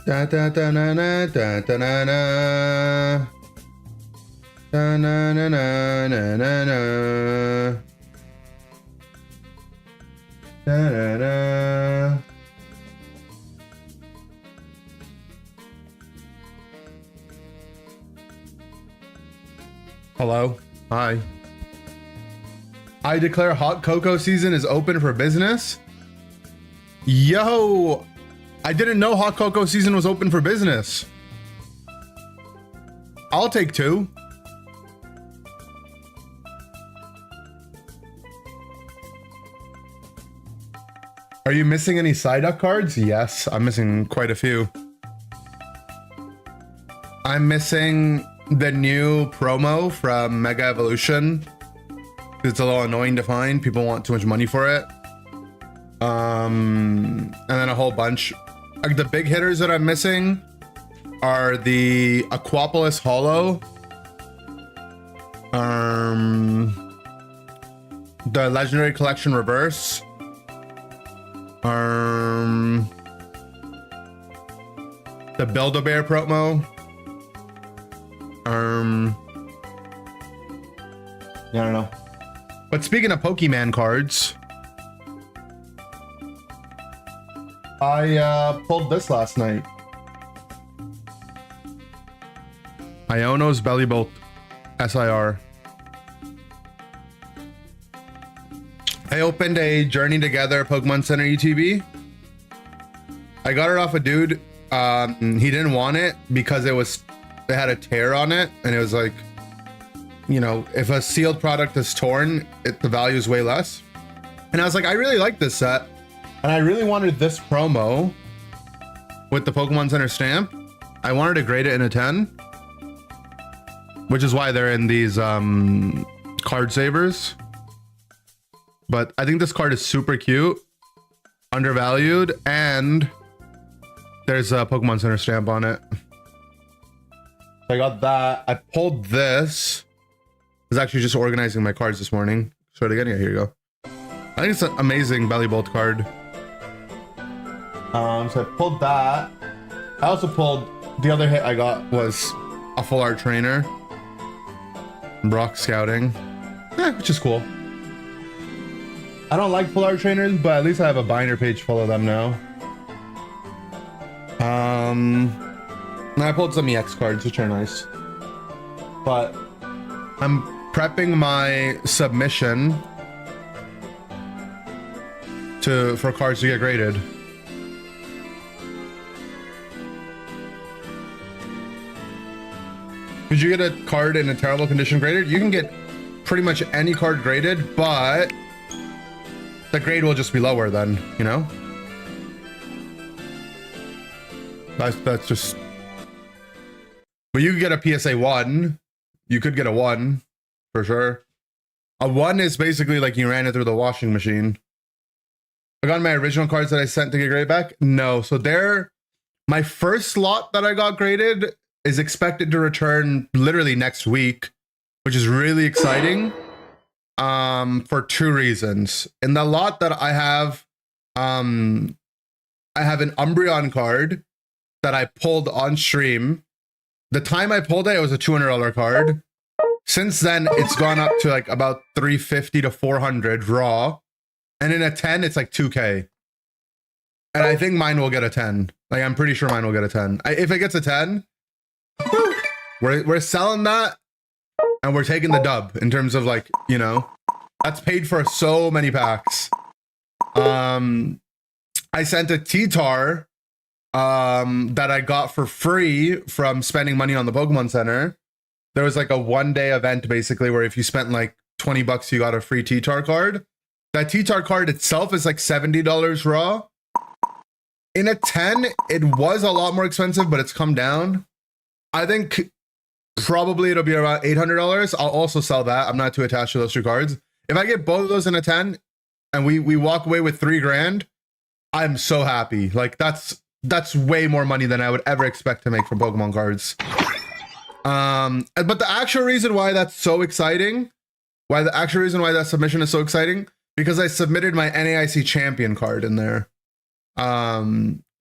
Da da da na na da da na na. Da na na na na na na. Da da da. Hello. Hi. I declare hot cocoa season is open for business. Yo, I didn't know hot cocoa season was open for business. I'll take 2. Are you missing any Psyduck cards? Yes, I'm missing quite a few. I'm missing the new promo from Mega Evolution. It's a little annoying to find. People want too much money for it. And then a whole bunch. Like the big hitters that I'm missing are the Aquapolis Holo, the Legendary Collection Reverse, the Build-A-Bear promo, I don't know. But speaking of Pokemon cards, I pulled this last night. Iono's Bellybolt SIR. I opened a Journey Together Pokemon Center ETB. I got it off a dude. He didn't want it because it had a tear on it, and it was like, you know, if a sealed product is torn, the value is way less. And I was like, I really like this set, and I really wanted this promo with the Pokemon Center stamp. I wanted to grade it in a 10, which is why they're in these card savers. But I think this card is super cute, undervalued, and there's a Pokemon Center stamp on it. I got that. I pulled this. I was actually just organizing my cards this morning. Show it again. Yeah, here you go. I think it's an amazing Bellybolt card. So I pulled that. I also pulled, the other hit I got was a full art trainer. Brock Scouting. Which is cool. I don't like full art trainers, but at least I have a binder page full of them now. And I pulled some EX cards, which are nice. But I'm prepping my submission for cards to get graded. Could you get a card in a terrible condition graded? You can get pretty much any card graded, but the grade will just be lower then, you know? That's just... But you could get a PSA 1. You could get a 1, for sure. A 1 is basically like you ran it through the washing machine. I got my original cards that I sent to get graded back? No. So my first lot that I got graded is expected to return literally next week, which is really exciting. For 2 reasons. In the lot that I have an Umbreon card that I pulled on stream. The time I pulled it, it was a $200 card. Since then, it's gone up to like about 350 to 400 raw. And in a 10, it's like 2K. And I think mine will get a 10. Like, I'm pretty sure mine will get a 10. If it gets a 10, we're selling that. And we're taking the dub in terms of like, you know, that's paid for so many packs. I sent a T-Tar that I got for free from spending money on the Pokemon Center. There was like a 1-day event basically where if you spent like 20 bucks, you got a free T-Tar card. That T-Tar card itself is like $70 raw. In a 10, it was a lot more expensive, but it's come down. I think probably it'll be around $800. I'll also sell that. I'm not too attached to those 2 cards. If I get both of those in a 10 and we walk away with 3 grand, I'm so happy. Like that's way more money than I would ever expect to make from Pokemon cards. But the actual reason why that's so exciting, why that submission is so exciting, because I submitted my NAIC champion card in there.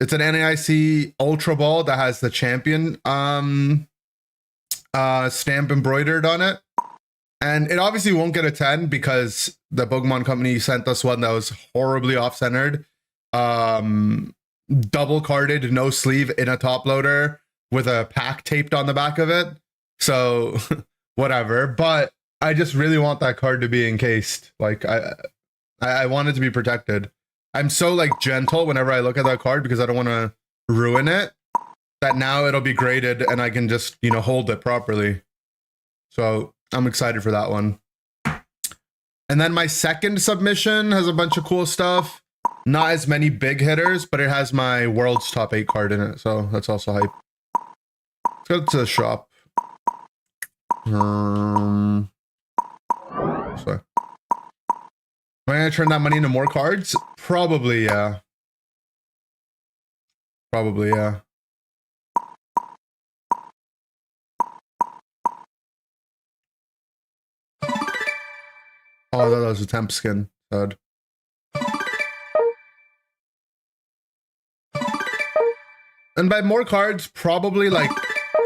It's an NAIC Ultra Ball that has the champion stamp embroidered on it. And it obviously won't get a 10 because the Pokemon company sent us one that was horribly off-centered. Double carded, no sleeve in a top loader with a pack taped on the back of it. So whatever. But I just really want that card to be encased. Like I want it to be protected. I'm so like gentle whenever I look at that card because I don't want to ruin it, that now it'll be graded and I can just, you know, hold it properly. So I'm excited for that one. And then my second submission has a bunch of cool stuff. Not as many big hitters, but it has my world's top 8 card in it. So that's also hype. Let's go to the shop. Sorry. Am I gonna turn that money into more cards? Probably, yeah. Probably, yeah. Oh, that was a temp skin. Sad. And by more cards, probably like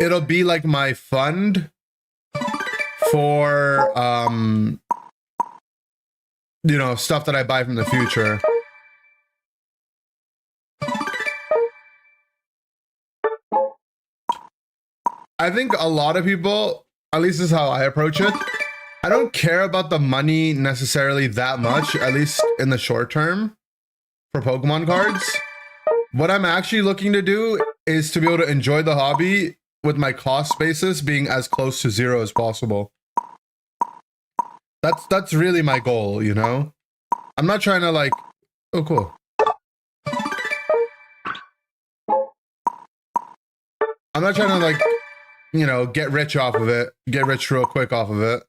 it'll be like my fund for you know, stuff that I buy from the future. I think a lot of people, at least this is how I approach it, I don't care about the money necessarily that much, at least in the short term, for Pokemon cards. What I'm actually looking to do is to be able to enjoy the hobby with my cost basis being as close to 0 as possible. That's really my goal, you know? I'm not trying to like, oh cool. I'm not trying to like, you know, get rich off of it, get rich real quick off of it.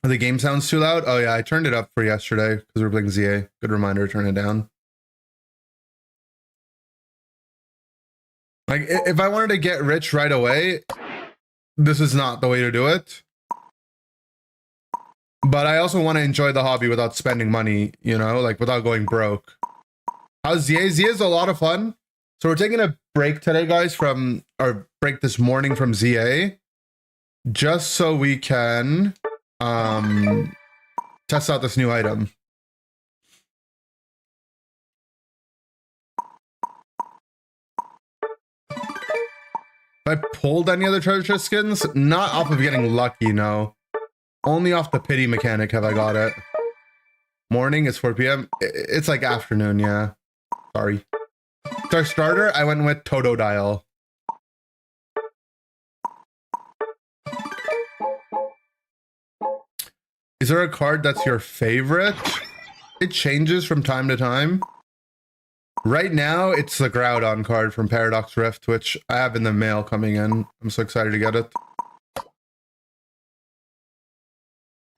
The game sounds too loud? Oh yeah, I turned it up for yesterday because we were playing ZA. Good reminder to turn it down. Like, if I wanted to get rich right away, this is not the way to do it. But I also want to enjoy the hobby without spending money, you know, like without going broke. How's ZA? ZA is a lot of fun. So we're taking a break today, guys, or break this morning from ZA, just so we can test out this new item. Have I pulled any other treasure chest skins? Not off of getting lucky, no. Only off the pity mechanic have I got it. Morning is 4 p.m. It's like afternoon, yeah. Sorry. It's our starter. I went with Totodile. Is there a card that's your favorite? It changes from time to time. Right now, it's the Groudon card from Paradox Rift, which I have in the mail coming in. I'm so excited to get it.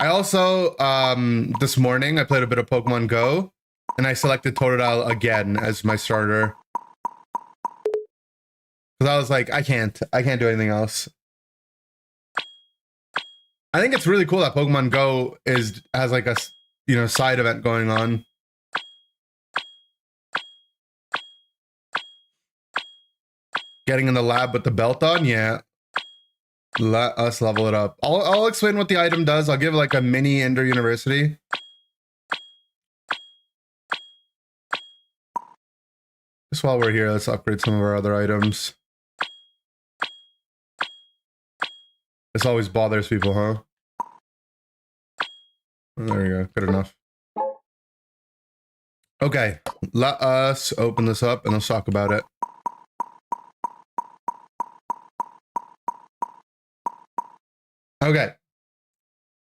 I also, this morning, I played a bit of Pokemon Go, and I selected Totodile again as my starter. Because I was like, I can't do anything else. I think it's really cool that Pokemon Go has like a, you know, side event going on. Getting in the lab with the belt on, yeah. Let us level it up. I'll explain what the item does. I'll give like a mini Ender University. Just while we're here, let's upgrade some of our other items. This always bothers people, huh? There we go. Good enough. Okay, let us open this up and let's talk about it. Okay,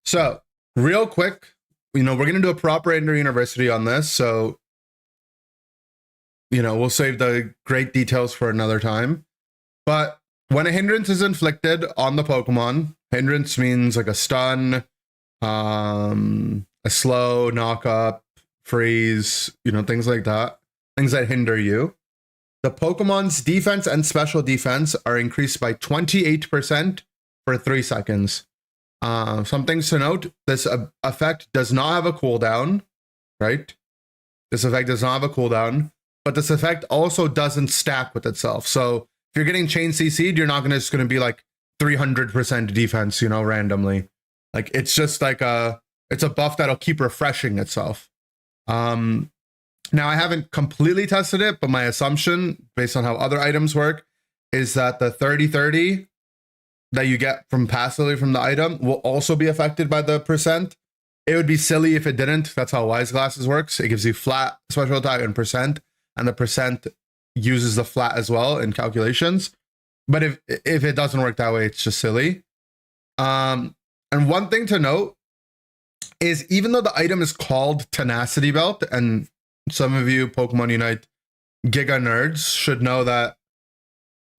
so real quick, you know, we're going to do a proper Ender University on this. So, you know, we'll save the great details for another time. But when a hindrance is inflicted on the Pokemon, hindrance means like a stun, a slow, knock up, freeze, you know, things like that. Things that hinder you. The Pokemon's defense and special defense are increased by 28% for 3 seconds. Some things to note, this effect does not have a cooldown, right? This effect does not have a cooldown, but this effect also doesn't stack with itself. So if you're getting chain CC'd, you're not just going to be like 300% defense, you know, randomly. Like it's just like it's a buff that'll keep refreshing itself. Now I haven't completely tested it, but my assumption based on how other items work is that the 30-30 that you get from passively from the item will also be affected by the percent. It would be silly if it didn't. That's how Wise Glasses works. It gives you flat special attack and percent, and the percent uses the flat as well in calculations. But if it doesn't work that way, it's just silly. And one thing to note is even though the item is called Tenacity Belt, and some of you Pokemon Unite Giga nerds should know that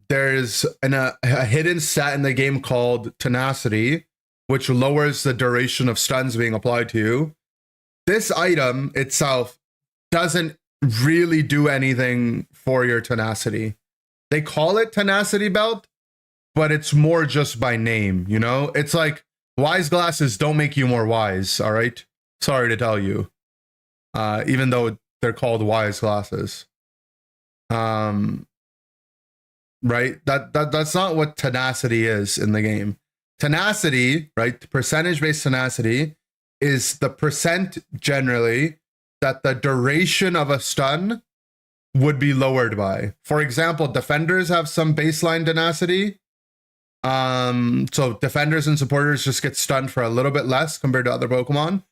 there's a hidden stat in the game called Tenacity, which lowers the duration of stuns being applied to you. This item itself doesn't really do anything for your tenacity. They call it Tenacity Belt, but it's more just by name, you know? It's like Wise Glasses don't make you more wise, all right? Sorry to tell you. Even though they're called Wise Glasses. Right? That's not what tenacity is in the game. Tenacity, right? Percentage-based tenacity is the percent generally that the duration of a stun would be lowered by. For example, defenders have some baseline tenacity. So defenders and supporters just get stunned for a little bit less compared to other Pokemon.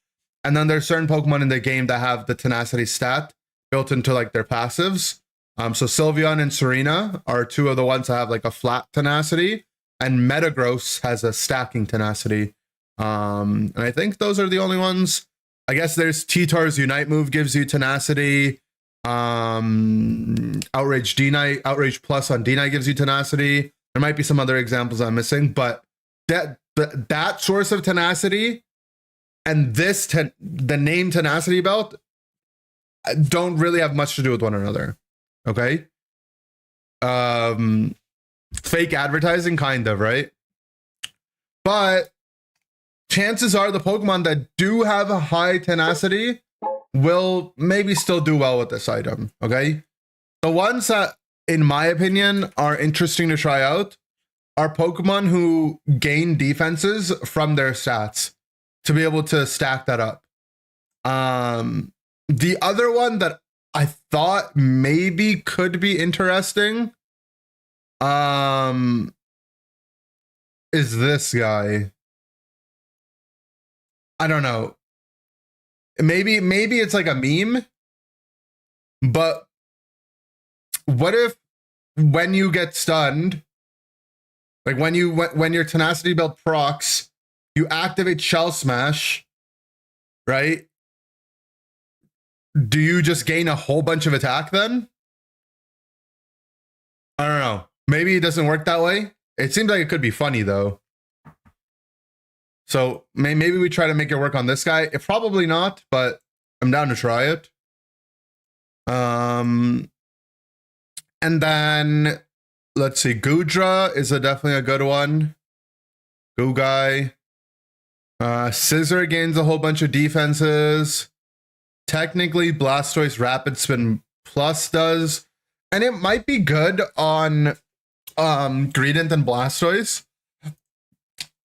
And then there's certain Pokemon in the game that have the tenacity stat built into like their passives. So Sylveon and Serena are two of the ones that have like a flat tenacity, and Metagross has a stacking tenacity. And I think those are the only ones. I guess there's T-Tar's Unite move gives you tenacity. Outrage D-Knight, Outrage Plus on D-Knight gives you tenacity. There might be some other examples I'm missing, but that source of tenacity and the name Tenacity Belt don't really have much to do with one another. Okay. Fake advertising, kind of, right? But chances are the Pokemon that do have a high tenacity will maybe still do well with this item. Okay. The ones that, in my opinion, are interesting to try out are Pokemon who gain defenses from their stats to be able to stack that up. The other one that I thought maybe could be interesting is this guy. I don't know. Maybe it's like a meme, but what if when you get stunned, like when your Tenacity Belt procs, you activate Shell Smash, right? Do you just gain a whole bunch of attack then? I don't know. Maybe it doesn't work that way. It seems like it could be funny though. So maybe we try to make it work on this guy. Probably not, but I'm down to try it. And then let's see. Goodra is definitely a good one. Goo Guy. Scissor gains a whole bunch of defenses. Technically, Blastoise Rapid Spin Plus does. And it might be good on Greedent and Blastoise.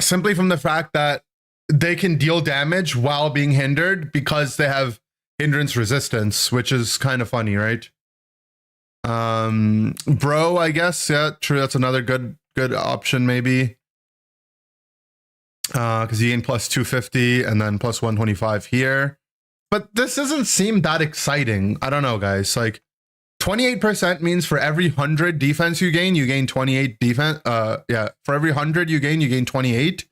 Simply from the fact that they can deal damage while being hindered because they have hindrance resistance, which is kind of funny, right? Bro, I guess. Yeah, true. That's another good option, maybe. Because you gain plus 250 and then plus 125 here. But this doesn't seem that exciting. I don't know, guys. Like 28% means for every 100 defense you gain 28 defense. Yeah, for every 100 you gain 28.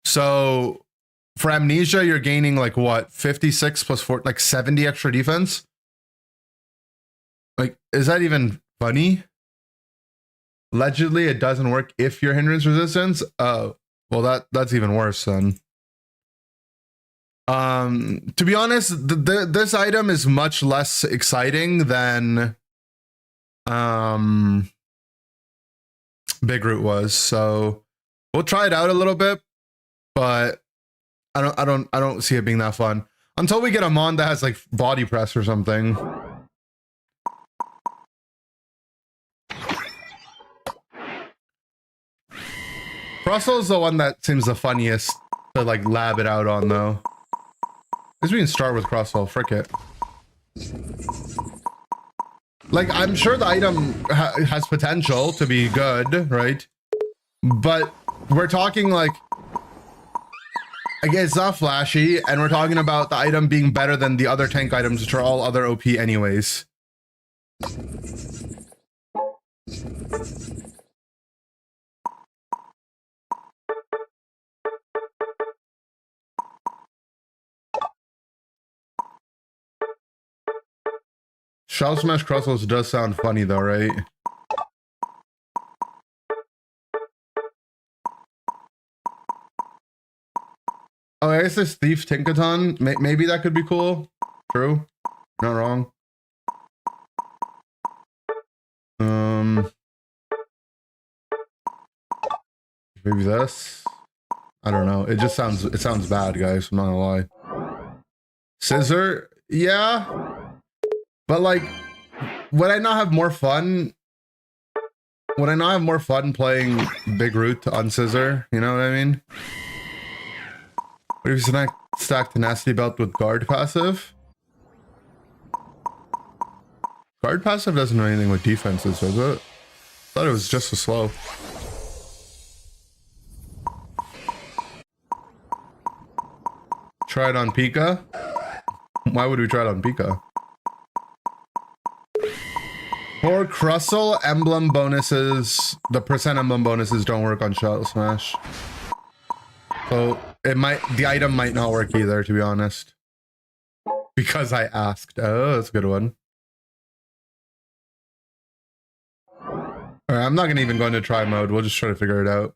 So for Amnesia, you're gaining like what? 56 plus 4, like 70 extra defense. Like, is that even funny? Allegedly, it doesn't work if you're hindrance resistance. Oh, well, that's even worse then. To be honest, this item is much less exciting than Big Root was. So we'll try it out a little bit, but I don't see it being that fun. Until we get a mon that has like body press or something. Crustle's the one that seems the funniest to like lab it out on though. Because we can start with Crustle, frick it. Like, I'm sure the item has potential to be good, right? But we're talking like, again, it's not flashy, and we're talking about the item being better than the other tank items, which are all other OP anyways. Shell Smash Crustles does sound funny though, right? Oh, I guess this Thief Tinkaton, maybe that could be cool. True. Not wrong. Maybe this. I don't know. It sounds bad, guys. I'm not gonna lie. Scissor, yeah. But like, would I not have more fun? Would I not have more fun playing Big Root on Scissor? You know what I mean? What if you stack Tenacity Belt with Guard Passive? Guard Passive doesn't do anything with defenses, does it? I thought it was just as slow. Try it on Pika? Why would we try it on Pika? For Crustle, emblem bonuses, the percent emblem bonuses don't work on Shell Smash. So the item might not work either, to be honest. Because I asked. Oh, that's a good one. Alright, I'm not gonna even go into try mode. We'll just try to figure it out.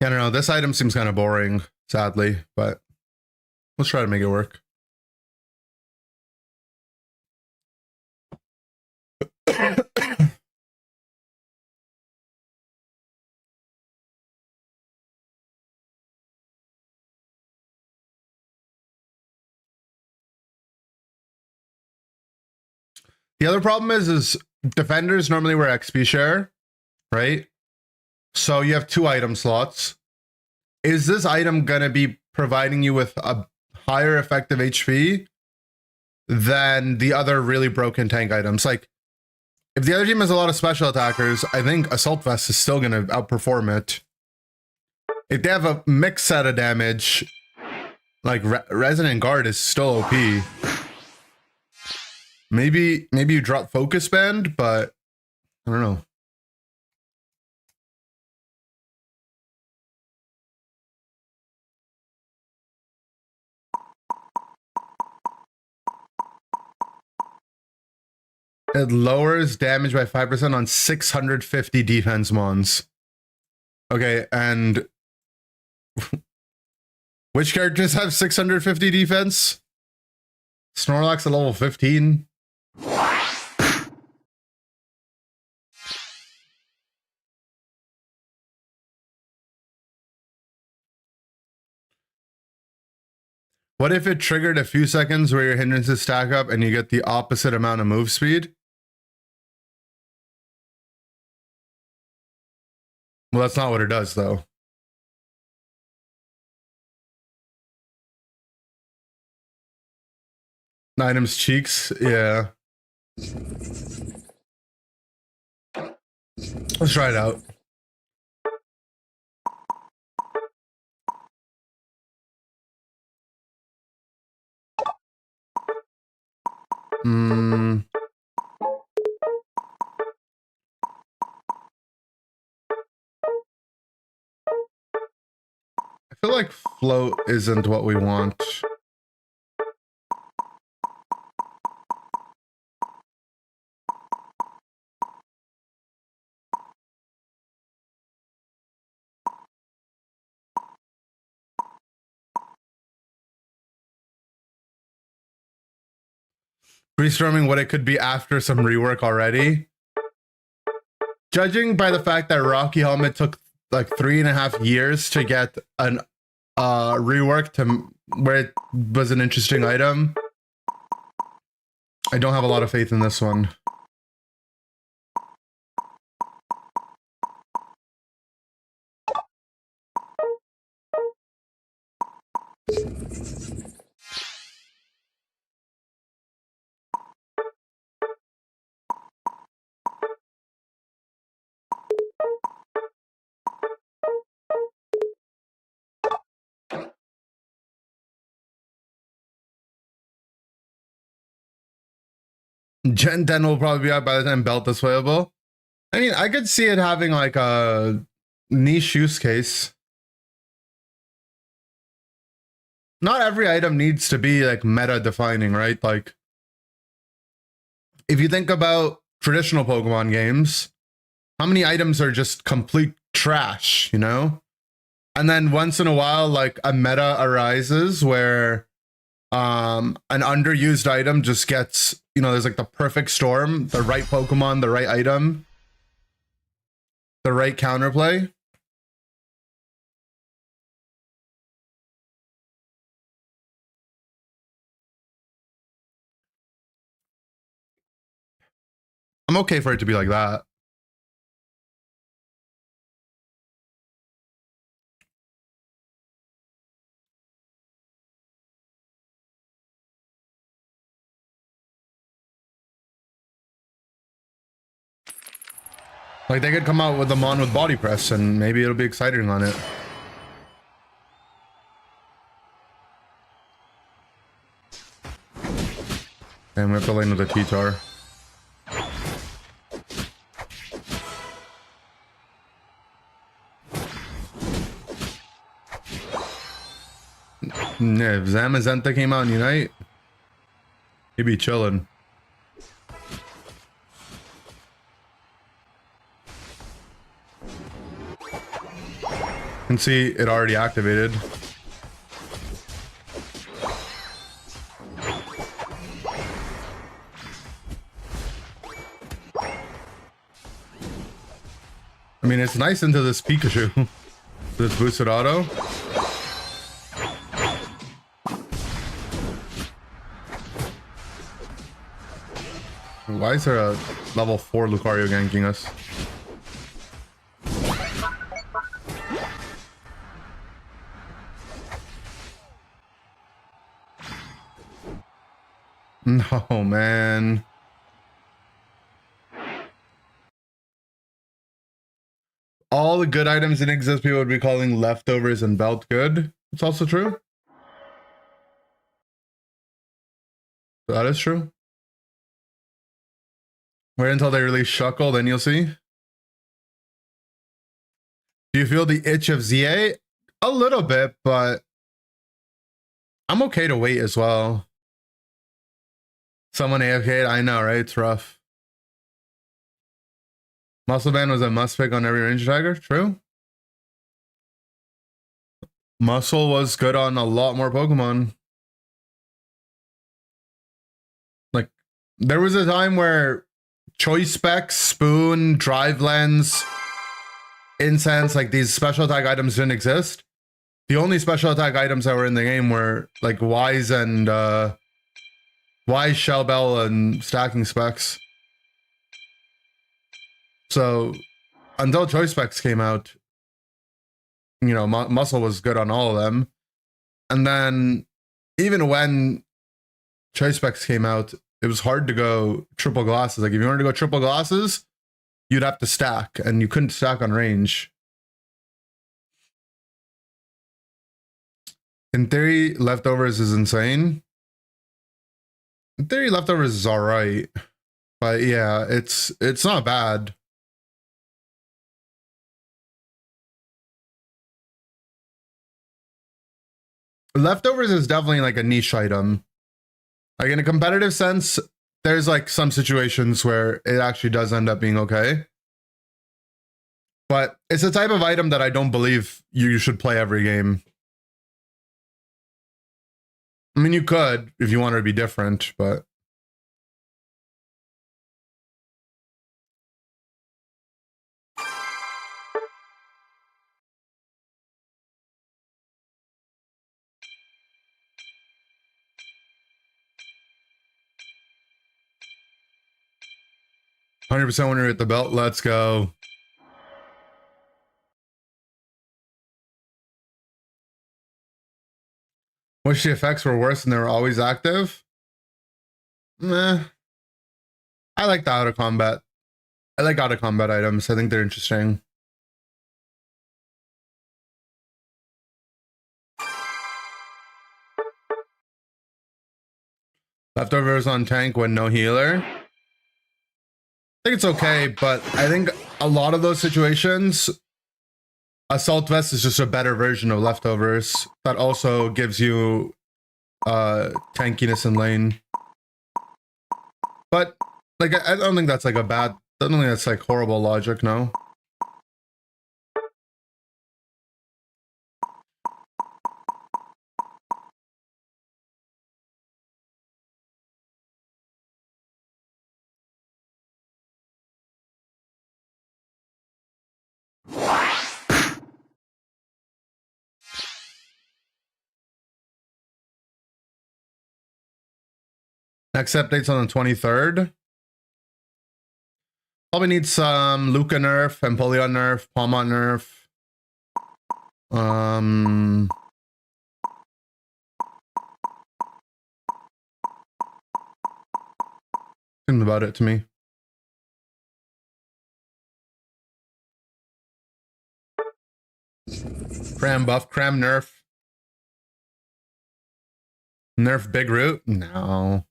I don't know. This item seems kind of boring, sadly, but let's try to make it work. The other problem is defenders normally wear XP share, right? So you have 2 item slots. Is this item gonna be providing you with a higher effective HP than the other really broken tank items? Like, if the other team has a lot of special attackers, I think Assault Vest is still gonna outperform it. If they have a mixed set of damage, like Resonant Guard is still OP. Maybe you drop Focus Band, but I don't know. It lowers damage by 5% on 650 defense mons. Okay, and which characters have 650 defense? Snorlax at level 15. What if it triggered a few seconds where your hindrances stack up and you get the opposite amount of move speed? Well, that's not what it does, though. Items cheeks, yeah. Let's try it out. like float isn't what we want. Brainstorming what it could be after some rework already. Judging by the fact that Rocky Helmet took like 3.5 years to get an rework to where it was an interesting item, I don't have a lot of faith in this one. Gen 10 will probably be out by the time Belt is playable. I mean, I could see it having like a niche use case. Not every item needs to be like meta defining, right? Like, if you think about traditional Pokemon games, how many items are just complete trash, you know? And then once in a while, like a meta arises where an underused item just gets, you know, there's like the perfect storm, the right Pokemon, the right item, the right counterplay. I'm okay for it to be like that. Like they could come out with a Mon with body press and maybe it'll be exciting on it. And we have to lane with a T-Tar. Yeah, if Zamazenta came out in Unite, he'd be chilling. You can see it already activated. I mean, it's nice into this Pikachu. This boosted auto. Why is there a level 4 Lucario ganking us? No, man. All the good items in exist, people would be calling leftovers and belt good. It's also true. That is true. Wait until they release Shuckle, then you'll see. Do you feel the itch of ZA? A little bit, but I'm okay to wait as well. Someone AFK'd, I know, right? It's rough. Muscle Band was a must pick on every range tiger, true. Muscle was good on a lot more Pokemon. Like, there was a time where Choice Specs, Spoon, Drive Lens, Incense, like these special attack items didn't exist. The only special attack items that were in the game were like Wise and Wise, Shell Bell, and Stacking Specs. So until Choice Specs came out, you know, Muscle was good on all of them. And then even when Choice Specs came out, it was hard to go triple glasses. Like if you wanted to go triple glasses, you'd have to stack, and you couldn't stack on range. In theory, leftovers is insane. In theory, leftovers is all right, but yeah, it's not bad. Leftovers is definitely like a niche item. Like in a competitive sense, there's like some situations where it actually does end up being okay. But it's a type of item that I don't believe you should play every game. I mean, you could if you wanted to be different, but 100% when you're at the belt. Let's go. Wish the effects were worse and they were always active. Meh. I like the out of combat. I like out of combat items. I think they're interesting. Leftovers on tank when no healer. I think it's okay, but I think a lot of those situations, Assault Vest is just a better version of Leftovers that also gives you tankiness in lane. But like I don't think that's like a bad, I don't think that's like horrible logic, no. Next update's on the 23rd. Probably need some Luca nerf, Empoleon nerf, Palmont nerf. Seems about it to me. Cram buff, cram nerf. Nerf Big Root? No.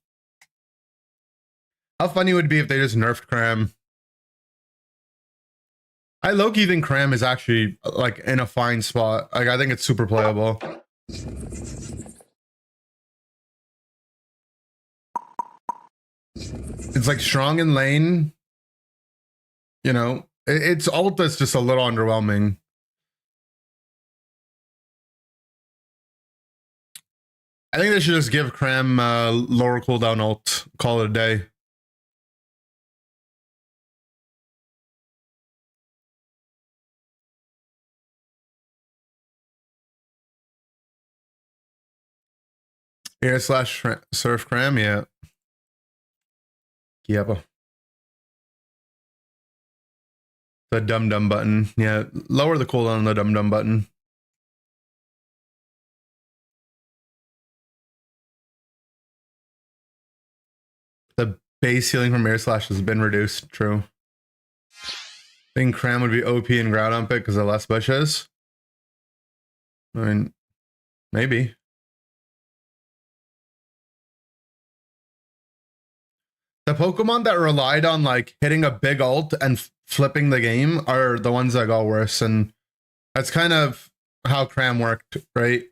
How funny would it be if they just nerfed Cram? I low-key think Cram is actually like in a fine spot. Like I think it's super playable. It's like strong in lane. You know, its ult is just a little underwhelming. I think they should just give Cram lower cooldown ult. Call it a day. Air slash surf Cram, yeah. Yep. The dum-dum button. Yeah, lower the cooldown on the dum-dum button. The base healing from air slash has been reduced. True. I think Cram would be OP and Groudon pick because of less bushes. I mean, maybe. The Pokemon that relied on like hitting a big ult and flipping the game are the ones that got worse, and that's kind of how Cram worked, right?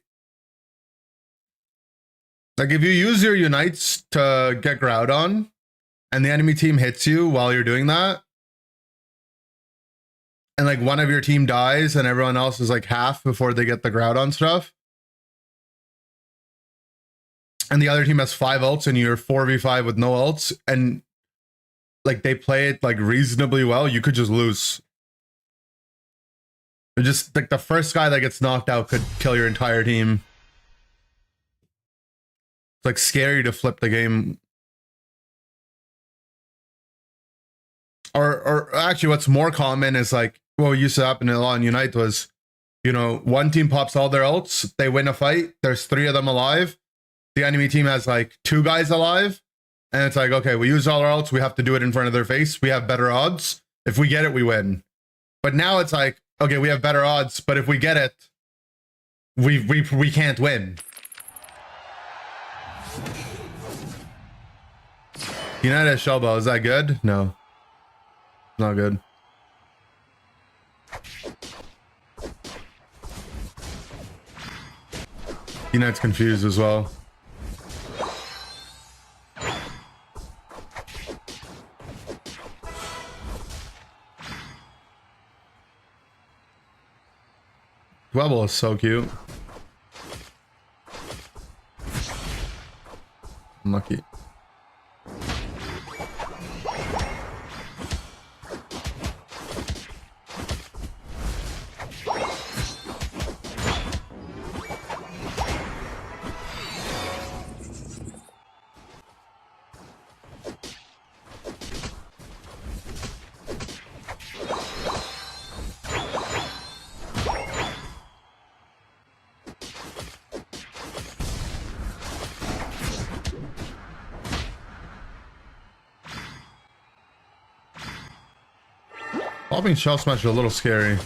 Like if you use your Unites to get Groudon and the enemy team hits you while you're doing that, and like one of your team dies and everyone else is like half before they get the Groudon stuff, and the other team has 5 ults and you're 4v5 with no ults, and like they play it like reasonably well, you could just lose. They're just like the first guy that gets knocked out could kill your entire team. It's like scary to flip the game. Or actually what's more common is like what used to happen a lot in Unite was, you know, one team pops all their ults, they win a fight, there's 3 of them alive. The enemy team has like 2 guys alive. And it's like, okay, we use all our ults, we have to do it in front of their face. We have better odds. If we get it, we win. But now it's like, okay, we have better odds, but if we get it, we can't win. United Shellbell, is that good? No. Not good. Knight's confused as well. Webble is so cute. Unlucky. Popping Shell Smash is a little scary.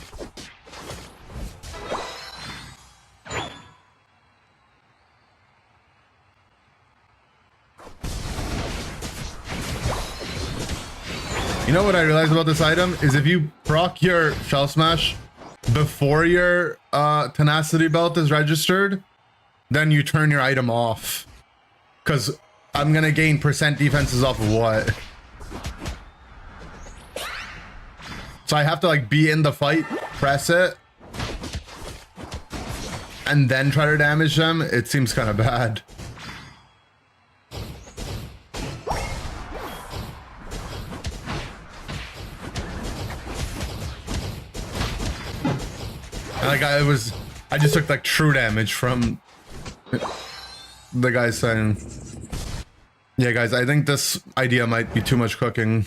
You know what I realized about this item is if you proc your Shell Smash before your Tenacity belt is registered, then you turn your item off. Because I'm gonna gain percent defenses off of what? So I have to like be in the fight, press it, and then try to damage them. It seems kind of bad. And like I just took like true damage from the guy saying, yeah guys, I think this idea might be too much cooking.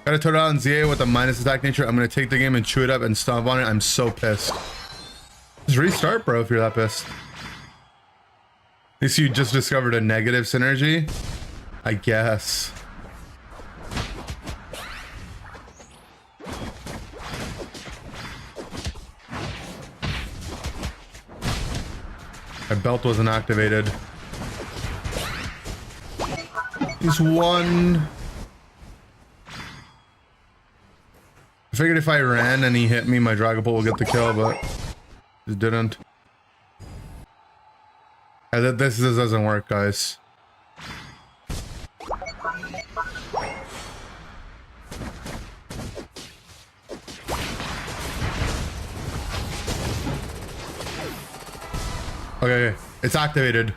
Gotta turn on ZA with a minus attack nature. I'm gonna take the game and chew it up and stomp on it. I'm so pissed. Just restart, bro, if you're that pissed. At least you just discovered a negative synergy, I guess. My belt wasn't activated. He's one. I figured if I ran and he hit me, my Dragon Ball will get the kill, but it didn't. This doesn't work, guys. Okay, it's activated.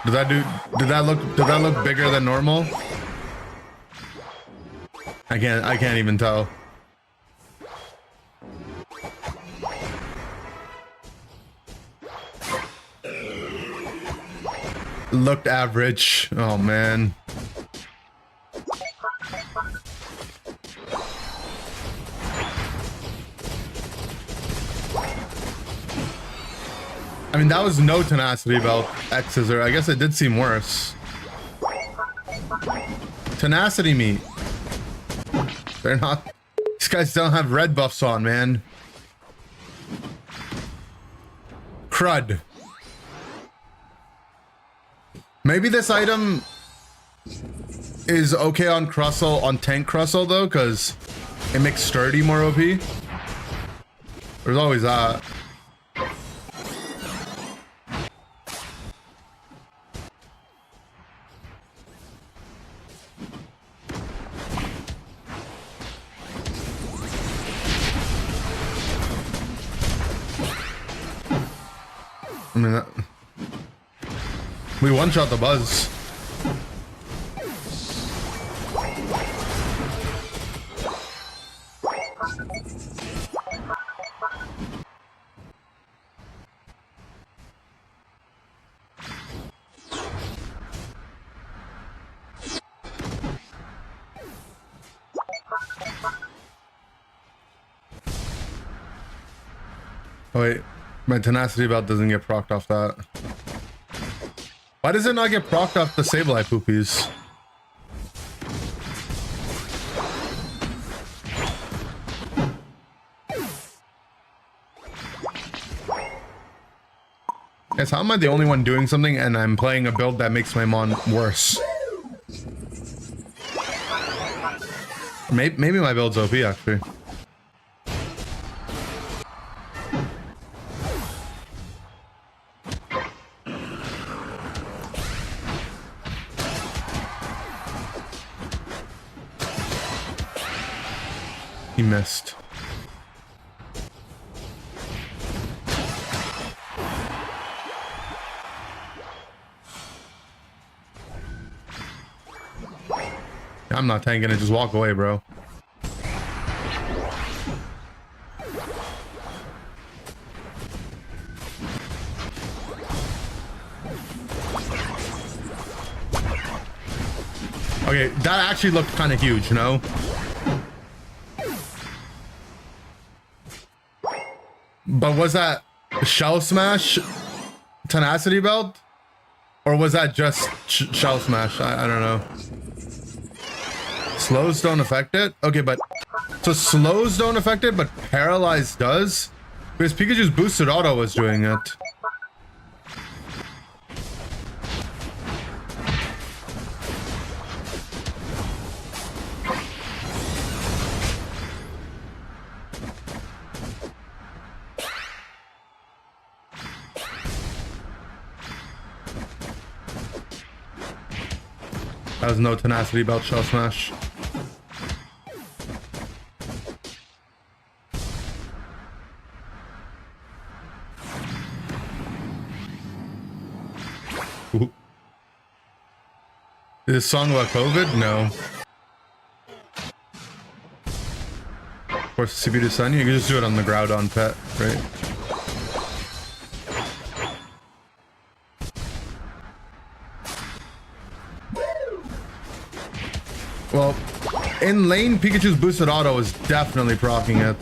Did that look bigger than normal? I can't even tell. Looked average. Oh man. I mean, that was no Tenacity belt X's, or I guess it did seem worse. Tenacity meat. They're not. These guys don't have red buffs on, man. Crud. Maybe this item is okay on Crustle, on tank Crustle though, because it makes sturdy more OP. There's always that. I mean, we one-shot the Buzz. Oh wait, my Tenacity belt doesn't get procced off that. Why does it not get procced off the Sableye poopies? Guys, how am I the only one doing something and I'm playing a build that makes my mon worse? Maybe my build's OP actually. He missed. I'm not tanking it, just walk away, bro. Okay, that actually looked kind of huge, no? But was that Shell Smash Tenacity belt? Or was that just Shell Smash? I don't know. Slows don't affect it? Okay, but... So slows don't affect it, but paralyzed does? Because Pikachu's boosted auto was doing it. That was no Tenacity belt Shell Smash. Ooh. Is this song about COVID? No. Of course, CPU to Sun, you can just do it on the Groudon pet, right? Well, in lane, Pikachu's boosted auto is definitely proccing it.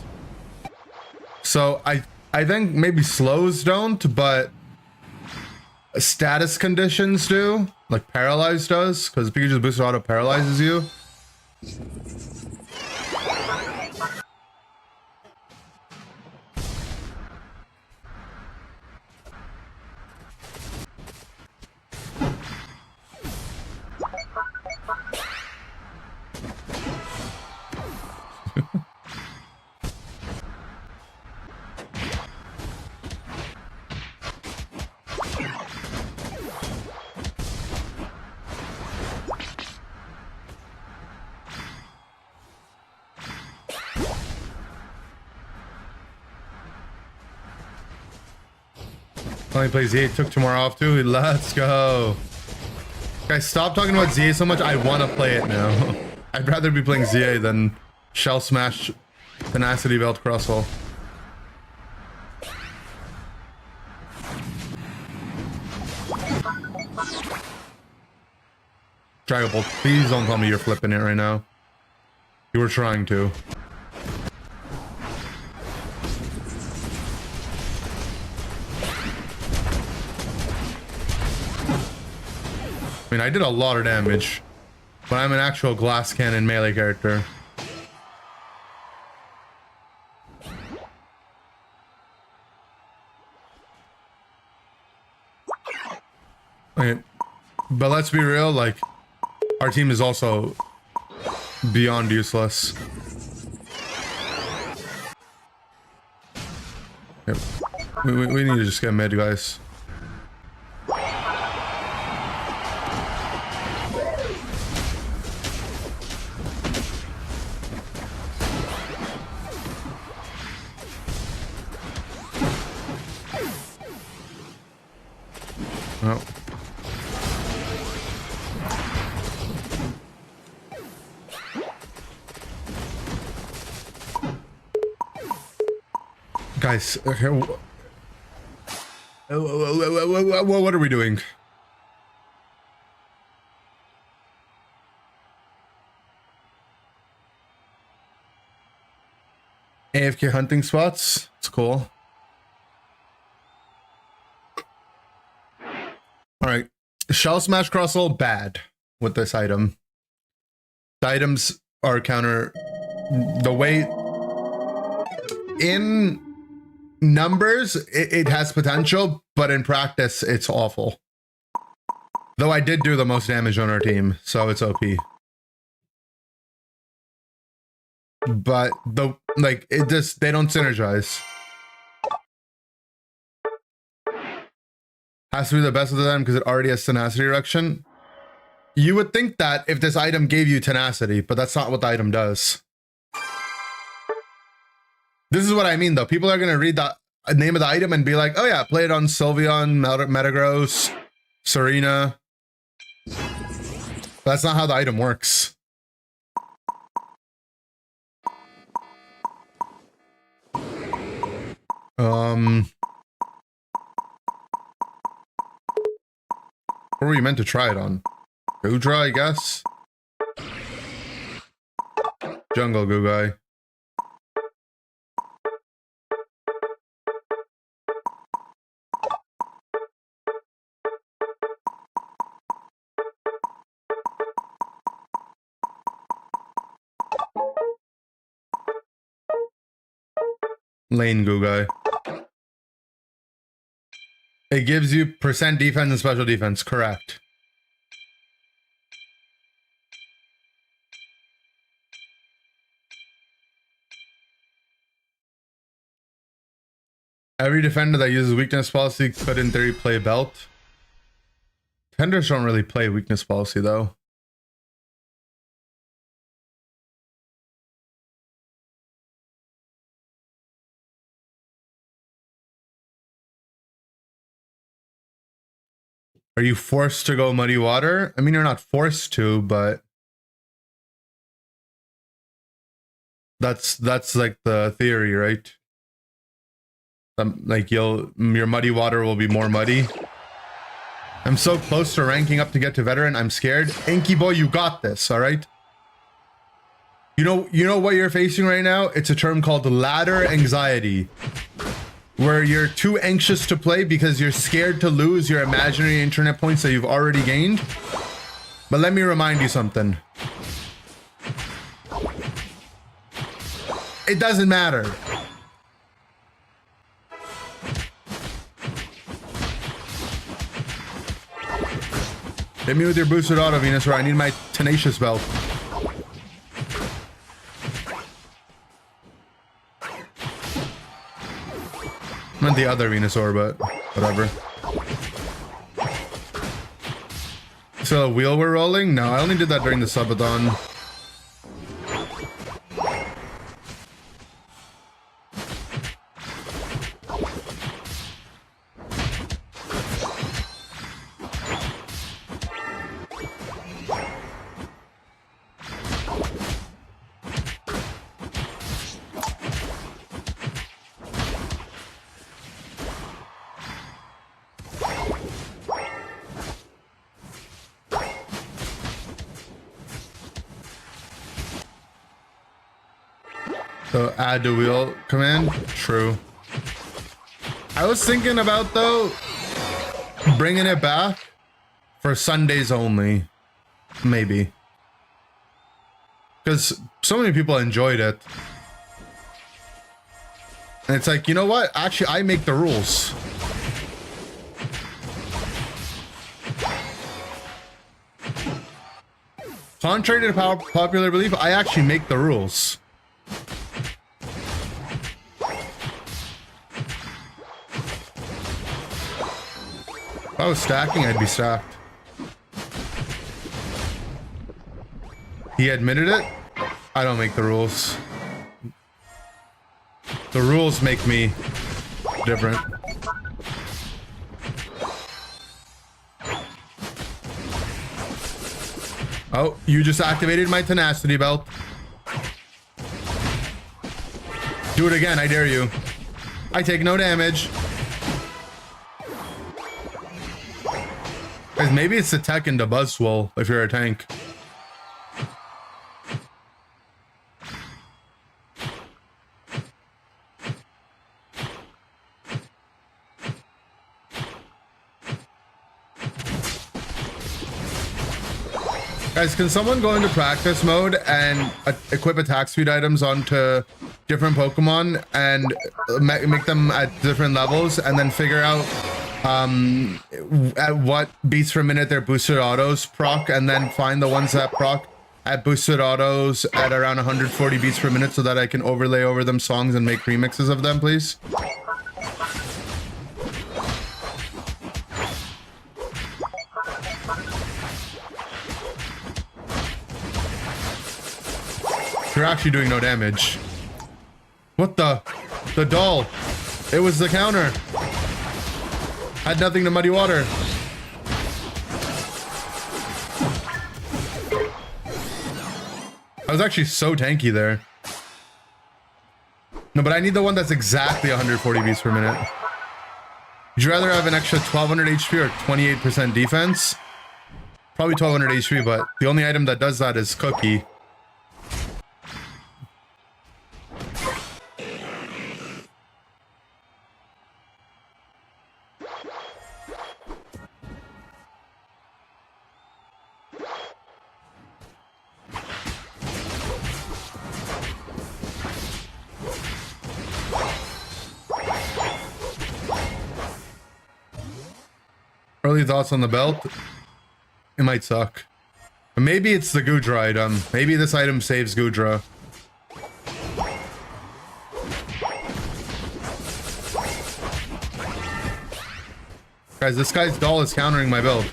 So I think maybe slows don't, but status conditions do. Like paralyzed does, because Pikachu's boosted auto paralyzes you. Only plays ZA, took tomorrow off too. Let's go. Guys, stop talking about ZA so much. I want to play it now. I'd rather be playing ZA than Shell Smash Tenacity Belt Crustle. Dragon Ball, please don't tell me you're flipping it right now. You were trying to. I mean, I did a lot of damage, but I'm an actual glass cannon melee character. Okay, but let's be real, like, our team is also beyond useless. Yep. We need to just get mid, guys. Oh. Guys, okay, what are we doing? AFK hunting spots? It's cool. Alright. Shell Smash Crustle, bad with this item. The items are counter... The way... In numbers, it has potential, but in practice, it's awful. Though I did do the most damage on our team, so it's OP. But the like it just they don't synergize. Has to be the best of the time because it already has tenacity erection. You would think that if this item gave you tenacity, but that's not what the item does. This is what I mean, though. People are going to read the name of the item and be like, oh, yeah, play it on Sylveon, Metagross, Serena. That's not how the item works. What were you meant to try it on? Goodra, I guess? Jungle Gugai. Lane Gugai. It gives you percent defense and special defense, correct. Every defender that uses weakness policy could in theory play belt. Defenders don't really play weakness policy though. Are you forced to go muddy water? I mean, you're not forced to, but that's like the theory, right? Like your muddy water will be more muddy. I'm so close to ranking up to get to veteran. I'm scared. Inky boy, you got this. All right. You know what you're facing right now? It's a term called ladder anxiety, where you're too anxious to play because you're scared to lose your imaginary internet points that you've already gained. But let me remind you something. It doesn't matter. Hit me with your boosted auto, Venusaur. I need my tenacious belt. I meant the other Venusaur, but whatever. So a wheel we're rolling? No, I only did that during the subathon. So add the wheel command. True. I was thinking about though bringing it back for Sundays only, maybe, because so many people enjoyed it. And it's like, you know what? Actually, I make the rules. Contrary to popular belief, I actually make the rules. If I was stacking, I'd be stacked. He admitted it. I don't make the rules. The rules make me different. Oh, you just activated my tenacity belt. Do it again, I dare you. I take no damage. Guys, maybe it's the tech and the Buzzwole if you're a tank. Guys, can someone go into practice mode and equip attack speed items onto different Pokemon and make them at different levels, and then figure out at what beats per minute their boosted autos proc, and then find the ones that proc at boosted autos at around 140 beats per minute so that I can overlay over them songs and make remixes of them, please? You're actually doing no damage. What the? The doll. It was the counter. Had nothing to muddy water. I was actually so tanky there. No, but I need the one that's exactly 140 beats per minute. Would you rather have an extra 1200 HP or 28% defense? Probably 1200 HP, but the only item that does that is Cookie. Early thoughts on the belt? It might suck. But maybe it's the Goodra item. Maybe this item saves Goodra. Guys, this guy's doll is countering my build.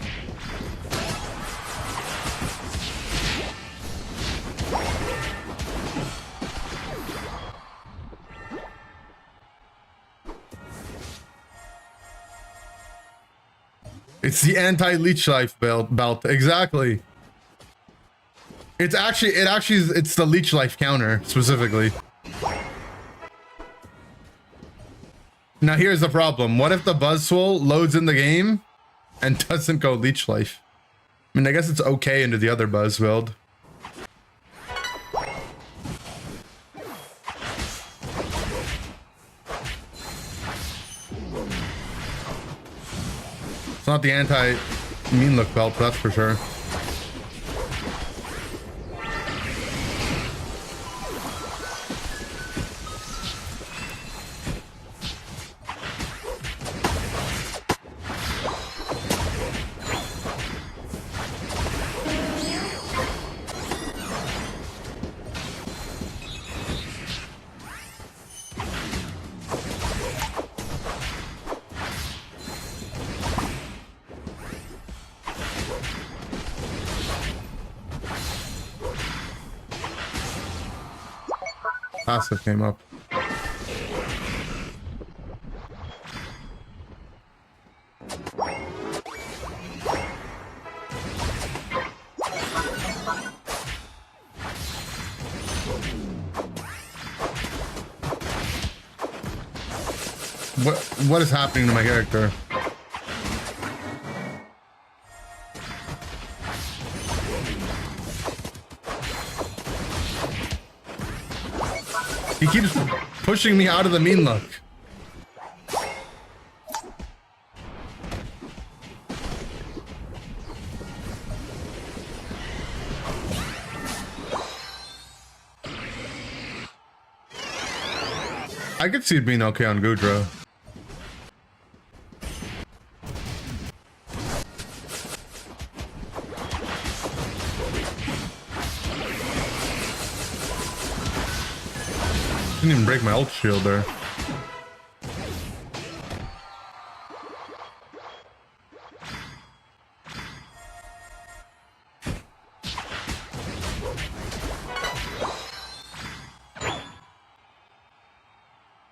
It's the anti-leech life belt. Exactly. It's the leech life counter specifically. Now here's the problem. What if the Buzzwole loads in the game and doesn't go leech life? I mean, I guess it's okay into the other Buzz build. It's not the anti-mean look belt, that's for sure. Passive came up. What is happening to my character? He keeps pushing me out of the mean look. I could see it being okay on Goodra. Didn't even break my ult shield there.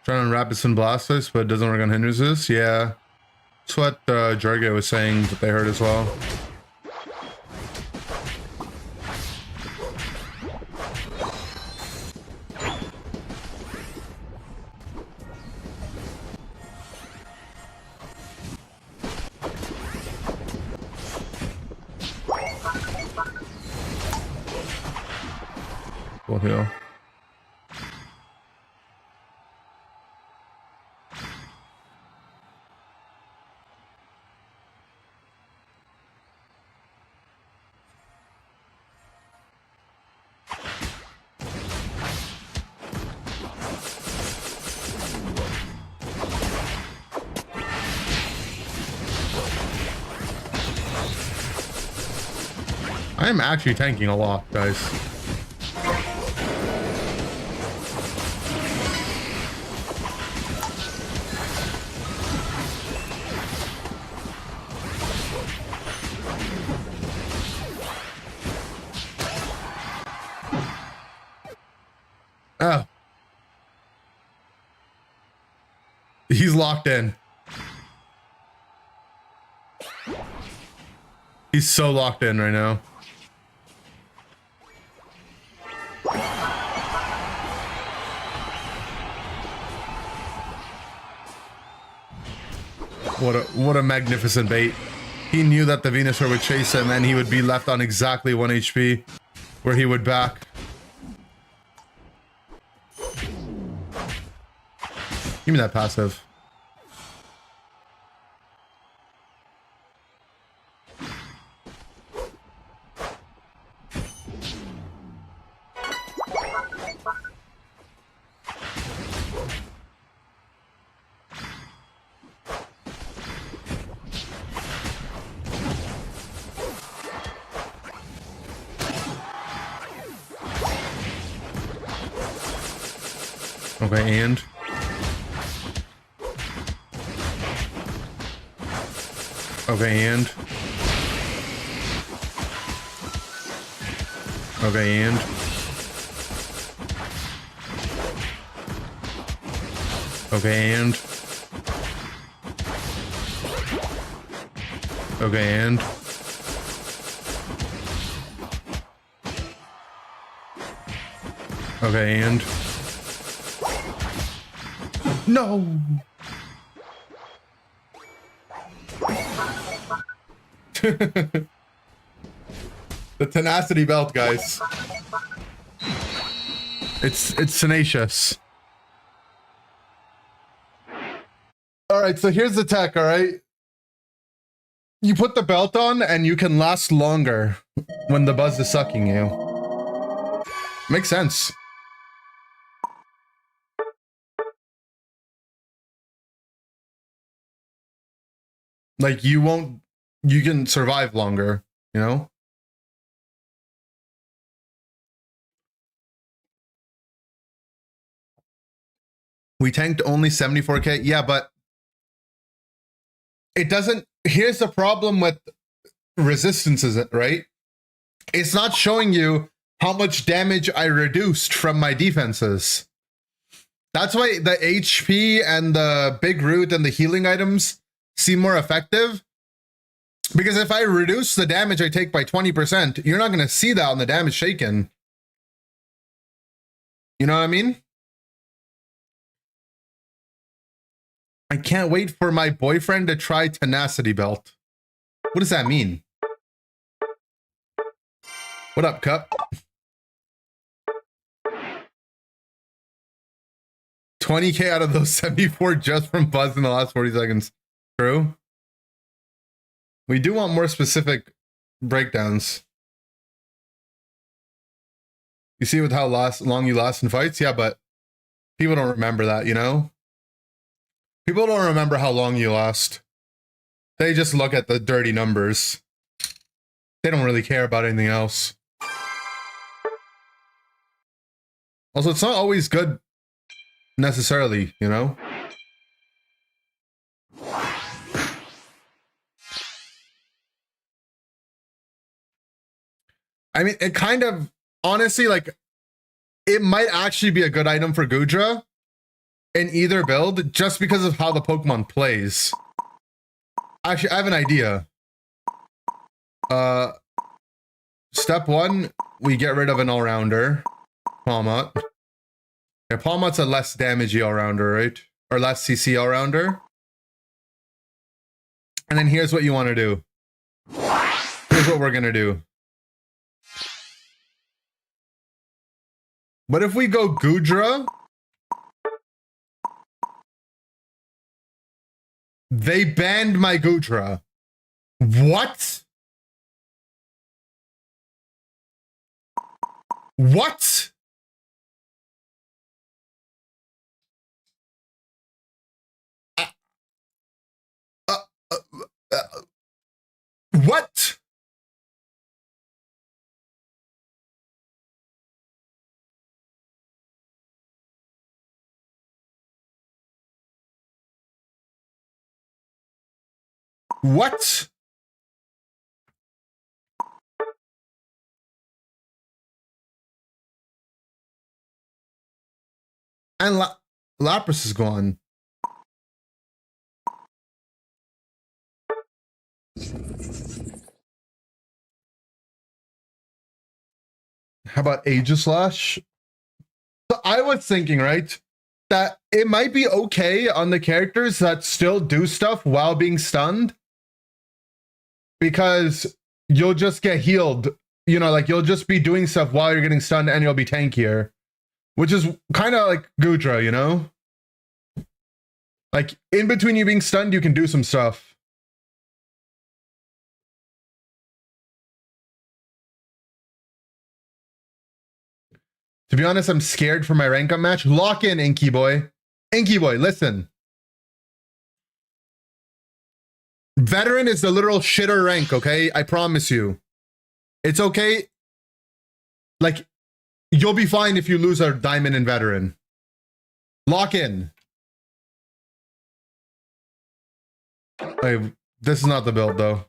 Trying on Rapids and Blastoise, but it doesn't work on hindrances. Yeah. That's what Jarge was saying that they heard as well. Full heal. I am actually tanking a lot, guys. Oh. He's locked in. He's so locked in right now. What a magnificent bait. He knew that the Venusaur would chase him and he would be left on exactly 1 HP where he would back. Give me that passive. Okay, and okay, and okay, and okay, and okay, and okay, and no. The tenacity belt, guys. It's tenacious. All right, so here's the tech, all right? You put the belt on and you can last longer when the buzz is sucking you. Makes sense. Like you can survive longer, you know? We tanked only 74k. Yeah, but it doesn't. Here's the problem with resistances, right? It's not showing you how much damage I reduced from my defenses. That's why the HP and the big root and the healing items seem more effective. Because if I reduce the damage I take by 20%, you're not going to see that on the damage shaken. You know what I mean? I can't wait for my boyfriend to try Tenacity Belt. What does that mean? What up, Cup? 20k out of those 74 just from Buzz in the last 40 seconds. True. We do want more specific breakdowns. You see with how long you last in fights? Yeah, but people don't remember that, you know? People don't remember how long you last. They just look at the dirty numbers. They don't really care about anything else. Also, it's not always good necessarily, you know? I mean, it kind of, honestly, like, it might actually be a good item for Gudra in either build, just because of how the Pokemon plays. Actually, I have an idea. Step 1, we get rid of an all-rounder. Palmot. Yeah, Palmot's a less damagey all-rounder, right? Or less CC all-rounder. And then here's what you want to do. Here's what we're gonna do. But if we go Gudra, they banned my Gudra. What? What? What? What? And Lapras is gone. How about Aegislash? So I was thinking, right, that it might be okay on the characters that still do stuff while being stunned, because you'll just get healed. You know, like you'll just be doing stuff while you're getting stunned and you'll be tankier, which is kind of like Gudra, you know? Like in between you being stunned, you can do some stuff. To be honest, I'm scared for my rank up match. Lock in, Inky Boy. Inky Boy, listen. Veteran is the literal shitter rank, okay? I promise you. It's okay. Like, you'll be fine if you lose a diamond in veteran. Lock in. Hey, this is not the build, though.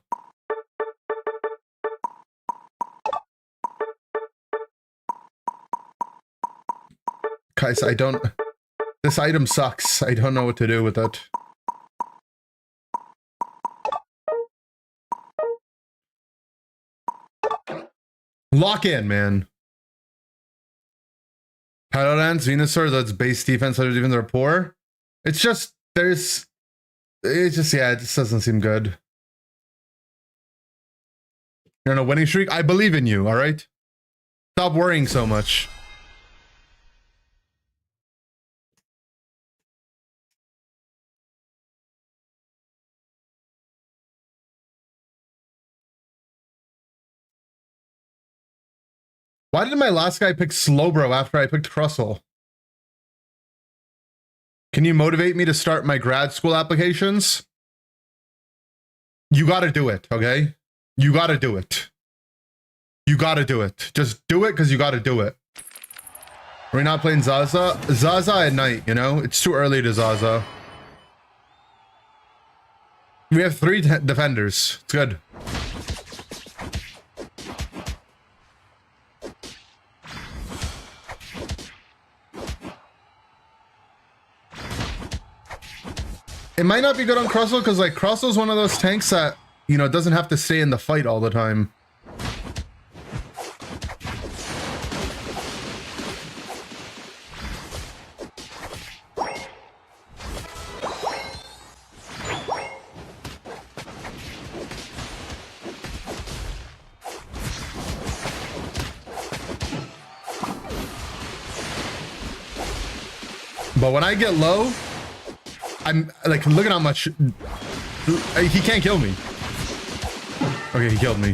Guys, I don't... This item sucks. I don't know what to do with it. Lock in, man. Paladins, Venusaur, that's base defense, others even they're poor. It's just, there's... It's just, yeah, it just doesn't seem good. You're on a winning streak? I believe in you, alright? Stop worrying so much. Why did my last guy pick Slowbro after I picked Crustle? Can you motivate me to start my grad school applications? You gotta do it, okay? You gotta do it. You gotta do it. Just do it because you gotta do it. Are we not playing Zaza? Zaza at night, you know? It's too early to Zaza. We have 3 defenders. It's good. It might not be good on Crustle because, like, Crustle's one of those tanks that, you know, doesn't have to stay in the fight all the time. But when I get low, I'm like, look at how much he can't kill me. Okay, he killed me.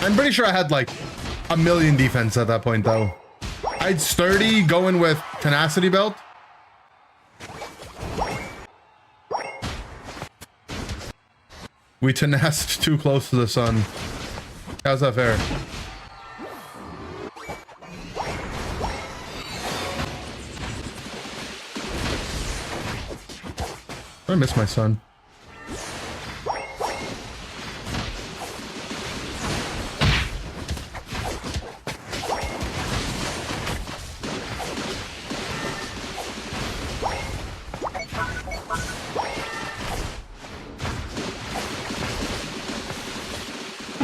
I'm pretty sure I had like 1,000,000 defense at that point though. I had sturdy going with tenacity belt. We tenaced too close to the sun. How's that fair? I miss my son.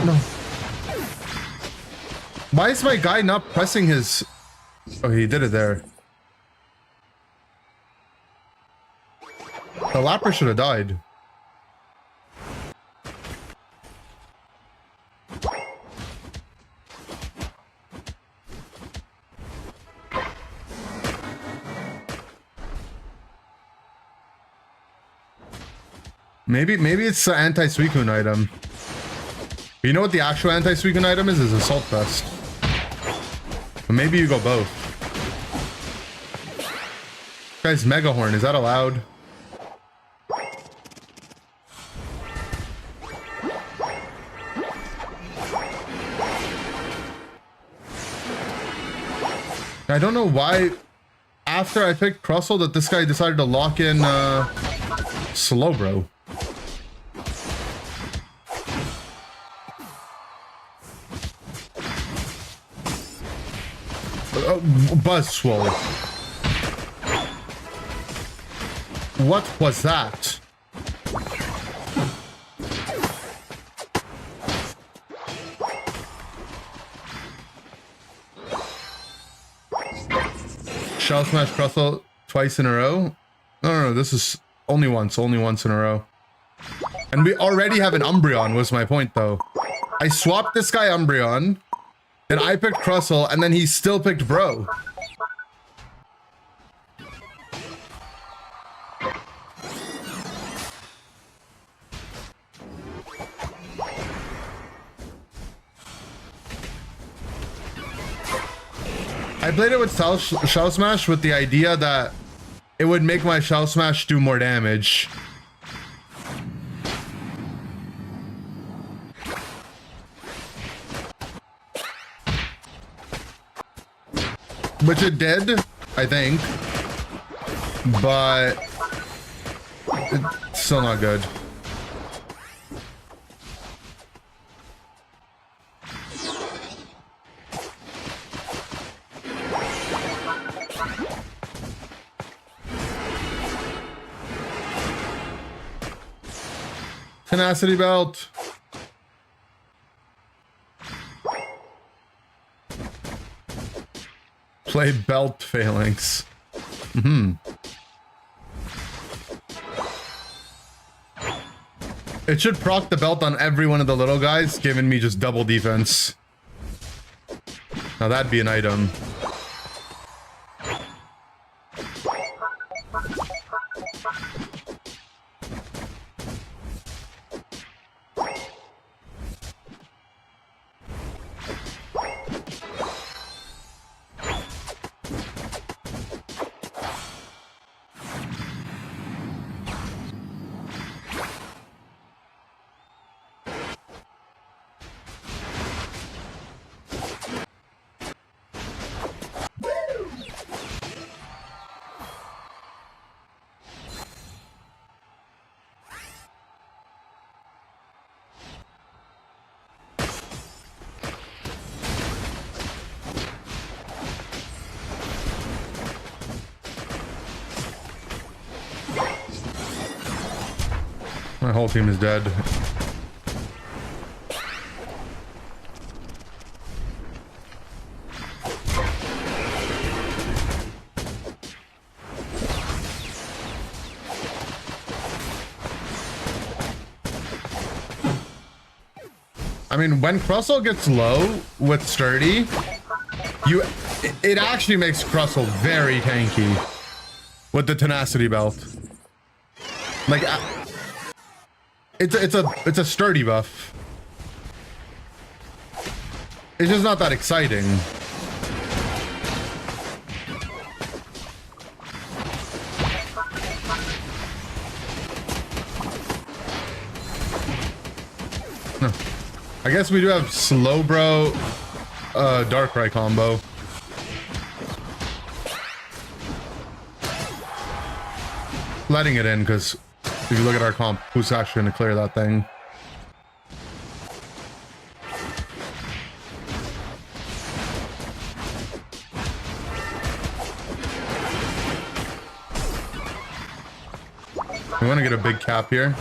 No. Why is my guy not pressing his... Oh, he did it there. The Lapras should have died. Maybe it's the anti-Suicune item. You know what the actual anti-Suicune item is? Is Assault Vest. But maybe you go both. Guys, Mega Horn, is that allowed? I don't know why, after I picked Crustle, that this guy decided to lock in Slowbro. Buzz Swole. What was that? Shell Smash Crustle twice in a row? No, this is only once in a row. And we already have an Umbreon, was my point though. I swapped this guy Umbreon, then I picked Crustle, and then he still picked Bro. I played it with Shell Smash with the idea that it would make my Shell Smash do more damage. Which it did, I think. But it's still not good. Tenacity belt. Play belt phalanx. It should proc the belt on every one of the little guys, giving me just double defense. Now that'd be an item. My whole team is dead. I mean, when Crustle gets low with Sturdy, it actually makes Crustle very tanky with the Tenacity belt. Like, it's a Sturdy buff. It's just not that exciting. No. I guess we do have Slowbro, Darkrai combo. Letting it in, because if you look at our comp, who's actually going to clear that thing? We want to get a big cap here.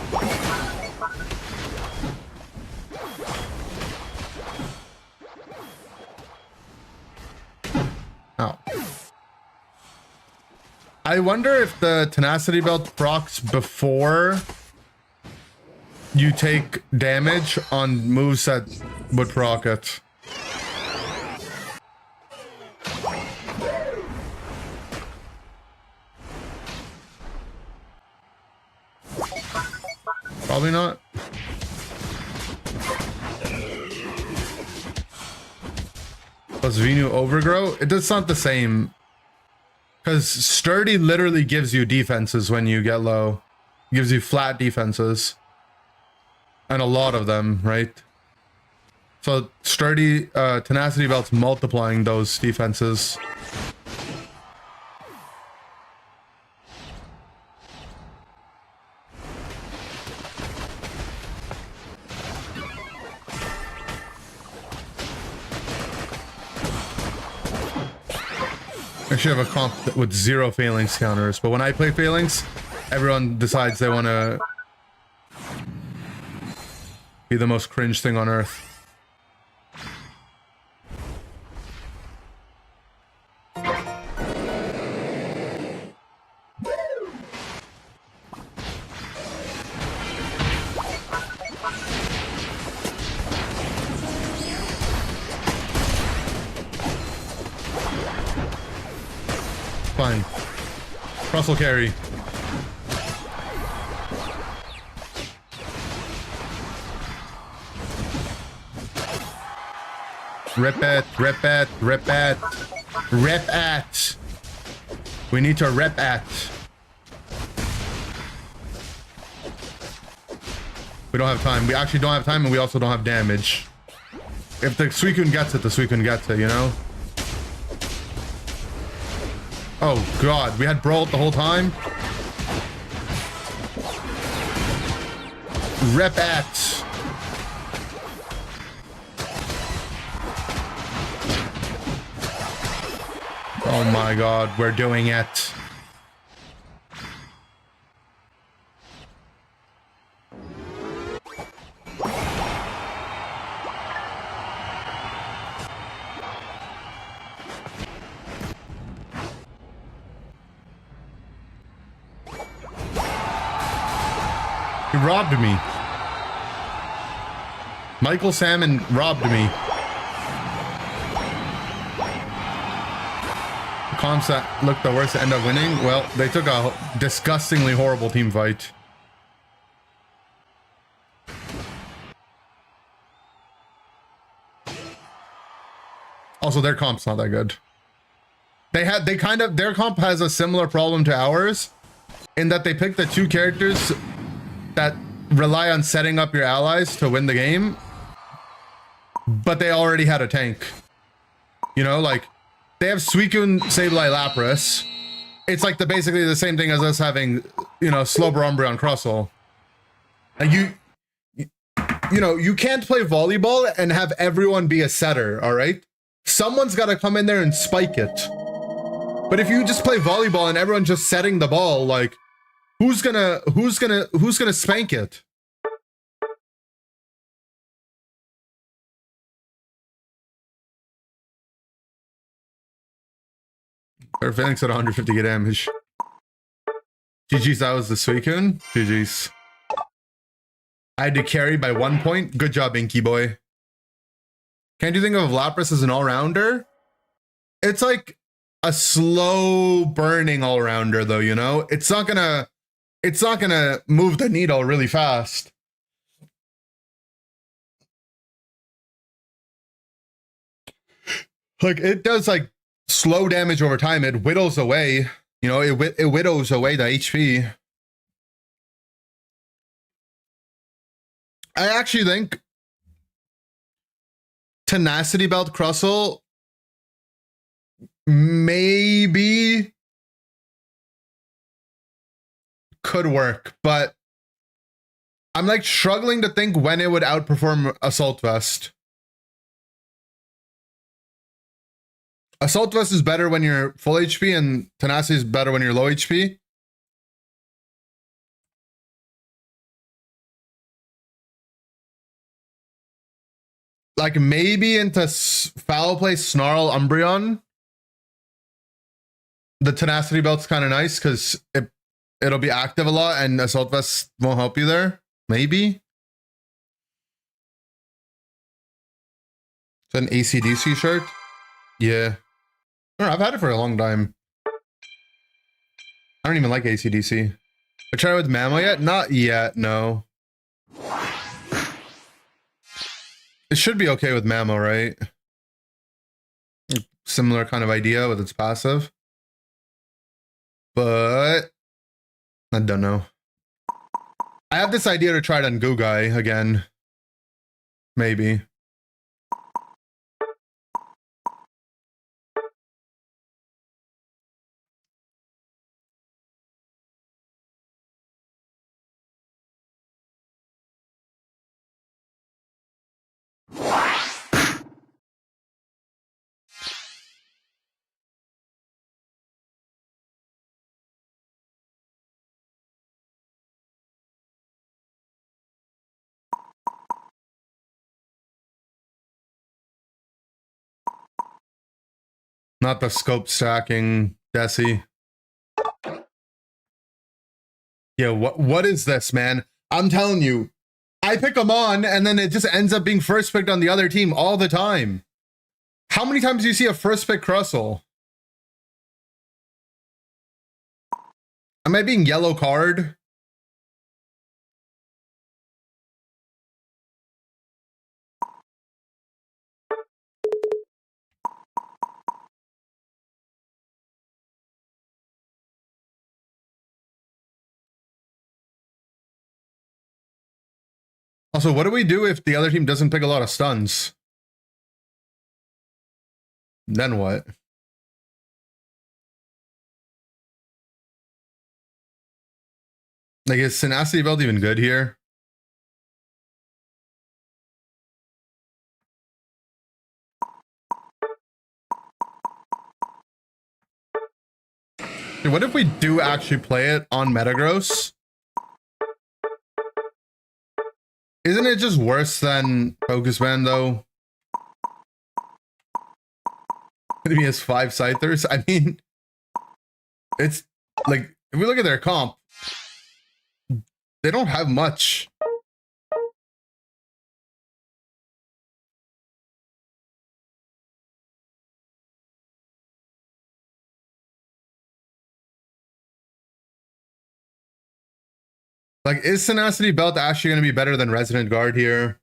Oh. I wonder if the Tenacity belt procs before you take damage on moves that would proc it. Probably not. Plus Venu Overgrow? It does not the same. Because Sturdy literally gives you defenses when you get low. Gives you flat defenses. And a lot of them, right? So Sturdy, Tenacity belt's multiplying those defenses. I should have a comp with 0 phalanx counters, but when I play phalanx, everyone decides they want to be the most cringe thing on earth. Fine. Crustle carry. Rip it, rip it, rip it, rip at. We need to rip at. We don't have time. We actually don't have time, and we also don't have damage. If the Suicune gets it, the Suicune gets it, you know? Oh god, we had Brawl the whole time? Rip at. Oh my god, we're doing it. He robbed me. Michael Salmon robbed me. Comps that looked the worst to end up winning. Well, they took a disgustingly horrible team fight. Also, their comp's not that good. Their comp has a similar problem to ours in that they pick the two characters that rely on setting up your allies to win the game, but they already had a tank. You know, like, they have Suicune, Sableye, Lapras. It's like basically the same thing as us having, you know, Slowbro, Umbreon, Crustle. And you know, you can't play volleyball and have everyone be a setter, all right? Someone's got to come in there and spike it. But if you just play volleyball and everyone's just setting the ball, like, who's gonna spank it? Or Phoenix at 150 damage. GG's, that was the Suicune. GG's. I had to carry by 1 point. Good job, Inky boy. Can't you think of Lapras as an all-rounder? It's like a slow burning all-rounder though, you know? It's not gonna move the needle really fast. Like, it does like slow damage over time. It whittles away, you know, it whittles away the HP. I actually think Tenacity Belt Crustle maybe could work, but I'm like struggling to think when it would outperform Assault Vest. Assault Vest is better when you're full HP and Tenacity is better when you're low HP. Like maybe into Foul Play, Snarl, Umbreon. The Tenacity Belt's kind of nice because it'll be active a lot and Assault Vest won't help you there. Maybe. Is that an AC/DC shirt? Yeah. I don't know, I've had it for a long time. I don't even like AC/DC. I tried it with Mamo yet? Not yet, no. It should be okay with Mamo, right? Similar kind of idea with its passive. But I don't know. I have this idea to try it on Gugai again. Maybe. Not the scope stacking Desi. Yeah, what is this, man? I'm telling you, I pick them on and then it just ends up being first picked on the other team all the time. How many times do you see a first pick Crustle? Am I being yellow card? Also, what do we do if the other team doesn't pick a lot of stuns? Then what? Like, is Tenacity belt even good here? What if we do actually play it on Metagross? Isn't it just worse than Focus Band, though? He has 5 Scythers. I mean, it's like, if we look at their comp, they don't have much. Like, is Tenacity belt actually going to be better than Resident Guard here?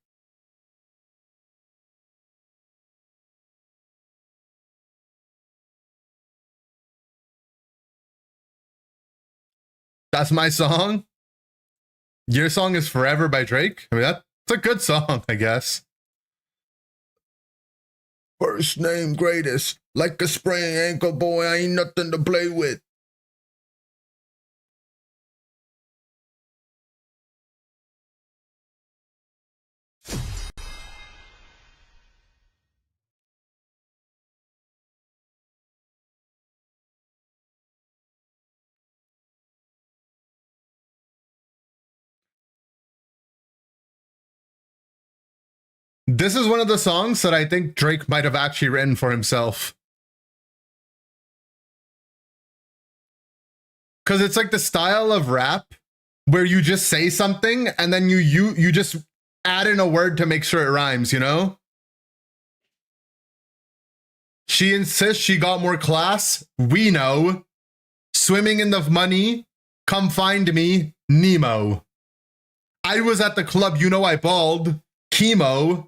That's my song. Your song is Forever by Drake. I mean, that's a good song, I guess. First name greatest, like a sprained ankle, boy, I ain't nothing to play with. This is one of the songs that I think Drake might have actually written for himself. Because it's like the style of rap where you just say something and then you just add in a word to make sure it rhymes, you know? She insists she got more class. We know. Swimming in the money. Come find me. Nemo. I was at the club, you know I balled. Chemo.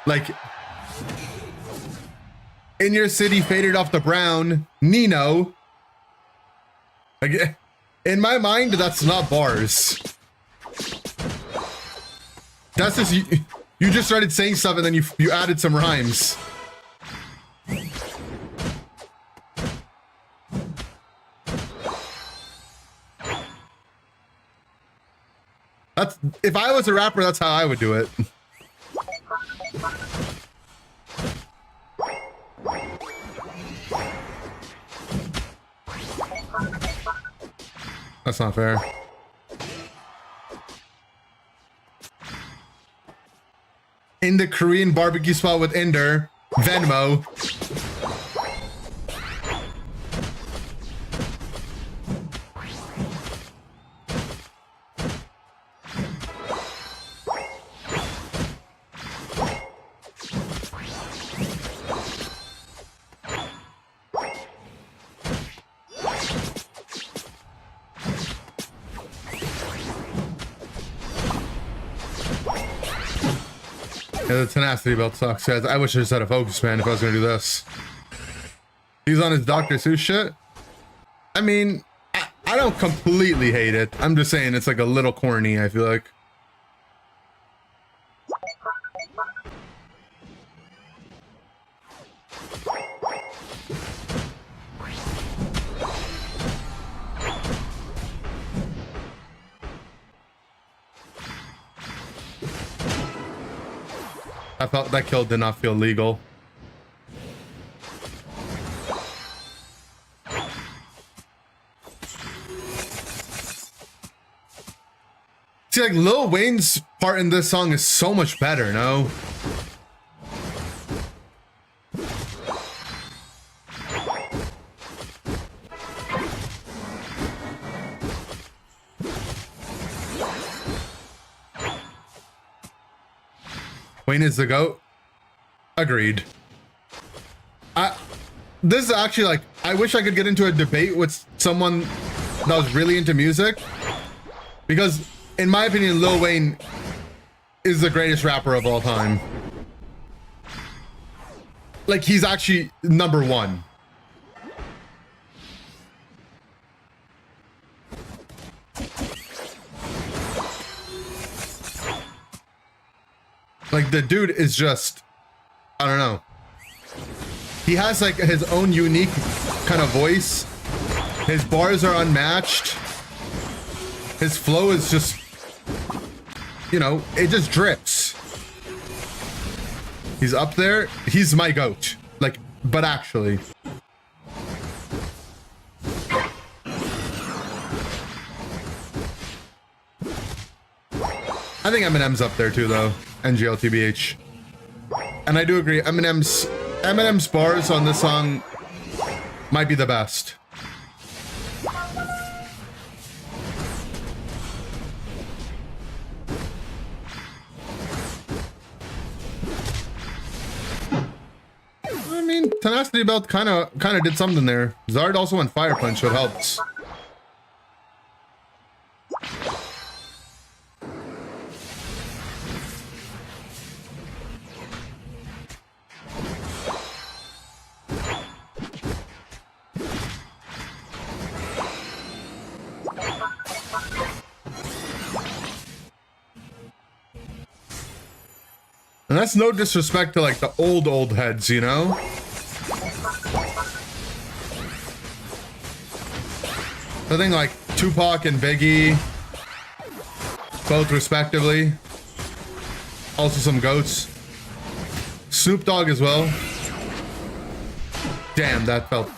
Like, in your city, faded off the brown. Nino. Like, in my mind, that's not bars. That's just, you just started saying stuff and then you added some rhymes. That's, if I was a rapper, that's how I would do it. That's not fair. In the Korean barbecue spot with Ender, Venmo. Yeah, the Tenacity belt sucks. Yeah, I wish I just had a Focus Band if I was gonna do this. He's on his Dr. Seuss shit. I mean, I don't completely hate it. I'm just saying it's like a little corny, I feel like. I felt that kill did not feel legal. See, like, Lil Wayne's part in this song is so much better, no? Wayne is the GOAT. Agreed. This is actually like, I wish I could get into a debate with someone that was really into music, because in my opinion, Lil Wayne is the greatest rapper of all time. Like, he's actually number one. Like, the dude is just, I don't know. He has like his own unique kind of voice. His bars are unmatched. His flow is just, you know, it just drips. He's up there. He's my GOAT. Like, but actually. I think Eminem's up there too, though. NGLTBH. And I do agree, Eminem's bars on this song might be the best. I mean, Tenacity Belt kind of did something there. Zard also went Fire Punch, so it helps. And that's no disrespect to like the old heads, you know? I think like Tupac and Biggie, both respectively. Also some GOATs. Snoop Dogg as well. Damn, that felt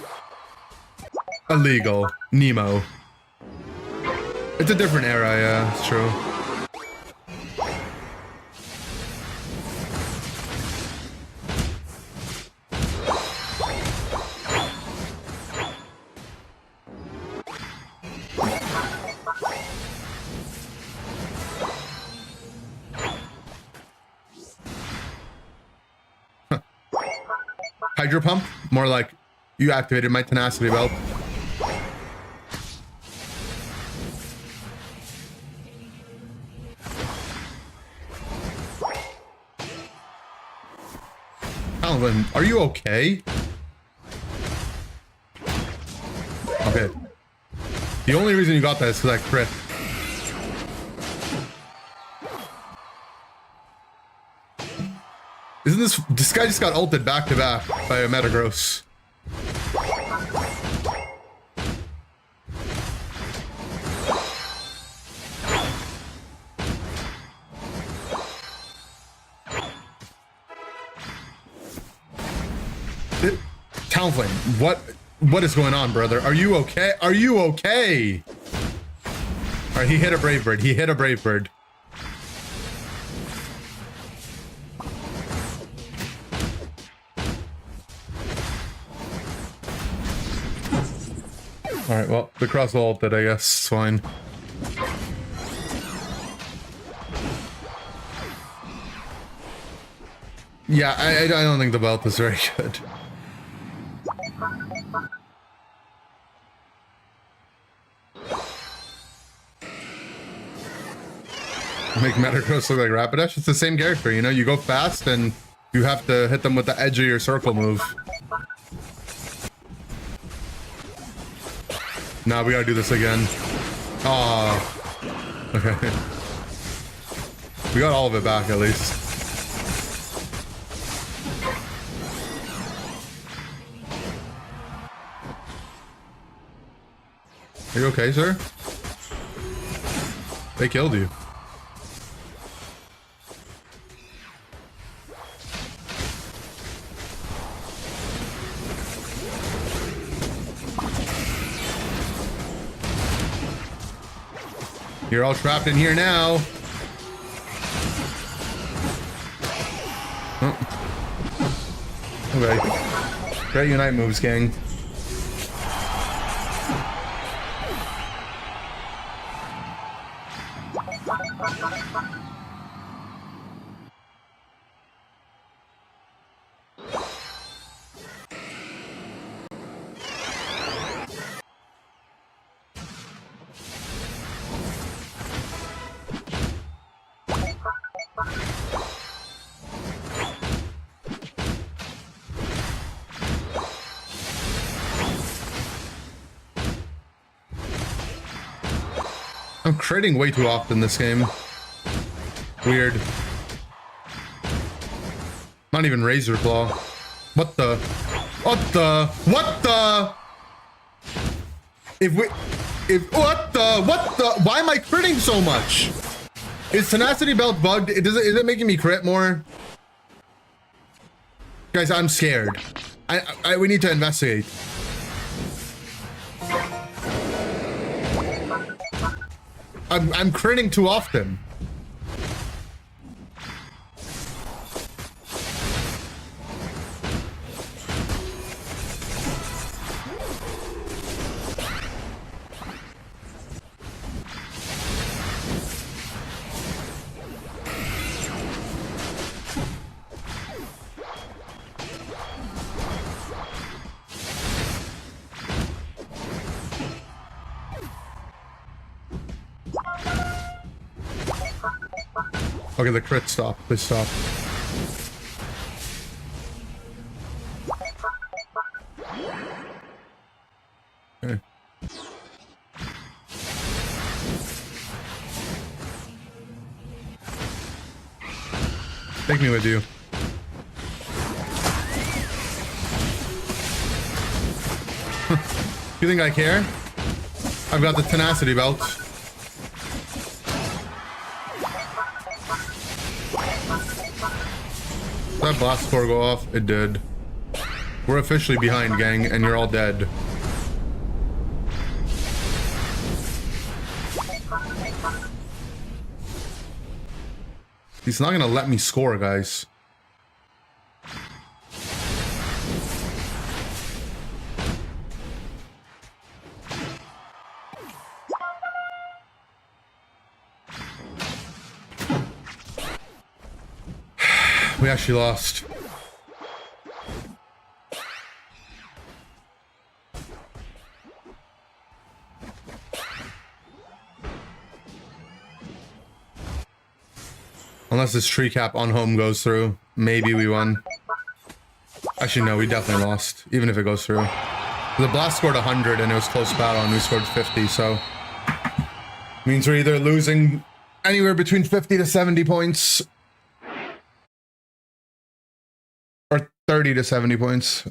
illegal. Nemo. It's a different era, yeah, it's true. Hydro Pump? More like, you activated my Tenacity Belt. Calvin, are you okay? Okay. The only reason you got that is because I crit. Isn't this guy just got ulted back to back by a Metagross? Talonflame, what is going on, brother? Are you okay? Are you okay? All right, he hit a Brave Bird. He hit a Brave Bird. All right, well, the Crustle ulted, I guess. It's fine. Yeah, I don't think the belt is very good. Make Metagross look like Rapidash. It's the same character, you know? You go fast and you have to hit them with the edge of your circle move. Nah, we gotta do this again. Aw. Okay. We got all of it back, at least. Are you okay, sir? They killed you. You're all trapped in here now. Oh. Okay. Great Unite moves, gang. I'm critting way too often this game. Weird. Not even Razor Claw. What the? What the? What the? What the? Why am I critting so much? Is Tenacity Belt bugged? Is it making me crit more? Guys, I'm scared. We need to investigate. I'm critting too often. Okay, the crit stop. Please stop. Okay. Take me with you. You think I care? I've got the Tenacity Belt. Did that blast score go off? It did. We're officially behind, gang, and you're all dead. He's not gonna let me score, guys. We actually lost. Unless this tree cap on home goes through, maybe we won. Actually, no, we definitely lost, even if it goes through. The blast scored 100 and it was close battle and we scored 50, so means we're either losing anywhere between 50 to 70 points. Or 30 to 70 points.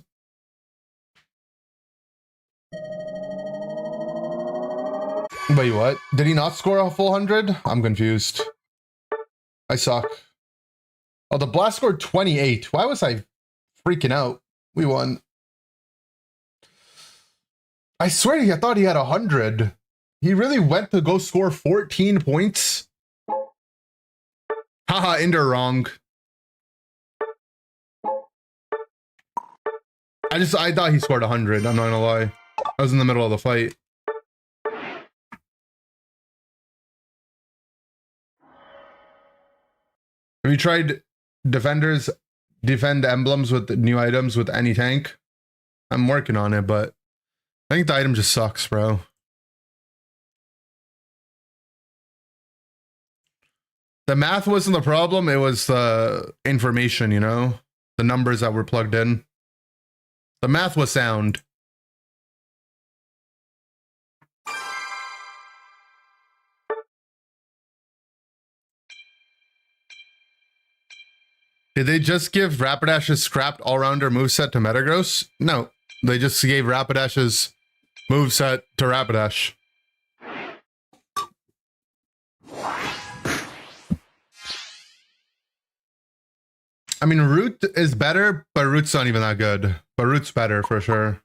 Wait, what? Did he not score a full 100? I'm confused. I suck. Oh, the blast scored 28. Why was I freaking out? We won. I swear I thought he had 100. He really went to go score 14 points? Haha, Ender wrong. I thought he scored 100, I'm not gonna lie. I was in the middle of the fight. Have you tried defend emblems with new items with any tank? I'm working on it, but I think the item just sucks, bro. The math wasn't the problem, it was the information, you know? The numbers that were plugged in. The math was sound. Did they just give Rapidash's scrapped all-rounder moveset to Metagross? No, they just gave Rapidash's moveset to Rapidash. I mean, Root is better, but Root's not even that good. But Root's better for sure.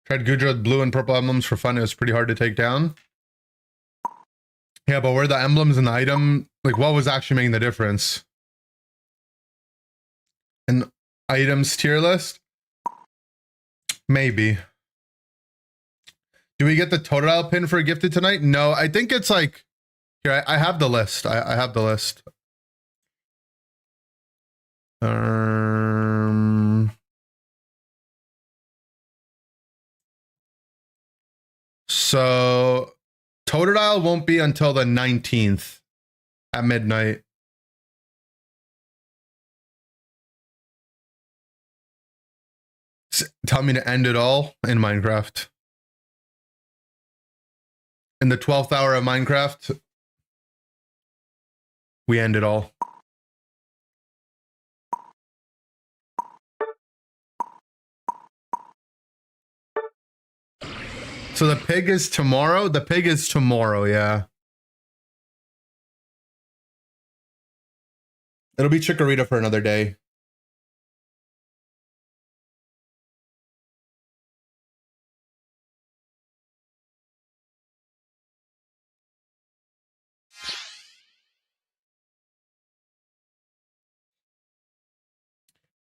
Tried Goodra with blue and purple emblems for fun. It was pretty hard to take down. Yeah, but were the emblems in the item, like what was actually making the difference? An items tier list? Maybe. Do we get the Totodile pin for gifted tonight? No, I think it's like, here, I have the list. I have the list. So Totodile won't be until the 19th at midnight. Tell me to end it all in Minecraft. In the 12th hour of Minecraft, we end it all. So the pig is tomorrow? The pig is tomorrow, yeah. It'll be Chikorita for another day.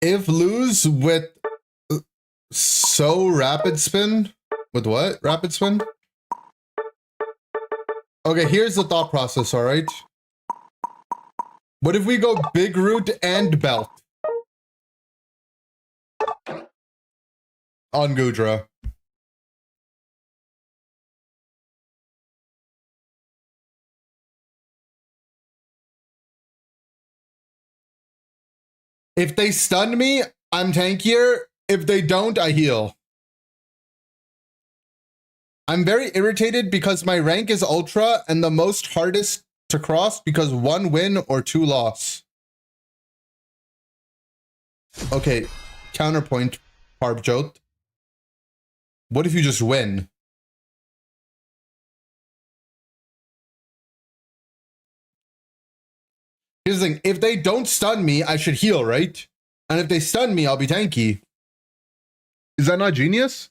If lose with so rapid spin, with what? Rapid spin? Okay, here's the thought process, all right? What if we go big root and belt on Gudra? If they stun me, I'm tankier. If they don't, I heal. I'm very irritated because my rank is ultra and the most hardest to cross because 1 win or 2 loss. Okay, counterpoint, Parbjot. What if you just win? Here's the thing, if they don't stun me, I should heal, right? And if they stun me, I'll be tanky. Is that not genius?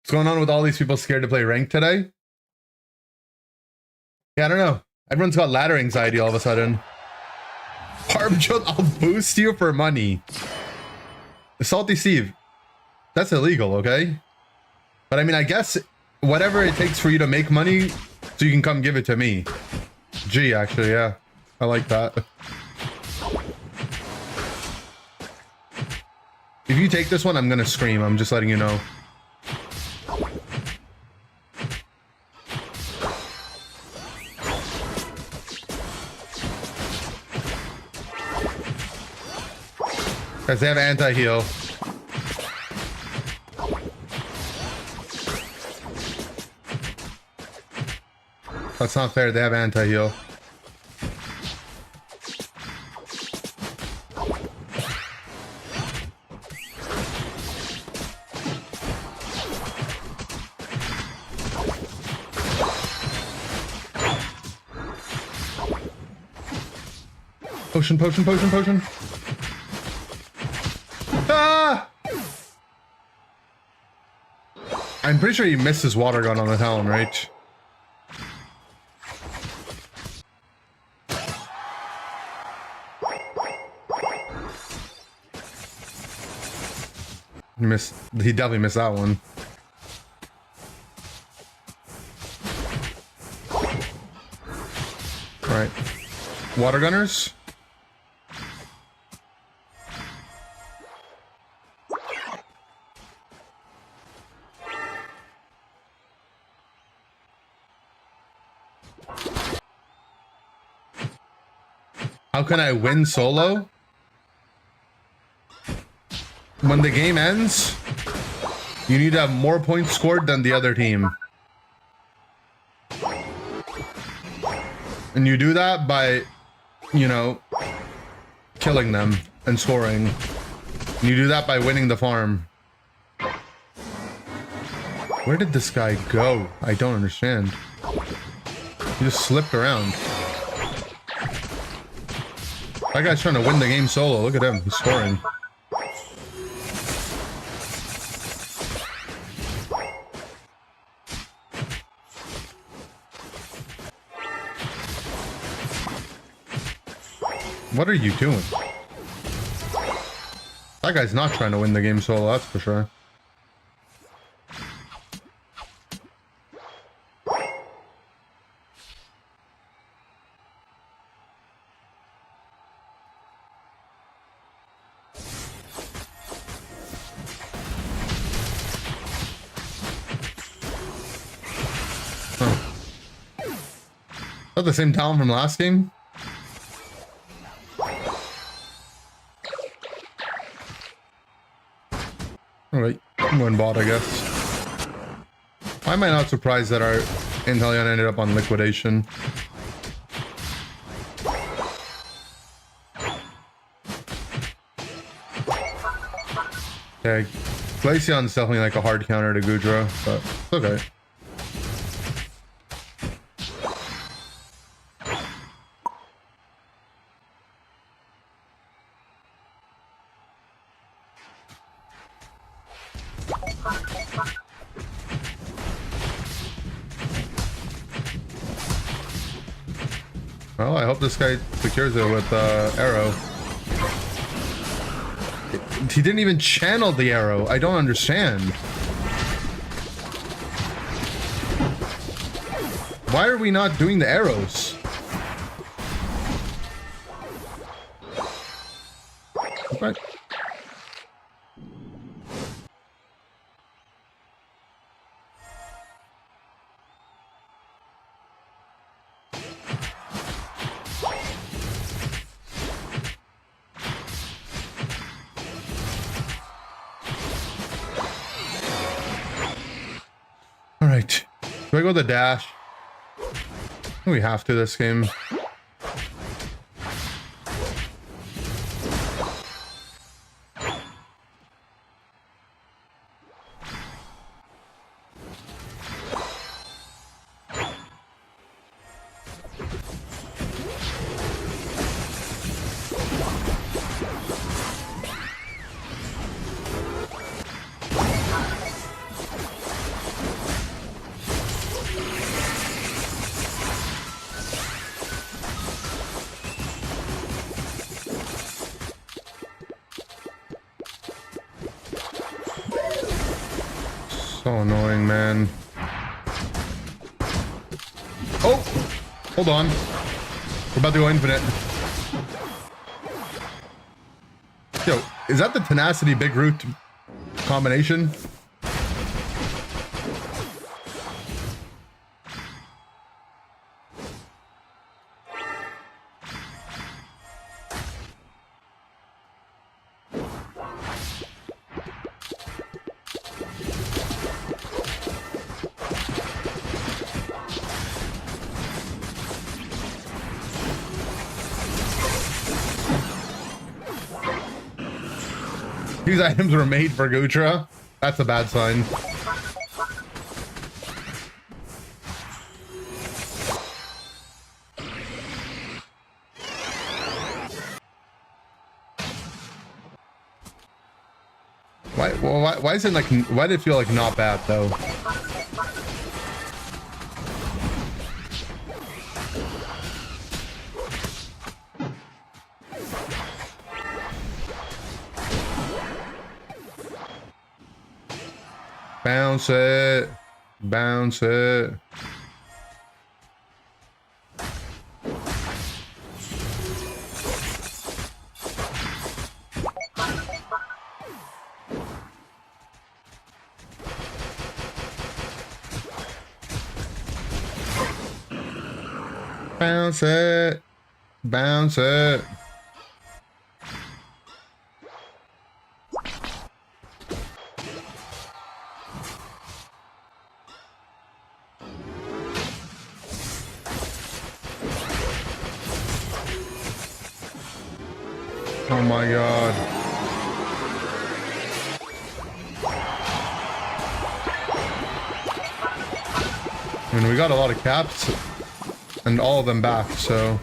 What's going on with all these people scared to play ranked today? Yeah, I don't know. Everyone's got ladder anxiety all of a sudden. Parbjot, I'll boost you for money. Salty Steve. That's illegal, okay? But I mean, I guess whatever it takes for you to make money so you can come give it to me. Gee, actually, yeah. I like that. If you take this one, I'm gonna scream. I'm just letting you know. Because they have anti-heal. That's not fair. They have anti-heal. Potion, potion, potion, potion. Ah! I'm pretty sure he missed his water gun on the Talon, right? He definitely missed that one. All right. Water gunners. How can I win solo? When the game ends, you need to have more points scored than the other team. And you do that by, you know, killing them and scoring. And you do that by winning the farm. Where did this guy go? I don't understand. He just slipped around. That guy's trying to win the game solo. Look at him. He's scoring. What are you doing? That guy's not trying to win the game solo, that's for sure. that the same talent from last game? Alright, I'm going bot, I guess. Why am I not surprised that our Inteleon ended up on liquidation? Okay, Glaceon's definitely like a hard counter to Goodra, but it's okay. Well, I hope this guy secures it with arrow. He didn't even channel the arrow. I don't understand. Why are we not doing the arrows? What? All right. Do I go the dash? We have to this game. So annoying, man. Oh! Hold on. We're about to go infinite. Yo, is that the Tenacity Big Root combination? These items were made for Goodra. That's a bad sign. Why is it like, why did it feel like not bad though? Bounce it. Bounce it. Bounce it. Bounce it. Oh my god. I mean, we got a lot of caps and all of them back, so.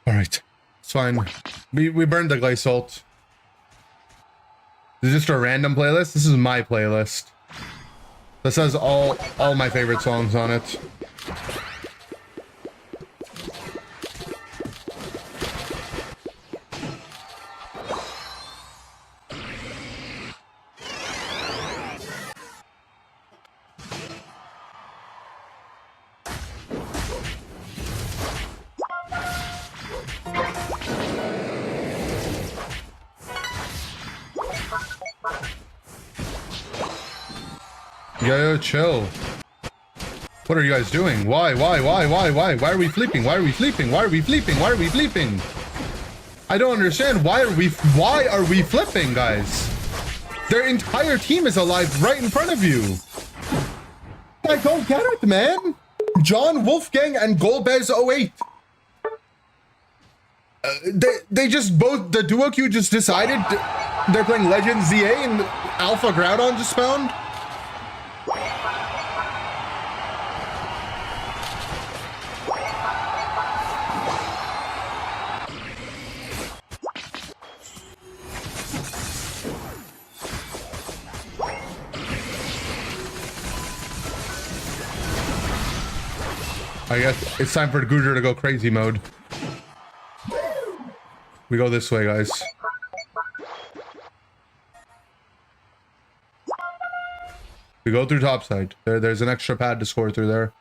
Alright, it's fine. We burned the Glaceult. This is just a random playlist. This is my playlist. This has all my favorite songs on it. Yo, chill. What are you guys doing? Why are we flipping? Why are we flipping? Why are we flipping? Why are we flipping? I don't understand. Why are we flipping, guys? Their entire team is alive right in front of you. I don't get it, man. John, Wolfgang, and Golbez 08. They just both, the duo queue just decided they're playing Legend ZA and Alpha Groudon just spawned. I guess it's time for Gujar to go crazy mode. We go this way, guys. We go through topside. There's an extra pad to score through there.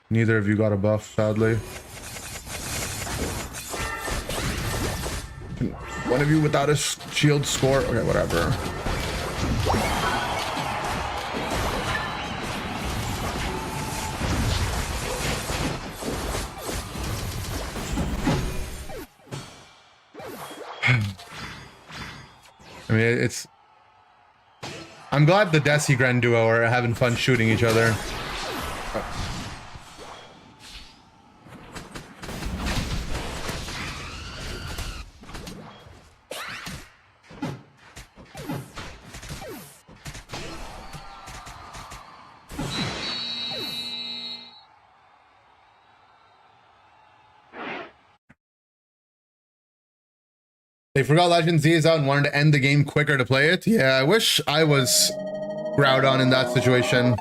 Neither of you got a buff, sadly. One of you without a shield score. Okay, whatever. I mean, it's... I'm glad the Desi Grand duo are having fun shooting each other. They forgot Legend Z is out and wanted to end the game quicker to play it. Yeah, I wish I was Groudon in that situation.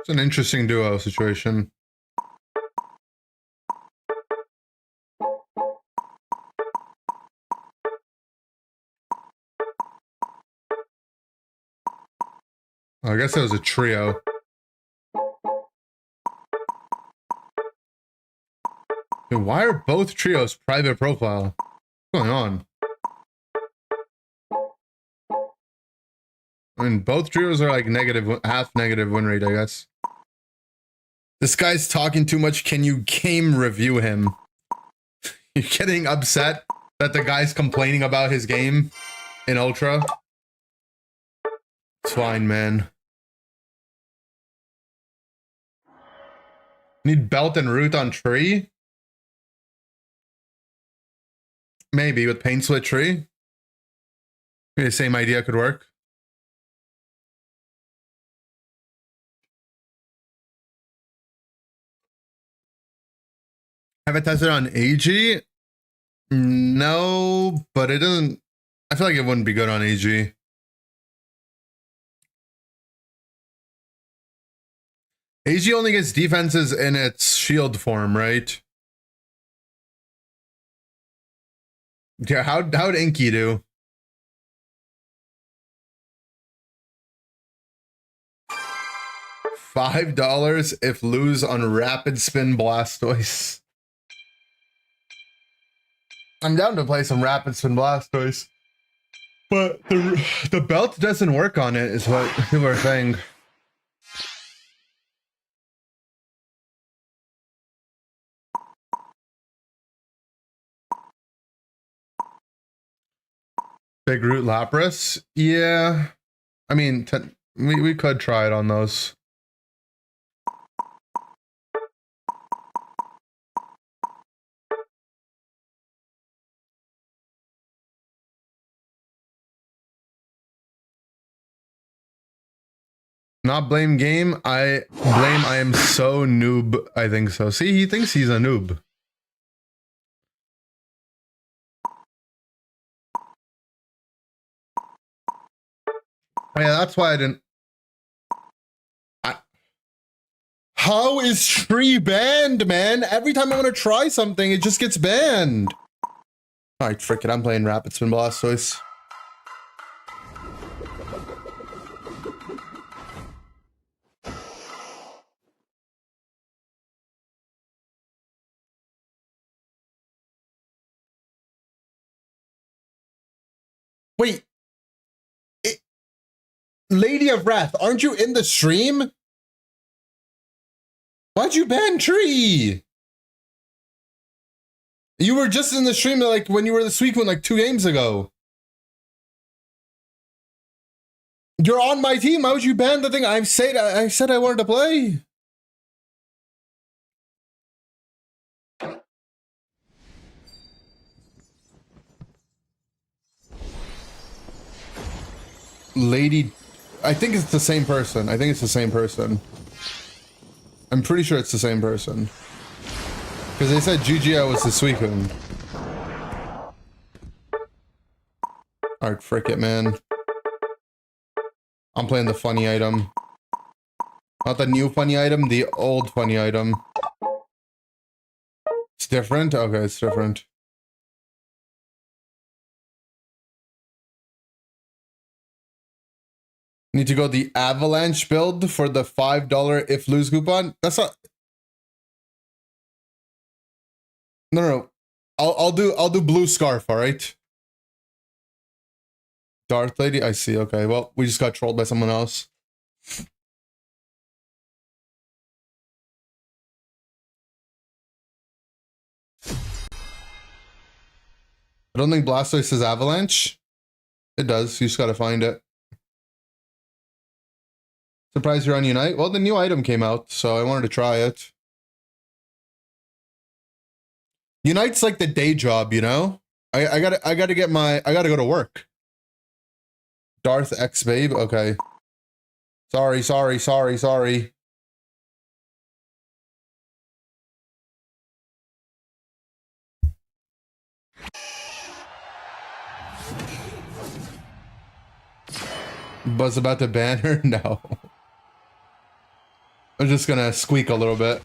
It's an interesting duo situation. I guess it was a trio. Dude, why are both trios private profile? What's going on? I mean, both trios are like negative, half negative win rate, I guess. This guy's talking too much. Can you game review him? You're getting upset that the guy's complaining about his game in Ultra? It's fine, man. Need Belt and Root on Tree? Maybe with Pain Split Tree. Maybe the same idea could work. Have it tested on AG? No, but it doesn't... I feel like it wouldn't be good on AG. AG only gets defenses in its shield form, right? Yeah, how'd Inky do? $5 if lose on Rapid Spin Blastoise. I'm down to play some Rapid Spin Blastoise. But the belt doesn't work on it, is what people are saying. Big Root Lapras? Yeah. I mean, we could try it on those. Not blame game. I blame I am so noob. I think so. See, he thinks he's a noob. Oh, yeah, that's why I didn't. How is tree banned, man? Every time I want to try something, it just gets banned. All right, frick it. I'm playing Rapid Spin Blastoise. Wait. Lady of Wrath, aren't you in the stream? Why'd you ban Tree? You were just in the stream like when you were the Suicune like 2 games ago. You're on my team. Why would you ban the thing? I said I wanted to play. Lady, I think it's the same person. I think it's the same person. I'm pretty sure it's the same person. Because they said Jujia was the Suicune. Alright, frick it, man. I'm playing the funny item. Not the new funny item, the old funny item. It's different? Okay, it's different. Need to go the Avalanche build for the $5 if lose coupon? That's not... No. I'll do blue scarf, alright? Darth Lady? I see, okay. Well, we just got trolled by someone else. I don't think Blastoise says Avalanche. It does, you just gotta find it. Surprised you're on Unite? Well, the new item came out, so I wanted to try it. Unite's like the day job, you know? I gotta go to work. Darth X Babe, okay. Sorry. Buzz about to ban her? No. I'm just gonna squeak a little bit.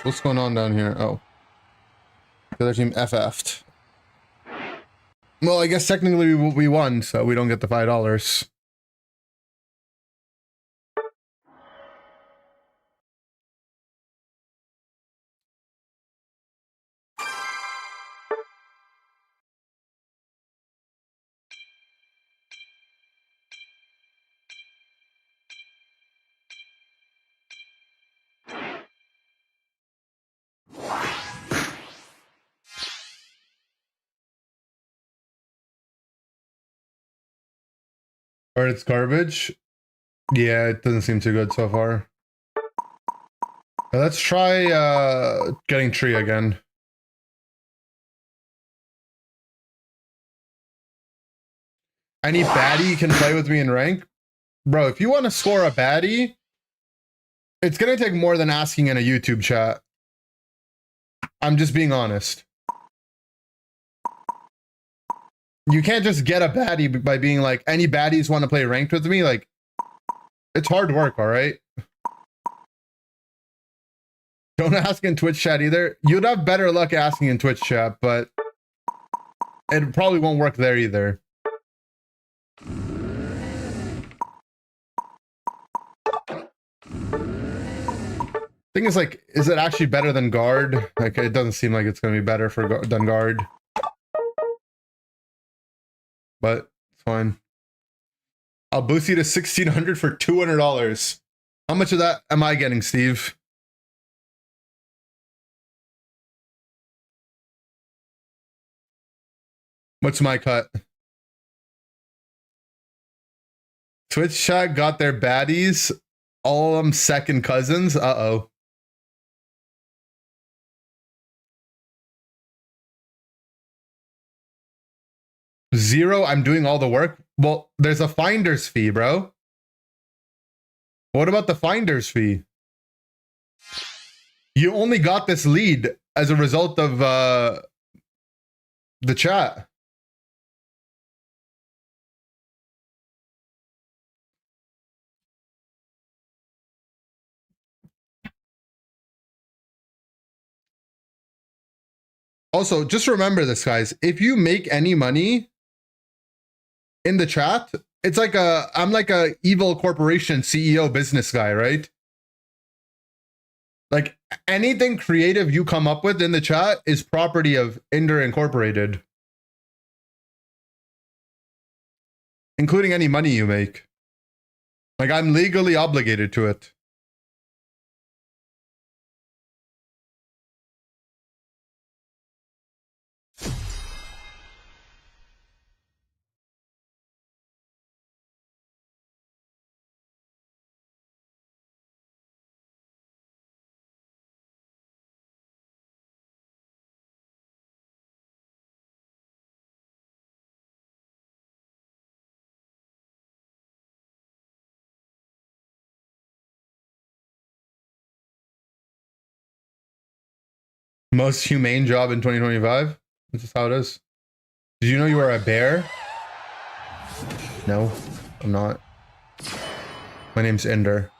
What's going on down here? Oh. The other team FF'd. Well, I guess technically we won, so we don't get the $5. Or it's garbage? Yeah, it doesn't seem too good so far. Let's try getting Tree again. Any baddie can play with me in rank? Bro, if you want to score a baddie, it's gonna take more than asking in a YouTube chat. I'm just being honest. You can't just get a baddie by being like, any baddies want to play ranked with me? Like, it's hard work, all right? Don't ask in Twitch chat either. You'd have better luck asking in Twitch chat, but it probably won't work there either. Thing is, like, is it actually better than guard? Like, it doesn't seem like it's gonna be better than guard. But it's fine. I'll boost you to 1,600 for $200. How much of that am I getting, Steve? What's my cut? Twitch chat got their baddies. All of them second cousins. Uh-oh. Zero, I'm doing all the work. Well, there's a finder's fee, bro. What about the finder's fee? You only got this lead as a result of the chat. Also, just remember this, guys. If you make any money in the chat, it's like I'm like a evil corporation CEO business guy, right? Like anything creative you come up with in the chat is property of Inder Incorporated. Including any money you make. Like I'm legally obligated to it. Most humane job in 2025? This is how it is. Did you know you were a bear? No, I'm not. My name's Inder.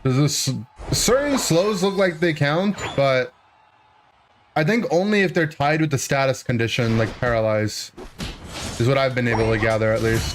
Does this certain slows look like they count, but I think only if they're tied with the status condition, like paralyze, is what I've been able to gather at least.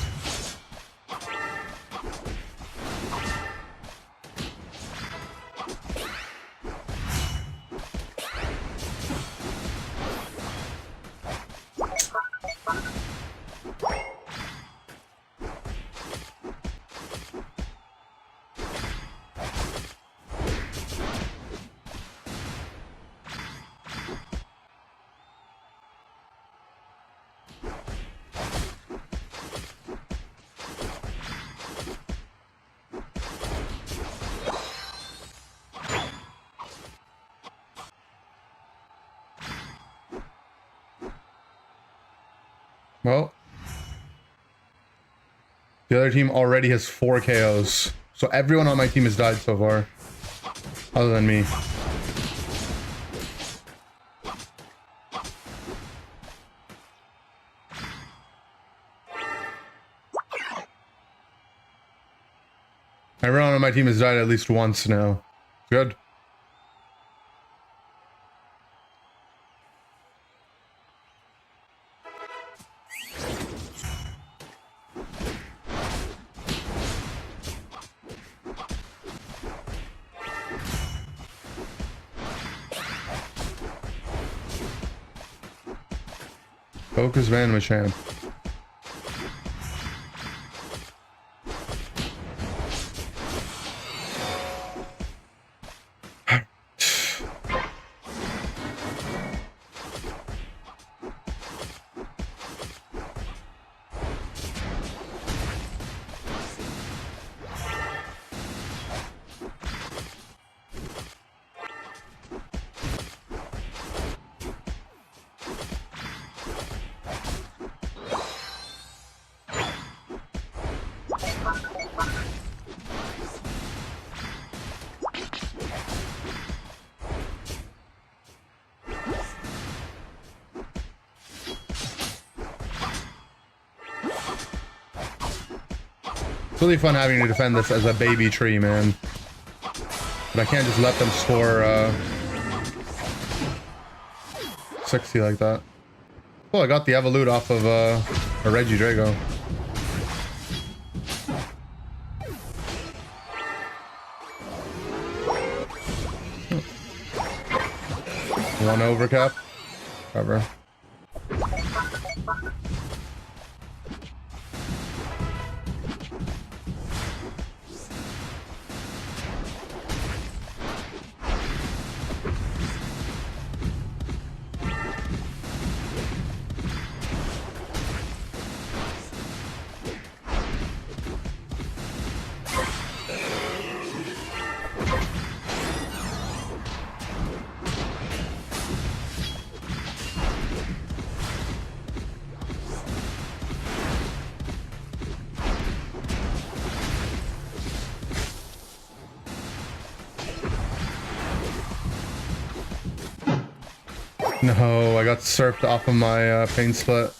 Well, the other team already has 4 KOs. So everyone on my team has died so far. Other than me. Everyone on my team has died at least once now. Good. Focus Van Machamp. It's really fun having to defend this as a baby tree, man. But I can't just let them score 60 like that. Oh, I got the Evolute off of a Reggie Drago. One overcap. Cover. No, I got surfed off of my pain split.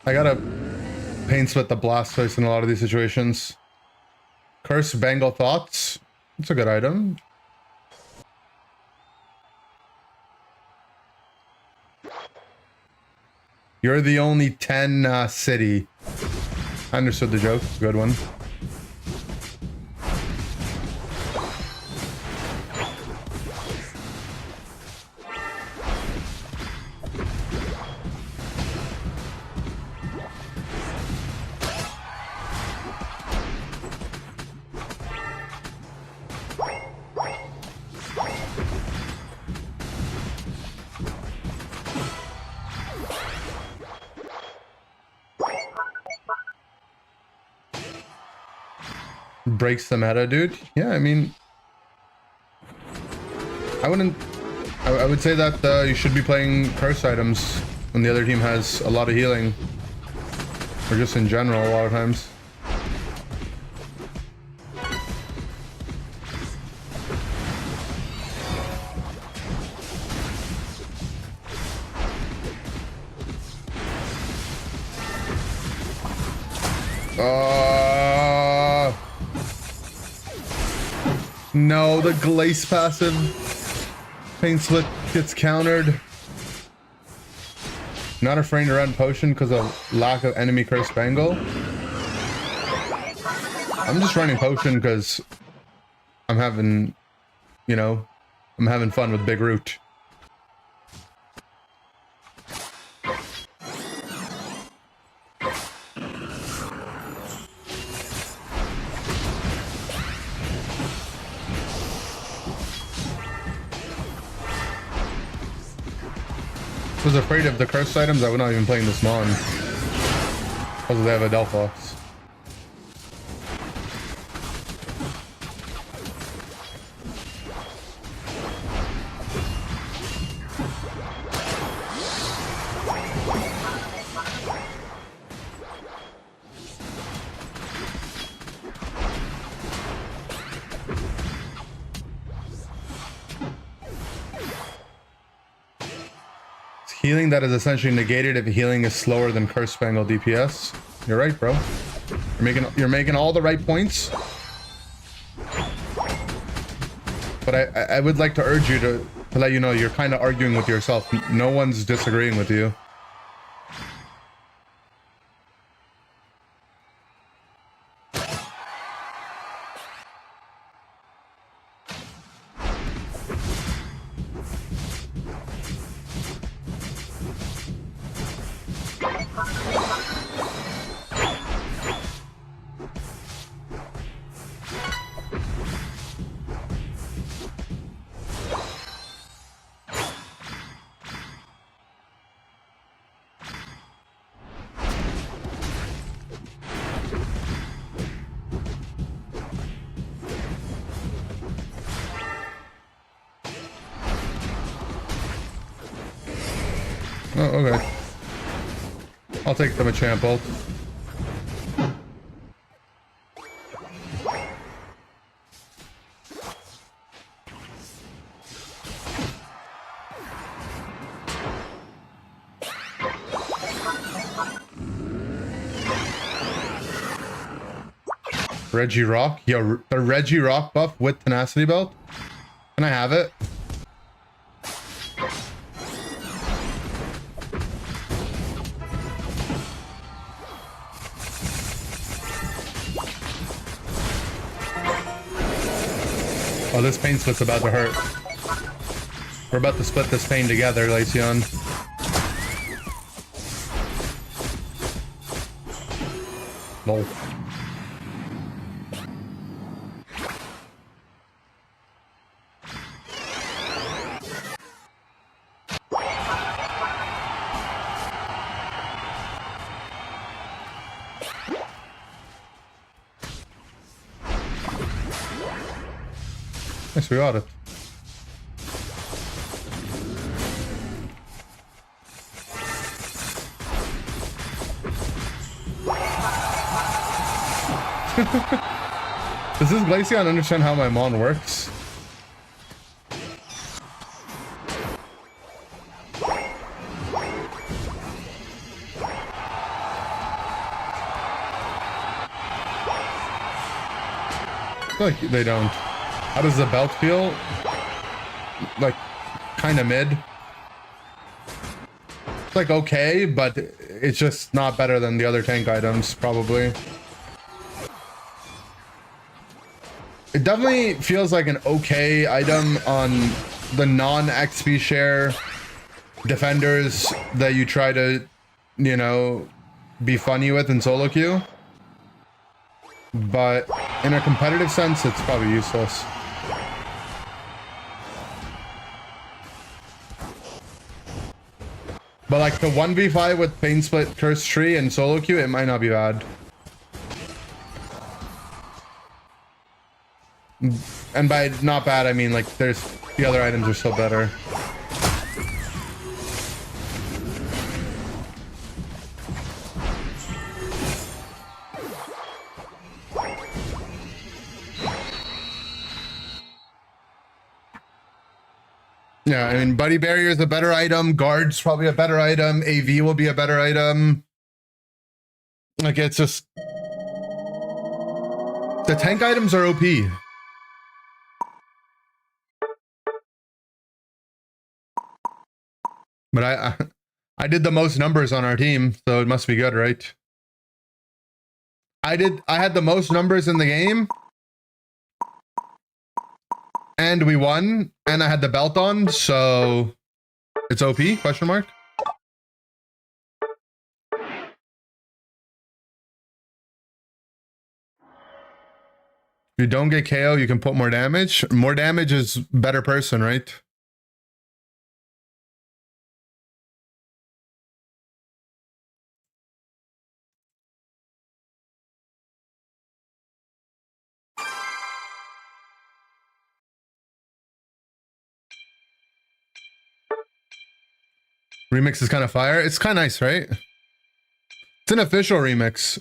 I gotta pain split the Blastoise in a lot of these situations. Curse Bangle Thoughts. It's a good item. You're the only Tenacity. I understood the joke. Good one. Breaks the meta, dude. Yeah, I mean, I would say that you should be playing curse items when the other team has a lot of healing, or just in general a lot of times. No, the Glace passive pain split gets countered. Not afraid to run potion because of lack of enemy curse bangle. I'm just running potion because I'm having, you know, I'm having fun with Big Root. I was afraid of the cursed items. I would not even playing this Mon because they have a Delphox. Healing that is essentially negated if healing is slower than Curse Spangle DPS. You're right, bro. You're making all the right points. But I would like to urge you to let you know you're kind of arguing with yourself. No one's disagreeing with you. Oh, okay. I'll take the Machamp ult. Reggie Rock? Yo, the Reggie Rock buff with Tenacity Belt? Can I have it? Oh, this pain split's about to hurt. We're about to split this pain together, Lycion. Lol. Yes, we got it. Does this Glaceon understand how my mon works? I feel like they don't. How does the belt feel? Like, kind of mid. It's like okay, but it's just not better than the other tank items, probably. It definitely feels like an okay item on the non-XP share defenders that you try to, you know, be funny with in solo queue. But in a competitive sense, it's probably useless. But like the 1v5 with Pain Split, Curse Tree, and solo queue, it might not be bad. And by not bad, I mean like there's the other items are still better. Yeah, I mean, Buddy Barrier is a better item. Guard's probably a better item. AV will be a better item. Like, it's just... The tank items are OP. But I did the most numbers on our team, so it must be good, right? I had the most numbers in the game. And we won, and I had the belt on, so it's OP, question mark? If you don't get KO, you can put more damage. More damage is better person, right? Remix is kind of fire. It's kind of nice, right? It's an official remix.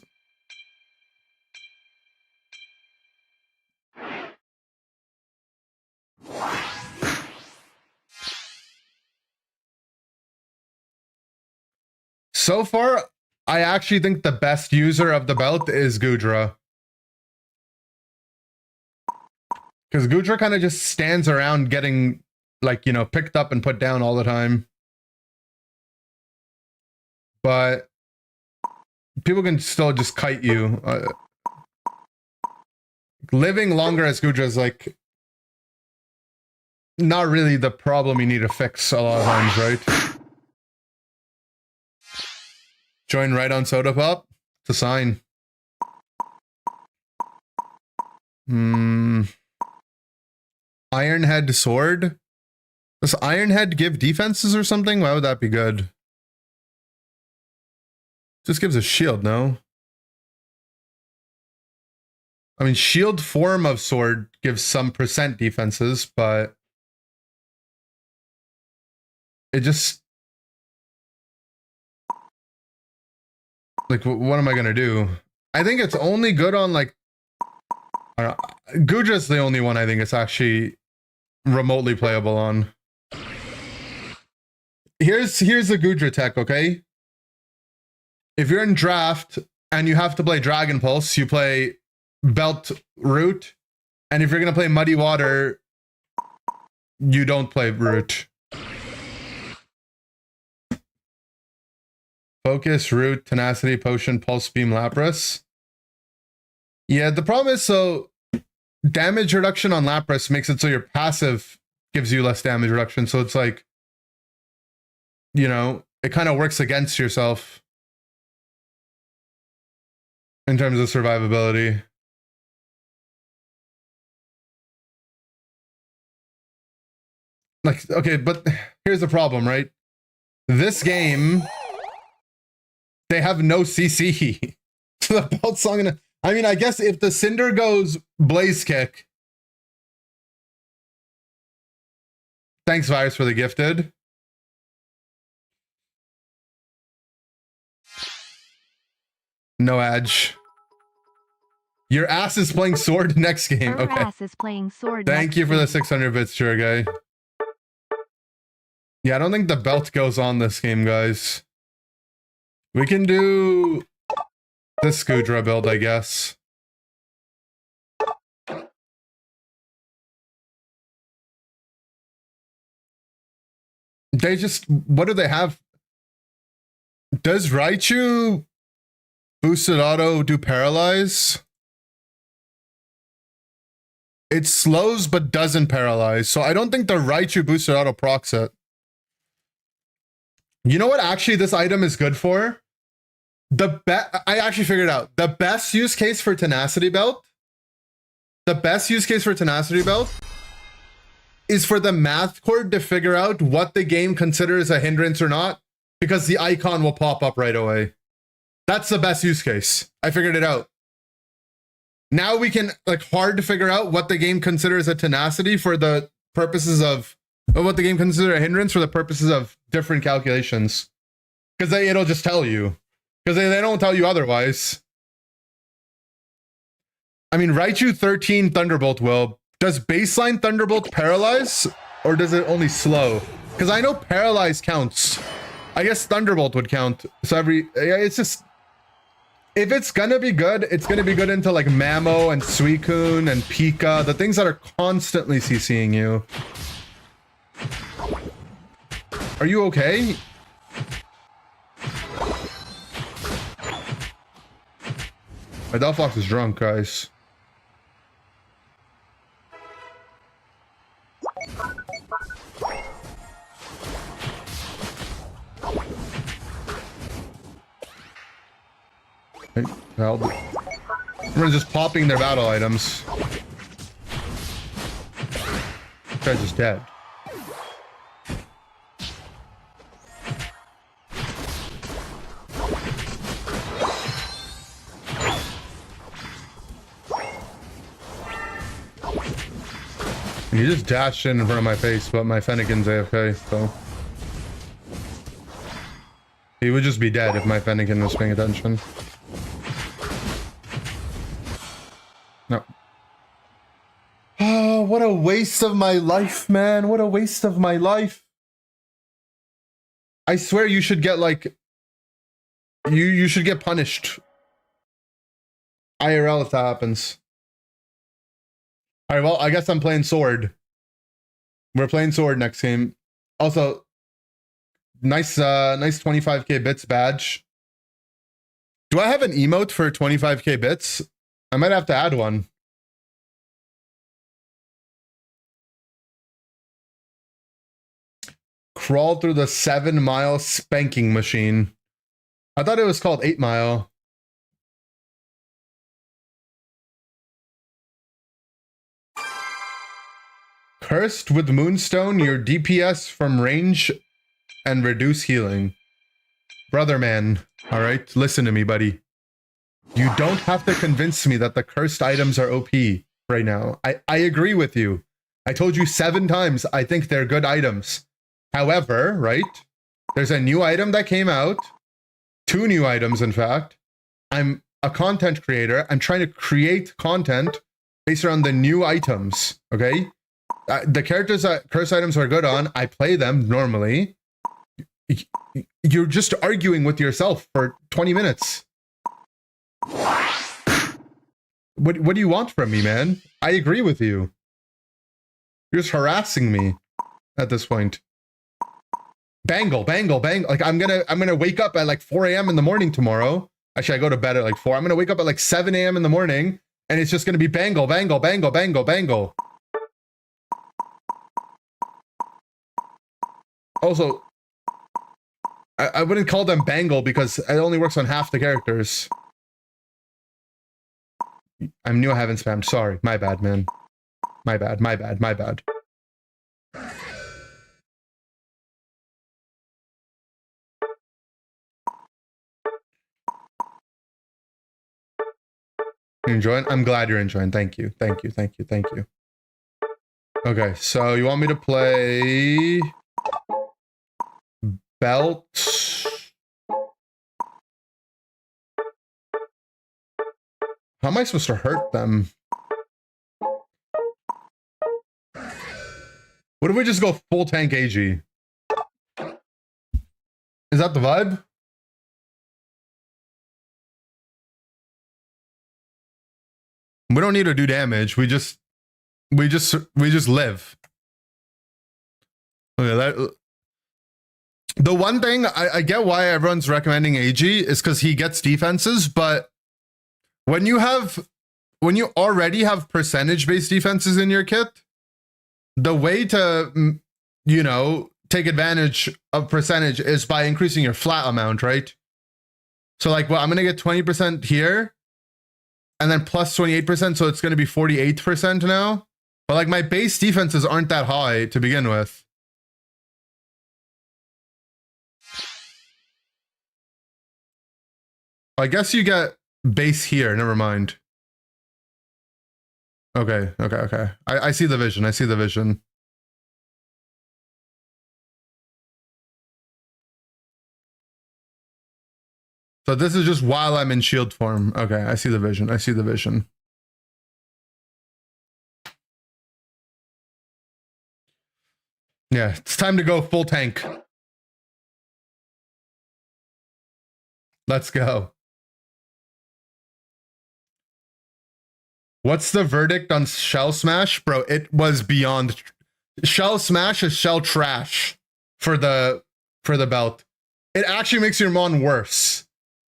So far, I actually think the best user of the belt is Goodra. Because Goodra kind of just stands around getting, like, you know, picked up and put down all the time. But people can still just kite you. Living longer as Goodra is, like, not really the problem you need to fix a lot of times, right? Join right on Soda Pop. It's a sign. Ironhead Sword? Does Ironhead give defenses or something? Why would that be good? Just gives a shield, no? I mean, shield form of sword gives some percent defenses, but it just... Like, what am I gonna do? I think it's only good on, like... I don't know. Goodra's the only one I think it's actually remotely playable on. Here's the Goodra tech, okay? If you're in draft and you have to play Dragon Pulse, you play Belt Root. And if you're gonna play Muddy Water, You don't play root. Focus, root, tenacity, potion, pulse beam, Lapras. Yeah, the problem is, so damage reduction on Lapras makes it so your passive gives you less damage reduction. So it's like, you know, it kind of works against yourself in terms of survivability. Like, okay, but here's the problem, right? This game, they have no CC. So the belt's not gonna... I mean, I guess if the Cinder goes Blaze Kick... Thanks, Virus, for the gifted. No edge. Your ass is playing Sword next game. Her okay. ass is playing Sword. Thank you for the 600 bits, sure, guy. Yeah, I don't think the belt goes on this game, guys. We can do the Scudra build, I guess. They just... What do they have? Does Raichu boosted auto do paralyze? It slows but doesn't paralyze. So I don't think the Raichu boosted auto procs it. You know what actually this item is good for? I actually figured out. The best use case for Tenacity Belt, is for the math cord to figure out what the game considers a hindrance or not, because the icon will pop up right away. That's the best use case. I figured it out. Now we can, like, hard to figure out what the game considers a tenacity for the purposes of, or what the game considers a hindrance for the purposes of different calculations. Because it'll just tell you. Because they don't tell you otherwise. I mean, Raichu 13 Thunderbolt will. Does baseline Thunderbolt paralyze? Or does it only slow? Because I know paralyze counts. I guess Thunderbolt would count. So it's just... If it's gonna be good, it's gonna be good into like Mamo and Suicune and Pika, the things that are constantly CCing you. Are you okay? My Delphox is drunk, guys. We're just popping their battle items. This guy's just dead. He just dashed in front of my face, but my Fennekin's AFK, so... He would just be dead if my Fennekin was paying attention. No. Oh, what a waste of my life, man. What a waste of my life. I swear you should get, like... You should get punished. IRL if that happens. Alright, well, I guess I'm playing Sword. We're playing Sword next game. Also, nice 25k bits badge. Do I have an emote for 25k bits? I might have to add one. Crawl through the 7-mile spanking machine. I thought it was called 8 Mile. Cursed with Moonstone, your DPS from range and reduce healing. Brother man, alright? Listen to me, buddy. You don't have to convince me that the cursed items are OP right now. I agree with you. I told you 7 times I think they're good items. However, right? There's a new item that came out. 2 new items, in fact. I'm a content creator. I'm trying to create content based around the new items, okay? The characters that curse items are good on, I play them normally. You're just arguing with yourself for 20 minutes. What do you want from me, man? I agree with you. You're just harassing me. at this point. Bangle. Like I'm gonna wake up at like 4 a.m. in the morning tomorrow. Actually, I go to bed at like 4. I'm gonna wake up at like 7 a.m. in the morning, and it's just gonna be bangle. Also, I wouldn't call them bangle because it only works on half the characters. I'm new. I haven't spammed. Sorry, my bad, man. My bad. You're enjoying? I'm glad you're enjoying. Thank you. Okay, so you want me to play belt? How am I supposed to hurt them? What if we just go full tank AG? Is that the vibe? We don't need to do damage. We just live. Okay, the one thing I get why everyone's recommending AG is because he gets defenses, but when you already have percentage-based defenses in your kit, the way to, you know, take advantage of percentage is by increasing your flat amount, right? So like, well, I'm gonna get 20% here, and then plus 28%, so it's gonna be 48% now. But like my base defenses aren't that high to begin with. I guess you get base here, never mind. Okay. I see the vision. So this is just while I'm in shield form. Okay, I see the vision. Yeah, it's time to go full tank. Let's go. What's the verdict on Shell Smash? Bro, it was beyond. Shell Smash is shell trash for the belt. It actually makes your mon worse.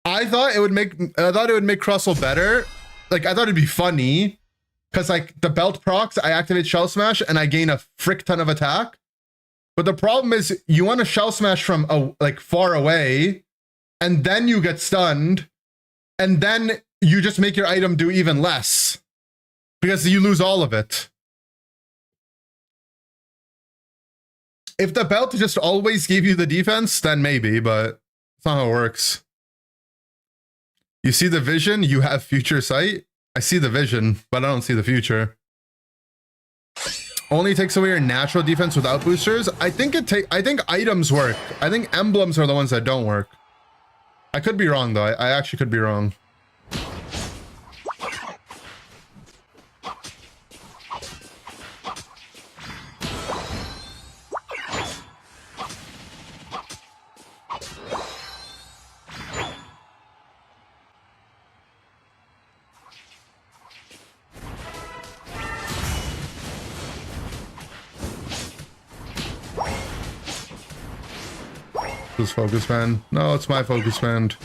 I thought it would make Crustle better. Like, I thought it'd be funny. Because, like, the belt procs, I activate Shell Smash and I gain a frick ton of attack. But the problem is, you want to Shell Smash from, like, far away, and then you get stunned, and then you just make your item do even less. Because you lose all of it. If the belt just always gave you the defense, then maybe, but it's not how it works. You see the vision, you have future sight. I see the vision, but I don't see the future. Only takes away your natural defense without boosters. I think items work. I think emblems are the ones that don't work. I could be wrong though. I actually could be wrong. This focus band. No, it's my focus band.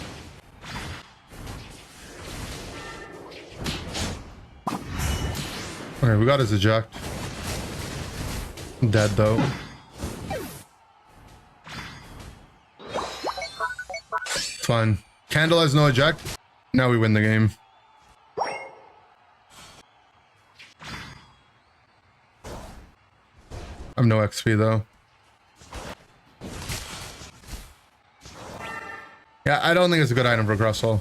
Okay, we got his eject. Dead though. It's fine. Candle has no eject. Now we win the game. I have no XP though. Yeah, I don't think it's a good item for Crustle.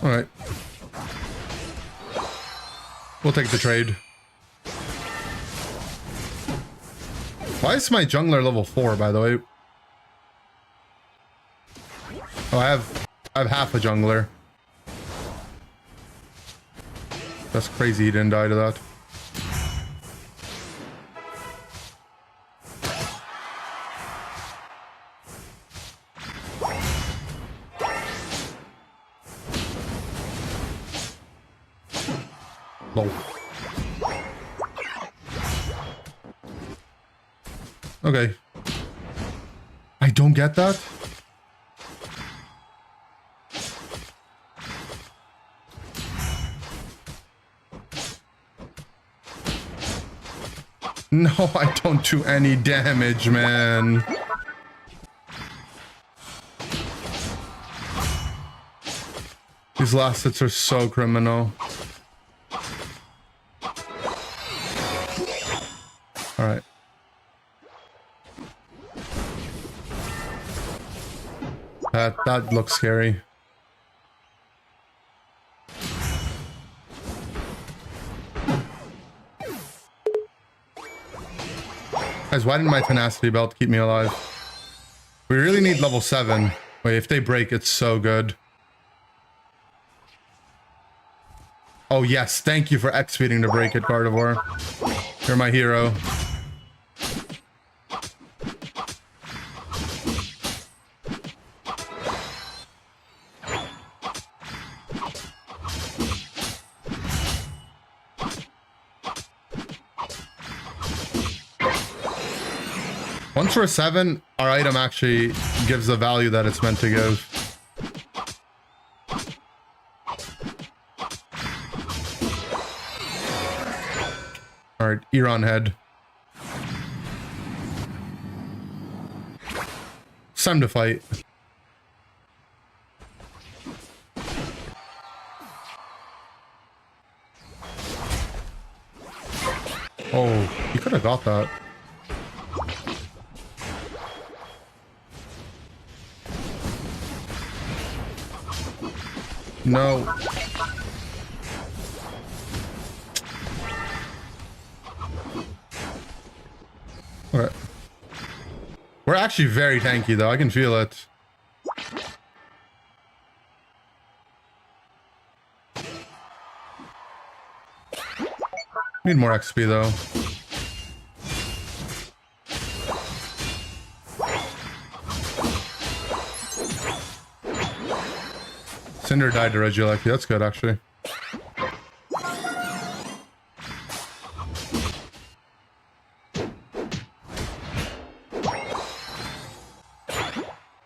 Alright. We'll take the trade. Why is my jungler level 4, by the way? Oh, I have half a jungler. That's crazy he didn't die to that. Lol. Okay. I don't get that. No, I don't do any damage, man. These last hits are so criminal. Alright. That looks scary. Guys, why didn't my tenacity belt keep me alive? We really need level 7. Wait, if they break, it's so good. Oh yes, thank you for X-speeding to break it, Gardevoir. You're my hero. Once we're 7, our item actually gives the value that it's meant to give. Alright, Eron head. It's time to fight. Oh, you could have got that. No. Okay. We're actually very tanky though, I can feel it. Need more XP though. Cinder died to Regieleki, that's good actually.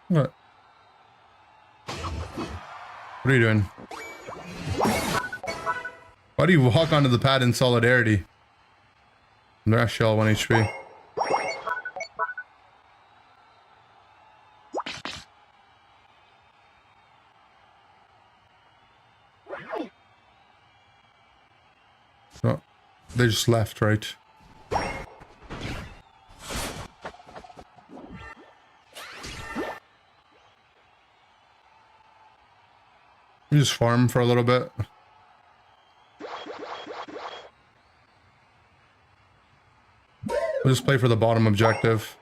What? What are you doing? Why do you walk onto the pad in solidarity? They're actually all 1 HP. Oh, they just left, right? You just farm for a little bit. We'll just play for the bottom objective.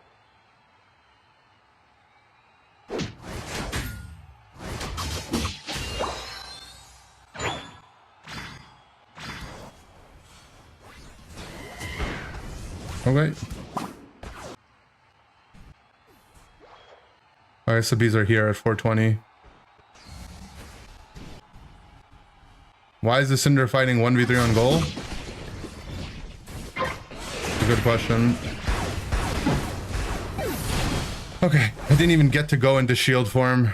Okay. Alright, so bees are here at 420. Why is the Cinder fighting 1v3 on goal? That's a good question. Okay, I didn't even get to go into shield form.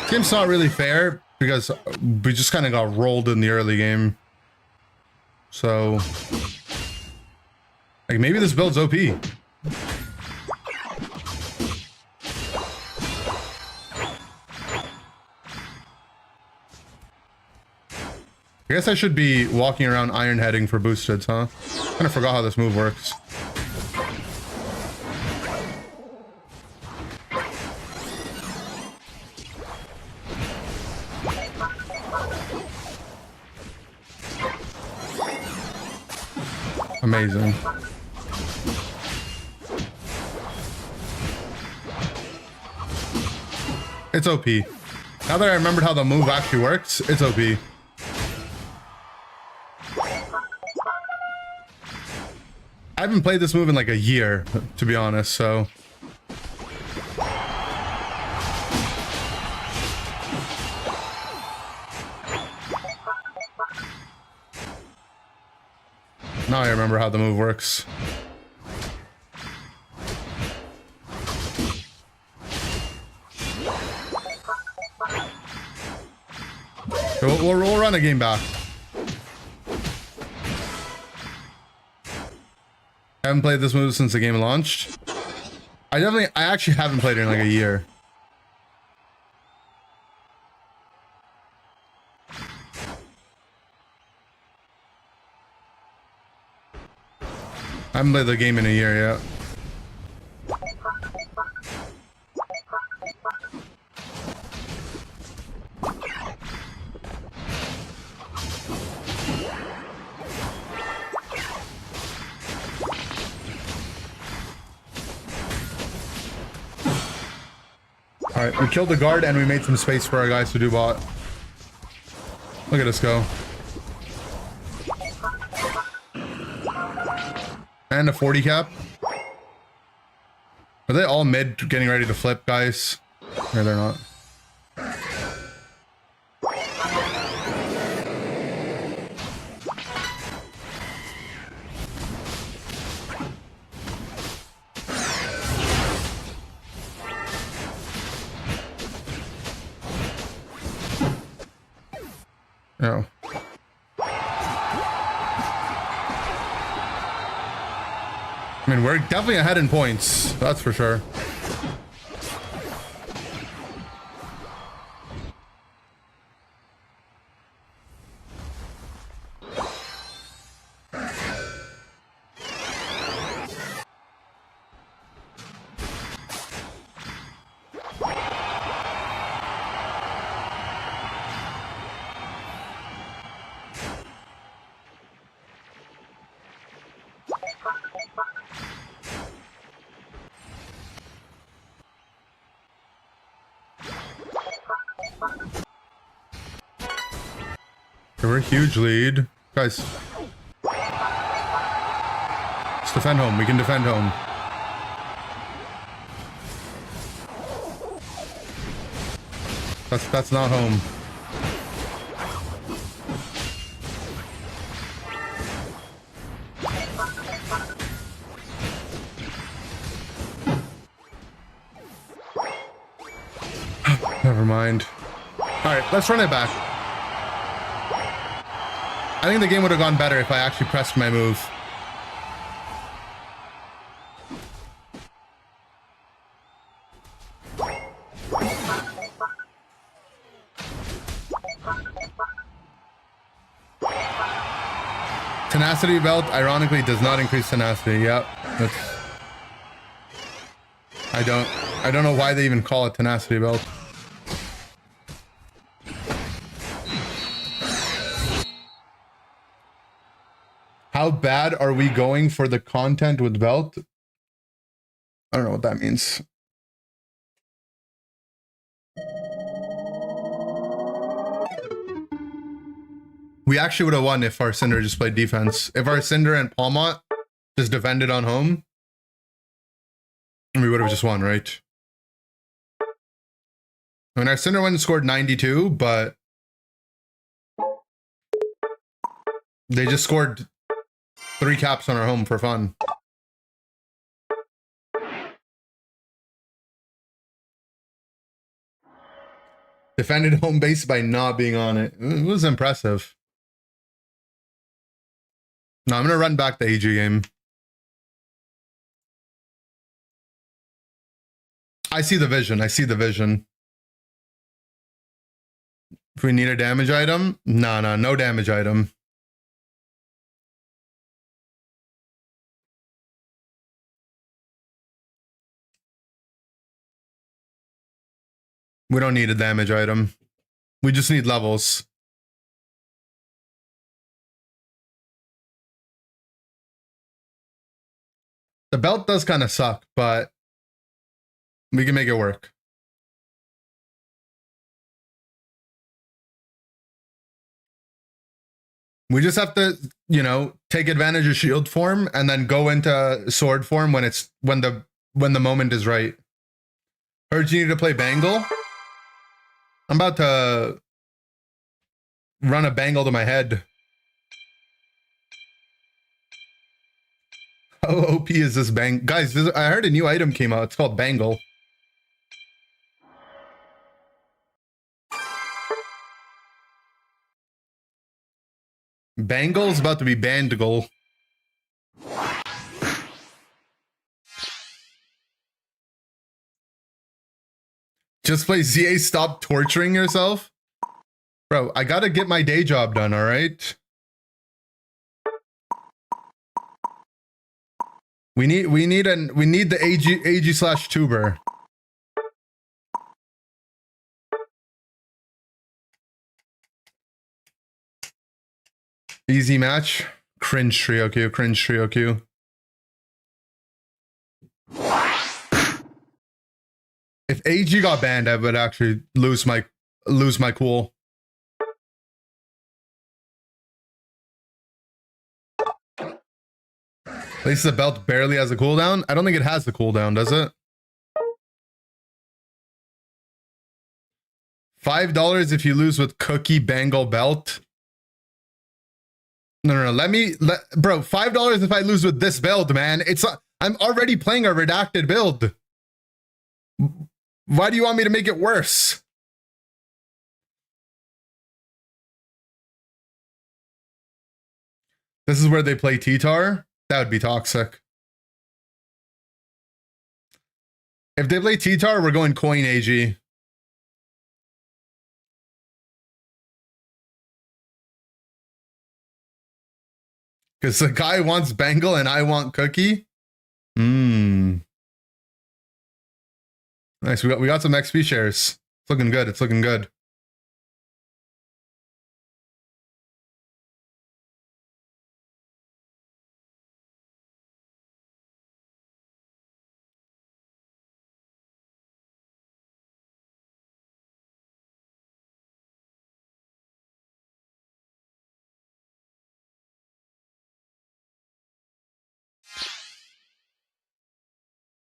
This game's not really fair because we just kind of got rolled in the early game. So, like, maybe this build's OP. I guess I should be walking around iron heading for boosteds, huh? Kind of forgot how this move works. Amazing. It's OP. Now that I remembered how the move actually works, it's OP. I haven't played this move in like a year, to be honest, so... Now I remember how the move works. We'll run a game back. I haven't played this move since the game launched. I actually haven't played it in like a year. I haven't played the game in a year yet. Alright, we killed the guard and we made some space for our guys to do bot. Look at us go. And a 40 cap. Are they all mid getting ready to flip, guys? No, they're not. Oh. I mean, we're definitely ahead in points. That's for sure. We're a huge lead. Guys. Let's defend home. We can defend home. That's not home. Never mind. Alright, let's run it back. I think the game would have gone better if I actually pressed my move. Tenacity belt, ironically, does not increase tenacity. Yep. I don't know why they even call it tenacity belt. How bad are we going for the content with belt? I don't know what that means. We actually would have won if our Cinder just played defense. If our Cinder and Palmot just defended on home, we would have just won, right? I mean, our Cinder went and scored 92, but they just scored 3 caps on our home for fun. Defended home base by not being on it. It was impressive. No, I'm going to run back the AG game. I see the vision. I see the vision. If we need a damage item, no damage item. We don't need a damage item. We just need levels. The belt does kind of suck, but we can make it work. We just have to, you know, take advantage of shield form and then go into sword form when the moment is right. Heard you need to play Bangle. I'm about to run a bangle to my head. How OP is this bang? Guys, I heard a new item came out. It's called Bangle. Bangle's about to be Bandigle. Just play ZA, stop torturing yourself. Bro, I gotta get my day job done, alright? We need the AG slash tuber. Easy match. Cringe trio queue, cringe trio queue. If AG got banned, I would actually lose my cool. At least the belt barely has a cooldown. I don't think it has a cooldown, does it? $5 if you lose with Cookie Bangle belt. No. Bro, $5 if I lose with this build, man. I'm already playing a redacted build. Why do you want me to make it worse? This is where they play T-Tar? That would be toxic. If they play T-Tar, we're going coin AG. Because the guy wants Bangle and I want Cookie. Nice. We got some XP shares. It's looking good. It's looking good.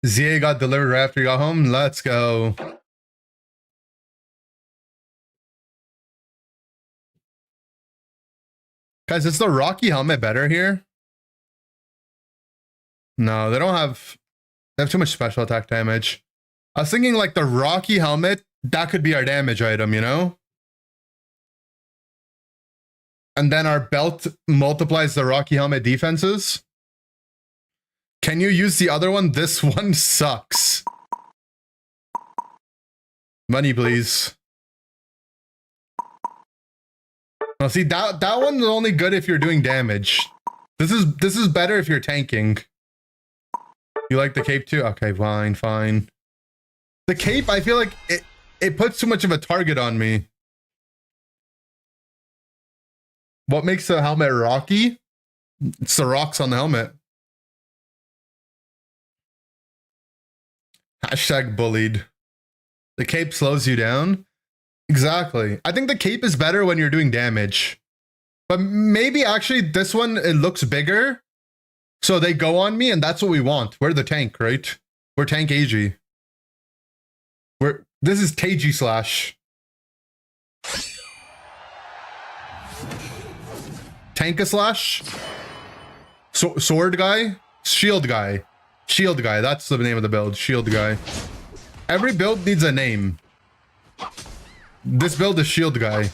ZA got delivered right after you got home. Let's go. Guys, is the Rocky helmet better here? No, they don't have... They have too much special attack damage. I was thinking like the Rocky helmet, that could be our damage item, you know? And then our belt multiplies the Rocky helmet defenses. Can you use the other one? This one sucks. Money, please. Well, see, that one's only good if you're doing damage. This is better if you're tanking. You like the cape too? Okay, fine. The cape, I feel like it puts too much of a target on me. What makes the helmet rocky? It's the rocks on the helmet. Hashtag bullied. The cape slows you down. Exactly. I think the cape is better when you're doing damage. But maybe actually this one, it looks bigger. So they go on me and that's what we want. We're the tank, right? We're tank AG. This is TG slash. Tanka slash. Sword guy. Shield guy. Shield guy, that's the name of the build. Shield guy. Every build needs a name. This build is shield guy.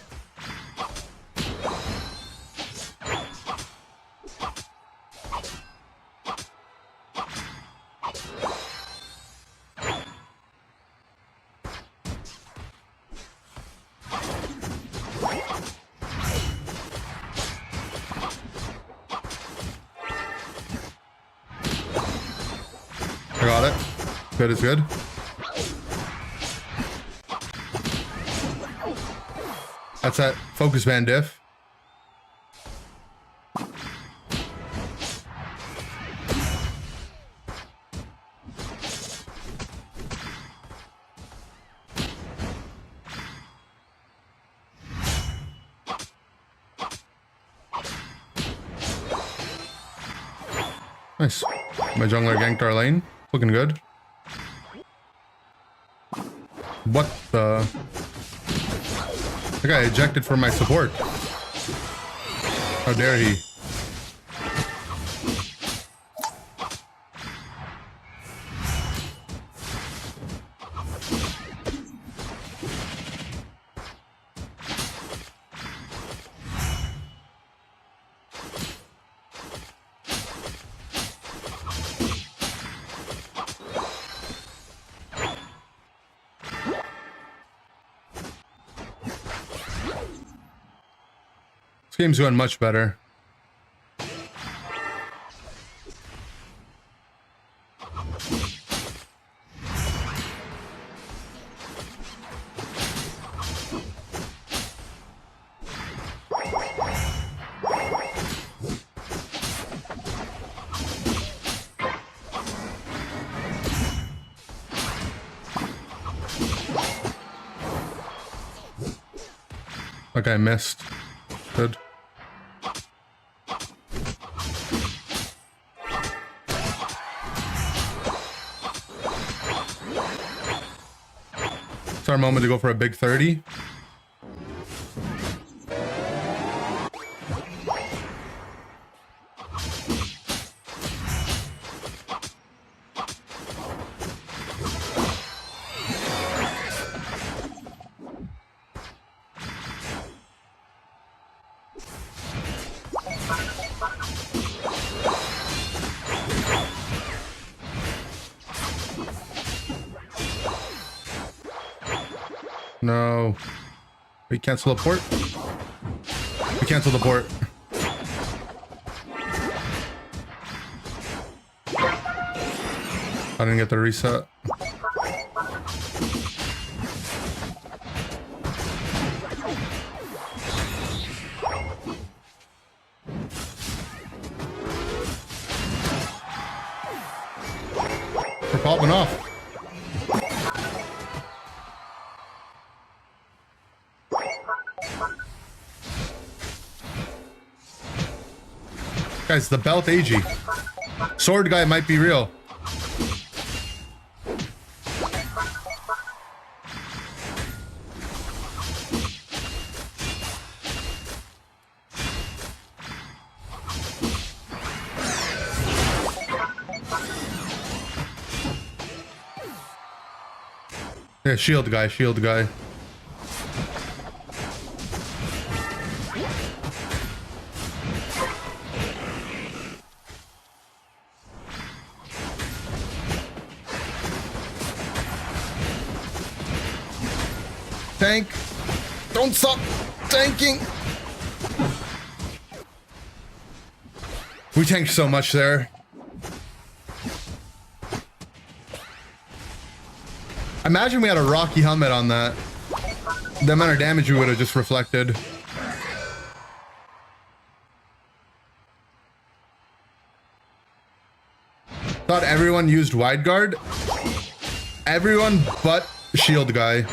I got it. Good is good. That's that focus band diff. Nice. My jungler ganked our lane. Looking good. What the? The guy ejected from my support. How dare he? game's going much better. Okay, I missed. Good. It's our moment to go for a big 30. No. We cancel the port. We cancel the port. I didn't get the reset. We're popping off. Guys, the belt AG. Sword guy might be real. Yeah, shield guy, shield guy. Tank. Don't stop tanking. We tanked so much there. Imagine we had a rocky helmet on that. The amount of damage we would have just reflected. Thought everyone used wide guard. Everyone but shield guy.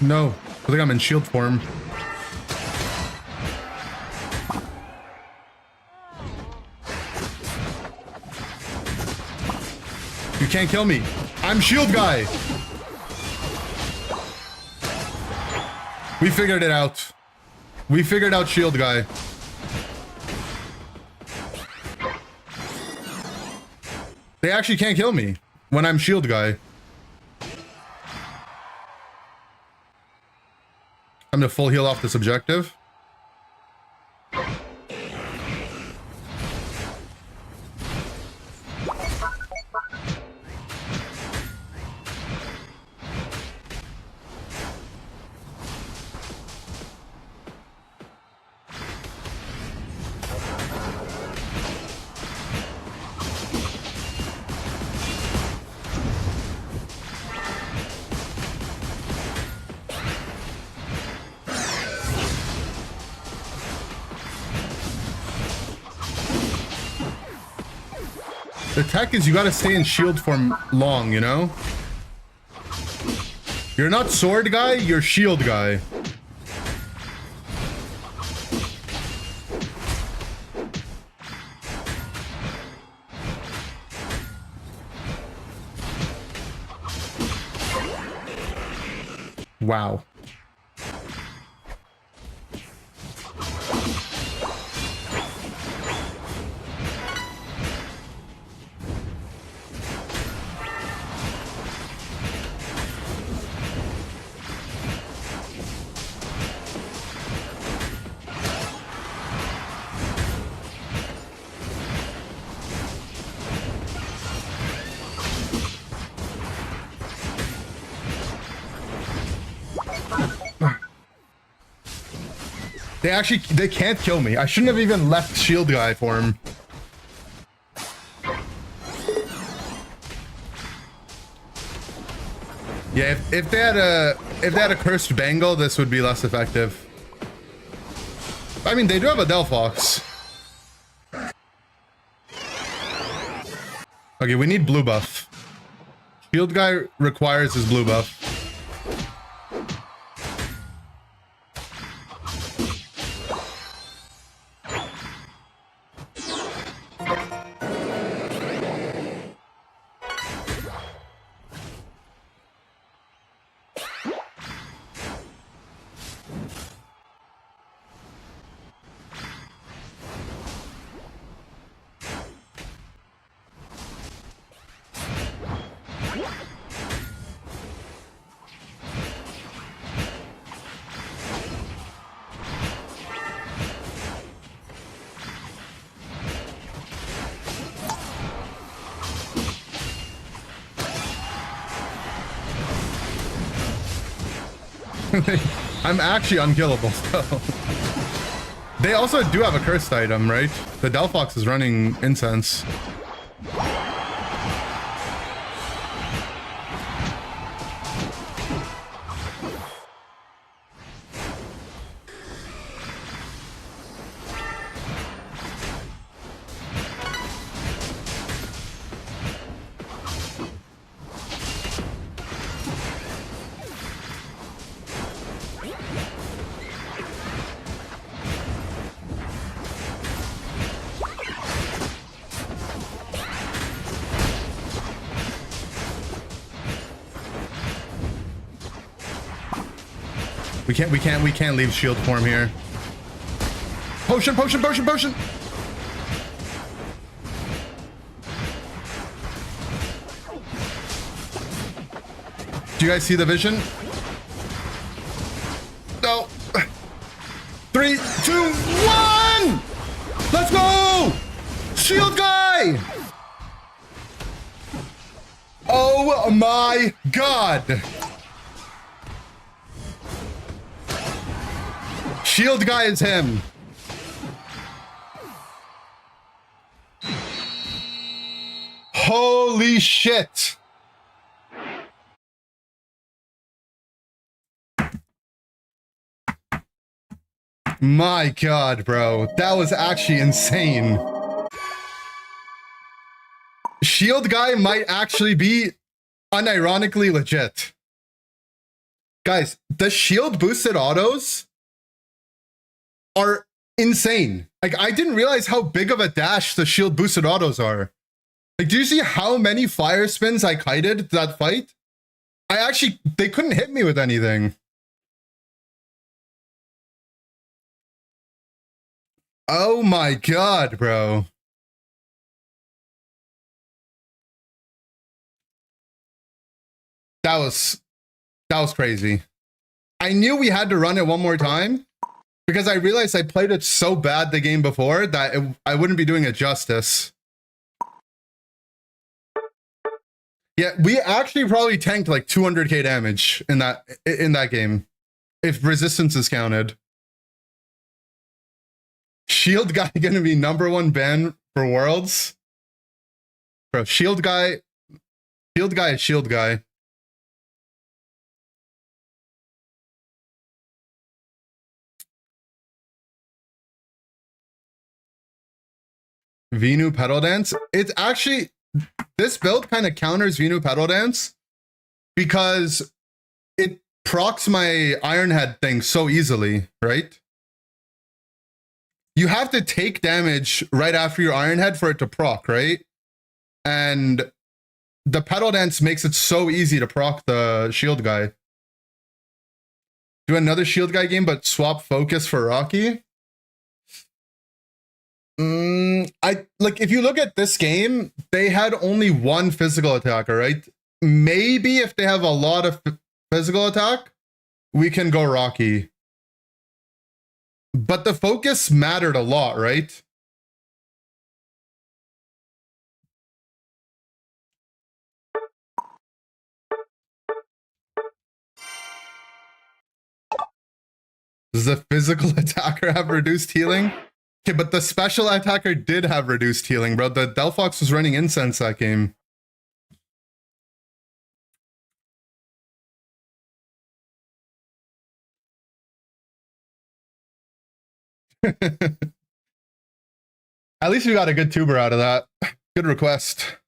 No, I think I'm in shield form. You can't kill me. I'm shield guy. We figured it out. We figured out shield guy. They actually can't kill me when I'm shield guy. I'm gonna full heal off this objective. The tech is you gotta stay in shield form long, you know? You're not sword guy, you're shield guy. Wow. They can't kill me. I shouldn't have even left shield guy for him. Yeah, if they had a cursed bangle, this would be less effective. I mean, they do have a Delphox. Okay, we need blue buff. Shield guy requires his blue buff. I'm actually unkillable, so. They also do have a cursed item, right? The Delphox is running incense. We can't leave shield form here. Potion, potion, potion, potion! Do you guys see the vision? No. 3, 2, 1! Let's go! Shield guy! Oh my god! Shield guy is him. Holy shit. My god, bro. That was actually insane. Shield guy might actually be unironically legit. Guys, the shield boosted autos are insane. Like, I didn't realize how big of a dash the shield boosted autos are. Like, do you see how many fire spins I kited that fight? They couldn't hit me with anything. Oh my god, bro. That was crazy. I knew we had to run it one more time, because I realized I played it so bad the game before that I wouldn't be doing it justice. Yeah, we actually probably tanked like 200k damage in that game, if resistance is counted. Shield guy gonna be #1 ban for Worlds? Bro, shield guy is shield guy. Venu pedal dance. It's actually, this build kind of counters Venu pedal dance because it procs my Iron Head thing so easily, right? You have to take damage right after your Iron Head for it to proc, right? And the pedal dance makes it so easy to proc the shield guy. Do another shield guy game, but swap focus for Rocky. I like if you look at this game, they had only one physical attacker, right? Maybe if they have a lot of physical attack, we can go Rocky. But the focus mattered a lot, right? Does the physical attacker have reduced healing? Okay, but the special attacker did have reduced healing, bro. The Delphox was running incense that game. At least we got a good tuber out of that. Good request.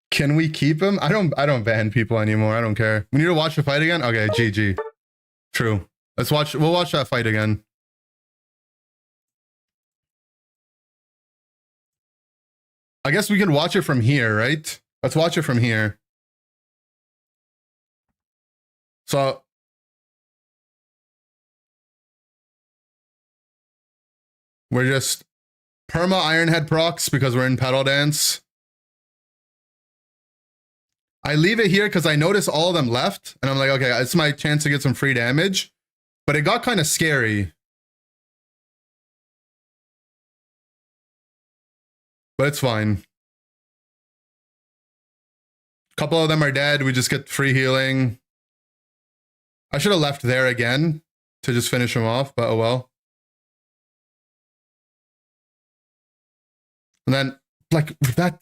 Can we keep him? I don't ban people anymore. I don't care. We need to watch the fight again? Okay, GG. True. We'll watch that fight again. I guess we can watch it from here, right? Let's watch it from here. So we're just perma Ironhead procs because we're in Pedal Dance. I leave it here because I notice all of them left, and I'm like, okay, it's my chance to get some free damage. But it got kind of scary. But it's fine. A couple of them are dead. We just get free healing. I should have left there again to just finish them off, but oh well. And then, like, that...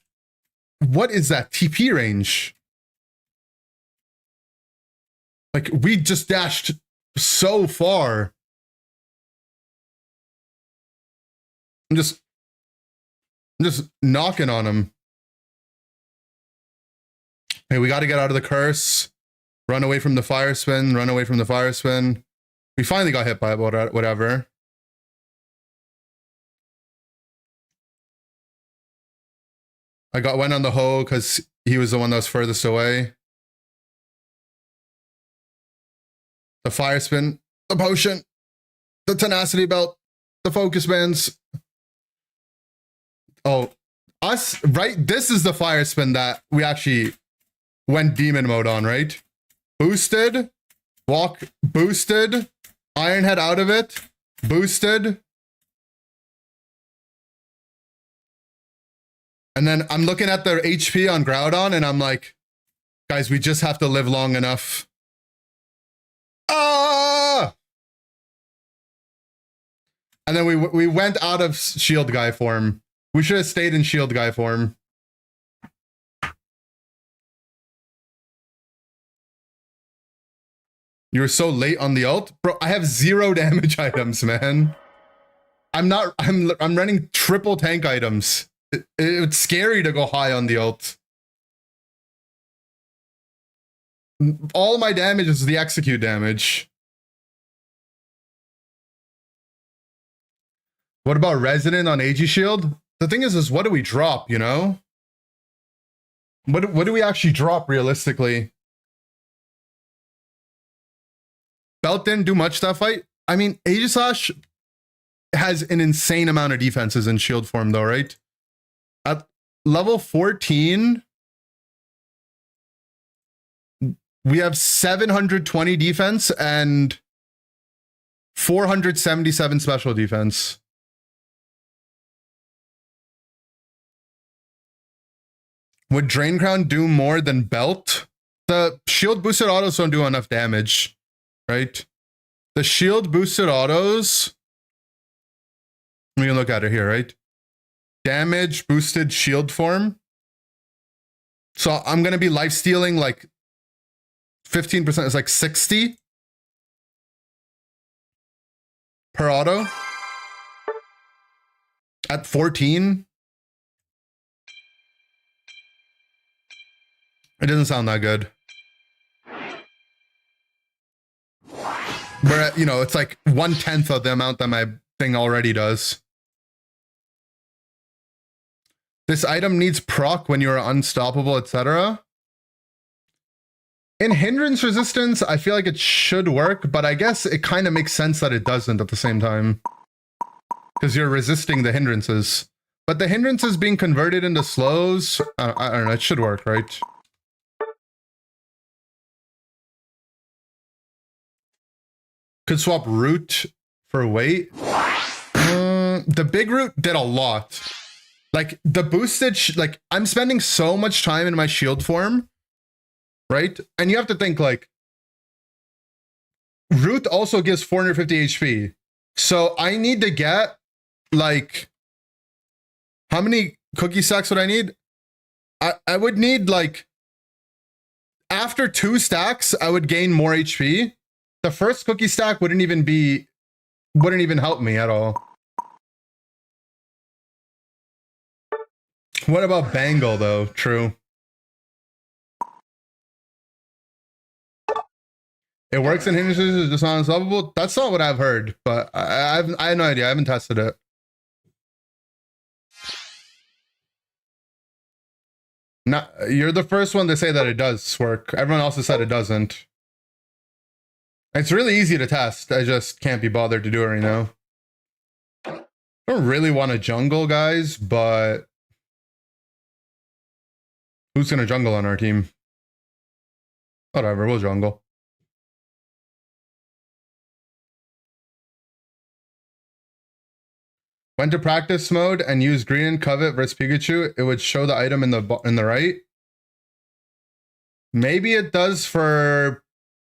What is that TP range? Like, we just dashed so far. I'm just knocking on him. Hey, we got to get out of the curse. Run away from the fire spin. Run away from the fire spin. We finally got hit by it, whatever. Went on the hoe because he was the one that was furthest away. The fire spin, the potion, the tenacity belt, the focus bands. Oh, us, right? This is the fire spin that we actually went demon mode on, right? Boosted, walk, boosted, Ironhead out of it, boosted. And then I'm looking at their HP on Groudon and I'm like, guys, we just have to live long enough. Ah! And then we went out of shield guy form. We should have stayed in shield guy form. You were so late on the ult? Bro, I have 0 damage items, man. I'm running triple tank items. It's scary to go high on the ult. All my damage is the execute damage. What about Resident on AG Shield? The thing is what do we drop, you know? What do we actually drop realistically? Belt didn't do much that fight. I mean, Aegislash has an insane amount of defenses in shield form though, right? At level 14, we have 720 defense and 477 special defense. Would Drain Crown do more than Belt? The shield boosted autos don't do enough damage, right? The shield boosted autos, we can look at it here, right? Damage boosted shield form. So I'm going to be life stealing like 15%, is like 60 per auto at 14. It doesn't sound that good. Where, you know, it's like 1/10 of the amount that my thing already does. This item needs proc when you're unstoppable, etc. In hindrance resistance, I feel like it should work, but I guess it kind of makes sense that it doesn't at the same time. Because you're resisting the hindrances. But the hindrances being converted into slows, I don't know, it should work, right? Could swap root for weight. The big root did a lot. Like, the boosted, like, I'm spending so much time in my shield form, right? And you have to think, like, root also gives 450 HP. So I need to get, like, how many cookie stacks would I need? I would need, like, after 2 stacks, I would gain more HP. The first cookie stack wouldn't even help me at all. What about Bangle, though? True. It works in hindrances, it's just not unstoppable? That's not what I've heard, but I have no idea. I haven't tested it. Not, you're the first one to say that it does work. Everyone else has said it doesn't. It's really easy to test. I just can't be bothered to do it right now. I don't really want to jungle, guys, but who's going to jungle on our team? Whatever, we'll jungle. Went to practice mode and use green and covet versus Pikachu. It would show the item in the right. Maybe it does for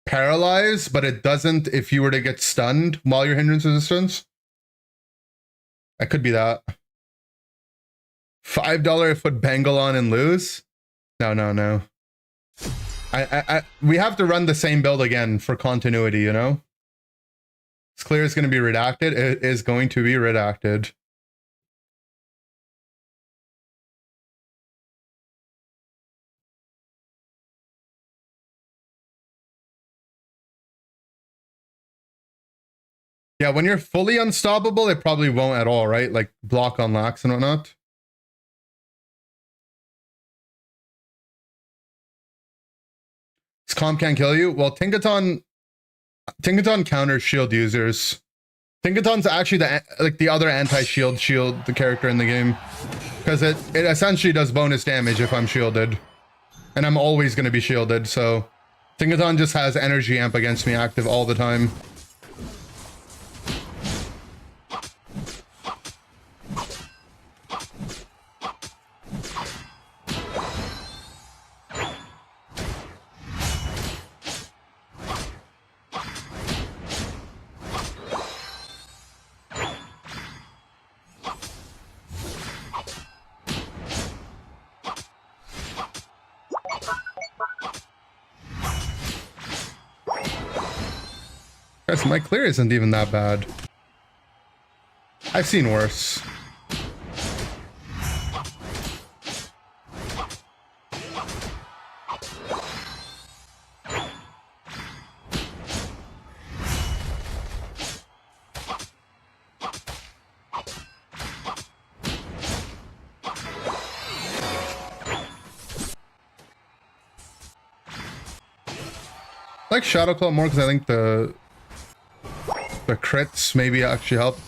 paralyze, but it doesn't if you were to get stunned while you're hindrance resistance. That could be that. $5 if put Bangle on and lose. No. We have to run the same build again for continuity, you know? It's clear it's going to be redacted. It is going to be redacted. Yeah, when you're fully unstoppable, it probably won't at all, right? Like block on lax and whatnot. This comp can't kill you. Well, Tinkaton counters shield users. Tinkaton's actually the other anti-shield the character in the game. Because it essentially does bonus damage if I'm shielded. And I'm always going to be shielded, so Tinkaton just has energy amp against me active all the time. Guys, my clear isn't even that bad. I've seen worse. I like Shadow Claw more because I think the crits maybe actually help.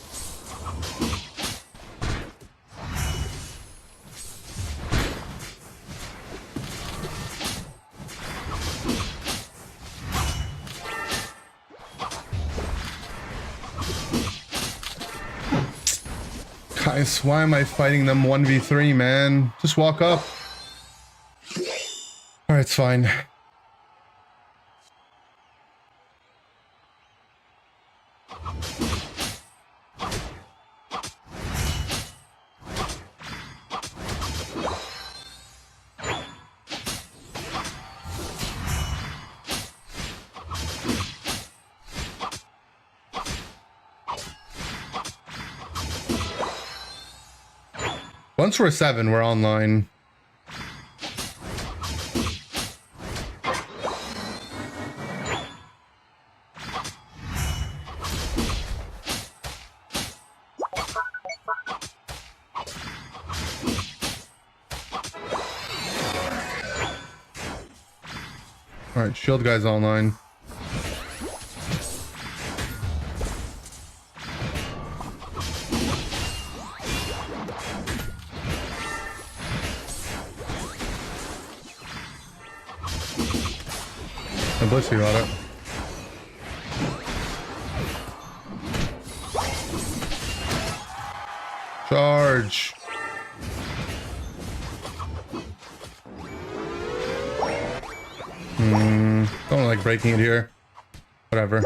Guys, why am I fighting them 1v3, man? Just walk up. Alright, it's fine. Once we're 7, we're online. All right, shield guy's online. Oh, bless you, got it. Charge. Don't like breaking it here. Whatever.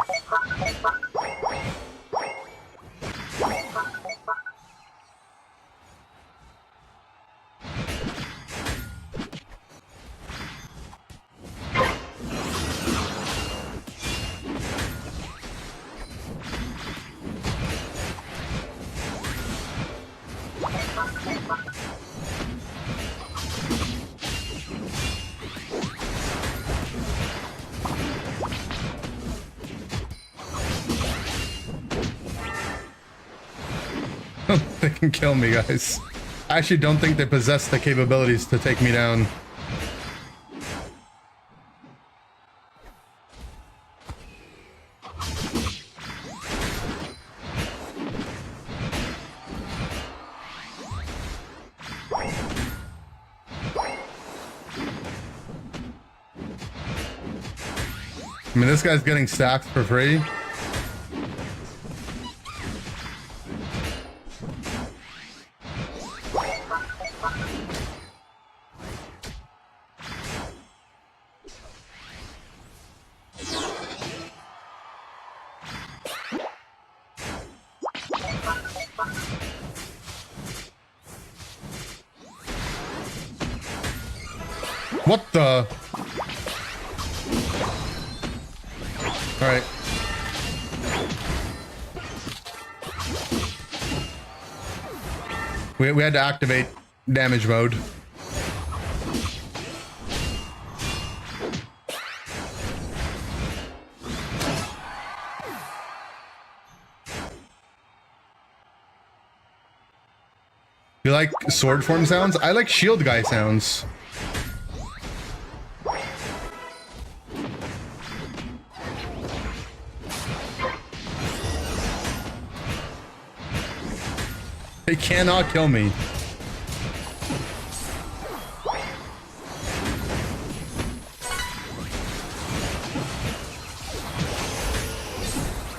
They can kill me, guys. I actually don't think they possess the capabilities to take me down. I mean, this guy's getting stacks for free. What the? All right. We had to activate damage mode. You like sword form sounds? I like shield guy sounds. They cannot kill me.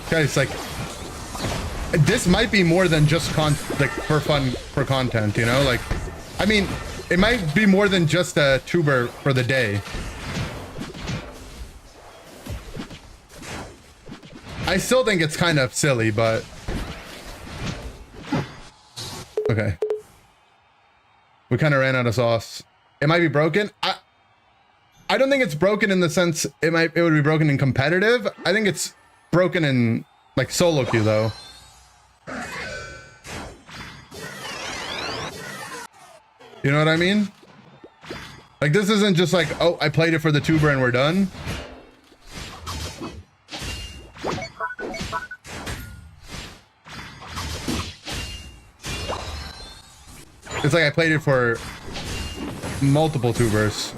Guys, like, this might be more than just for fun, for content, you know? Like, I mean, it might be more than just a tuber for the day. I still think it's kind of silly, but... Okay. We kind of ran out of sauce. It might be broken. I don't think it's broken in the sense it would be broken in competitive. I think it's broken in like solo queue though. You know what I mean? Like this isn't just like, oh, I played it for the tuber and we're done. It's like I played it for multiple tubers.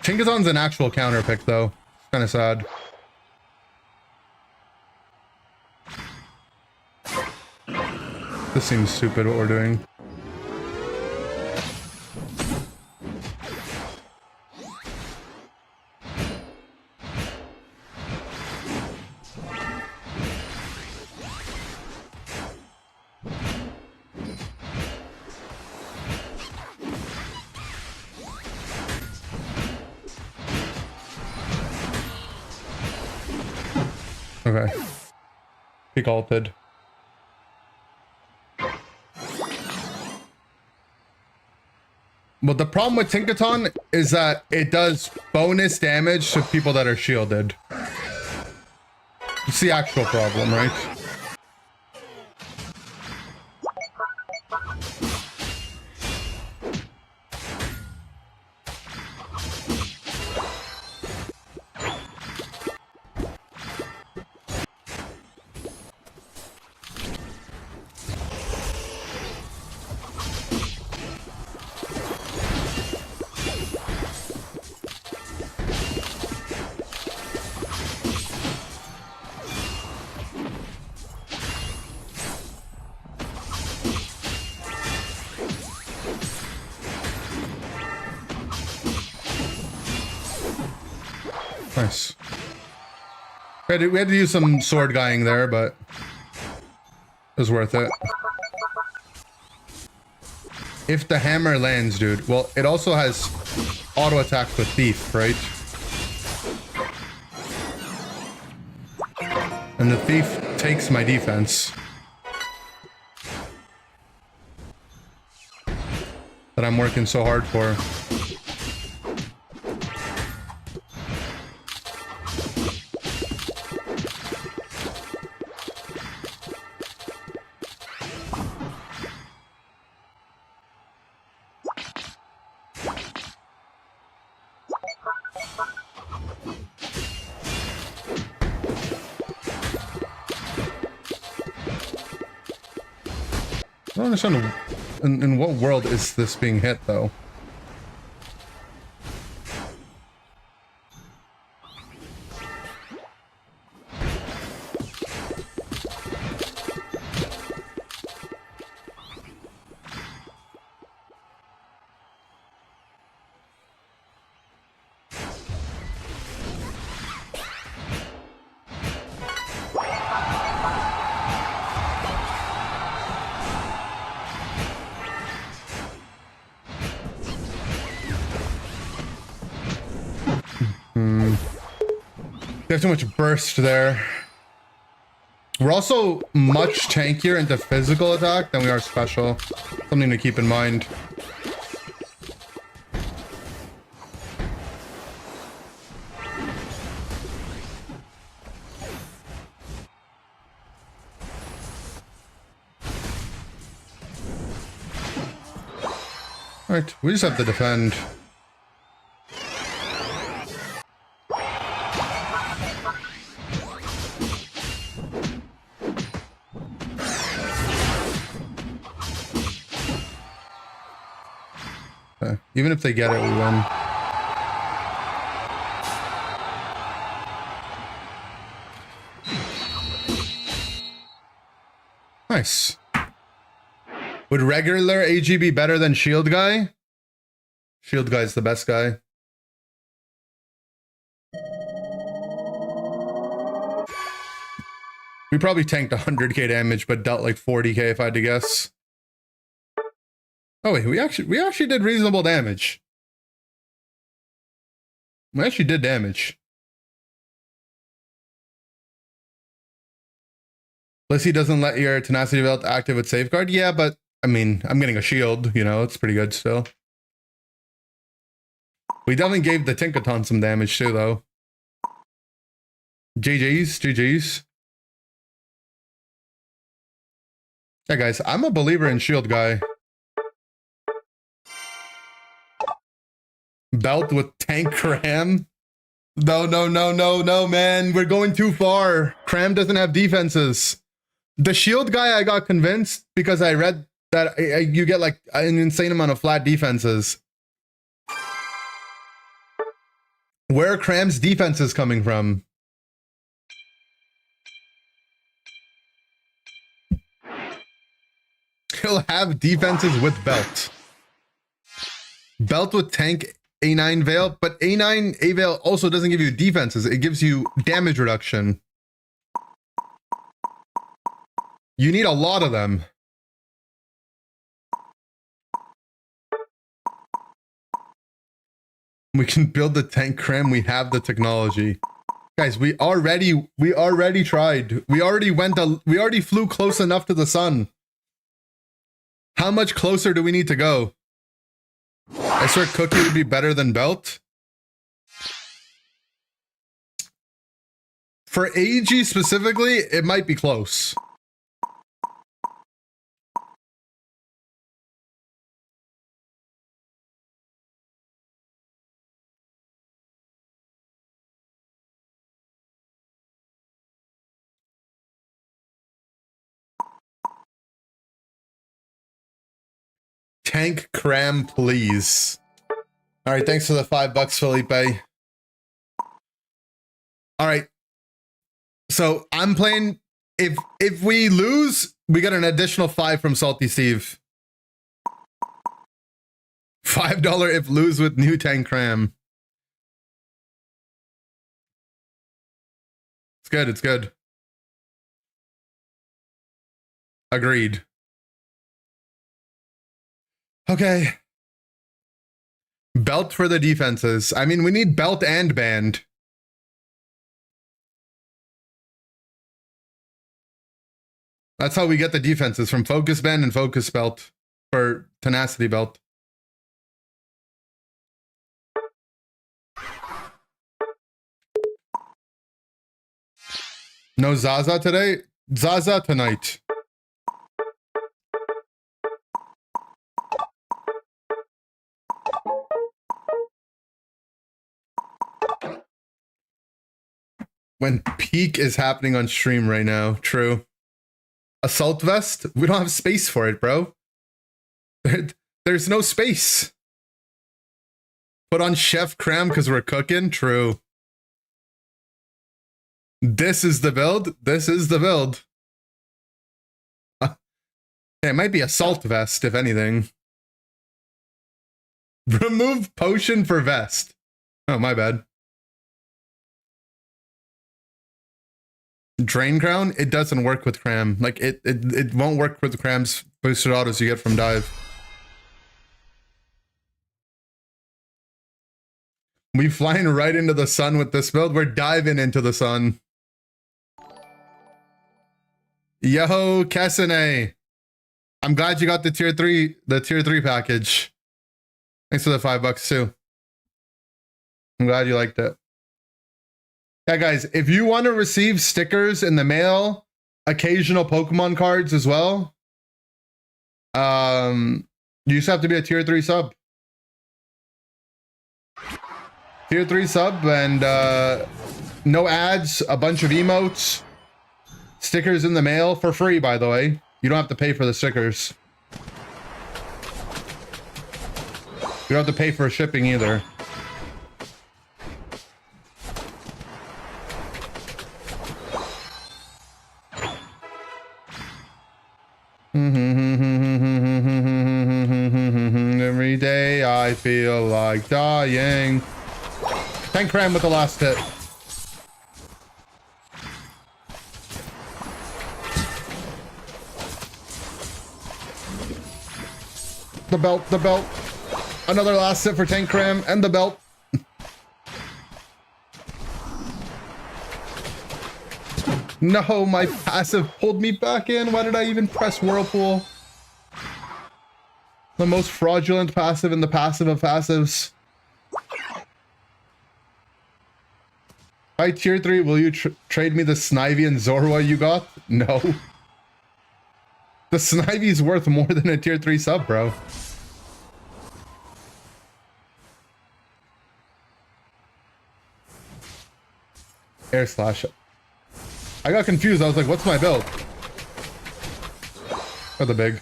Tinkathon's an actual counter pick though. It's kind of sad. This seems stupid what we're doing. Okay. He ulted. But the problem with Tinkathon is that it does bonus damage to people that are shielded. It's the actual problem, right? Nice. We had to use some sword guying there, but it was worth it. If the hammer lands, dude. Well, it also has auto attack with thief, right? And the thief takes my defense. That I'm working so hard for. I don't understand in what world is this being hit, though? There's too much burst there. We're also much tankier into physical attack than we are special. Something to keep in mind. Alright, we just have to defend. Even if they get it, we win. Nice. Would regular AG be better than Shield Guy? Shield Guy's the best guy. We probably tanked 100k damage, but dealt like 40k if I had to guess. Oh wait, we actually did reasonable damage. We actually did damage. Blissey doesn't let your tenacity belt active with safeguard. Yeah, but I mean, I'm getting a shield, you know, it's pretty good still. We definitely gave the Tinkaton some damage too, though. GG's, GG's. Yeah, guys, I'm a believer in Shield Guy. Belt with tank Cram? No, no, no, no, no, man. We're going too far. Cram doesn't have defenses. The Shield Guy, I got convinced because I read that you get like an insane amount of flat defenses. Where are Cram's defenses coming from? He'll have defenses with belt. Belt with tank A9 Veil, but A9 A Veil also doesn't give you defenses. It gives you damage reduction. You need a lot of them. We can build the tank Cram. We have the technology. Guys, we already tried. We already flew close enough to the sun. How much closer do we need to go? I swear Cookie would be better than Belt. For AG specifically, it might be close. Tank Cram, please. All right, thanks for the $5, Felipe. All right. So I'm playing. If we lose, we get an additional 5 from Salty Steve. $5 if lose with new Tank Cram. good. It's good. Agreed. Okay. Belt for the defenses. I mean, we need belt and band. That's how we get the defenses, from focus band and focus belt for tenacity belt. No Zaza today? Zaza tonight. When peak is happening on stream right now. True. Assault vest? We don't have space for it, bro. There's no space. Put on chef cram because we're cooking? True. This is the build? This is the build. It might be assault vest, if anything. Remove potion for vest. Oh, my bad. Drain crown? It doesn't work with cram. Like, it won't work with cram's boosted autos you get from dive. We flying right into the sun with this build. We're diving into the sun. Yo, Kessene. I'm glad you got the tier 3 package. Thanks for the $5 too. I'm glad you liked it. Yeah, guys, if you want to receive stickers in the mail, occasional Pokemon cards as well, you just have to be a tier 3 sub. Tier 3 sub and no ads, a bunch of emotes, stickers in the mail for free, by the way. You don't have to pay for the stickers. You don't have to pay for shipping either. Every day I feel like dying. Tank cram with the last hit. The belt, the belt. Another last hit for tank cram and the belt. No, my passive pulled me back in. Why did I even press Whirlpool? The most fraudulent passive in the passive of passives. Hi, tier 3, will you trade me the Snivy and Zorua you got? No. The Snivy's worth more than a tier 3 sub, bro. Air slash. I got confused. I was like, what's my build? Oh, the big.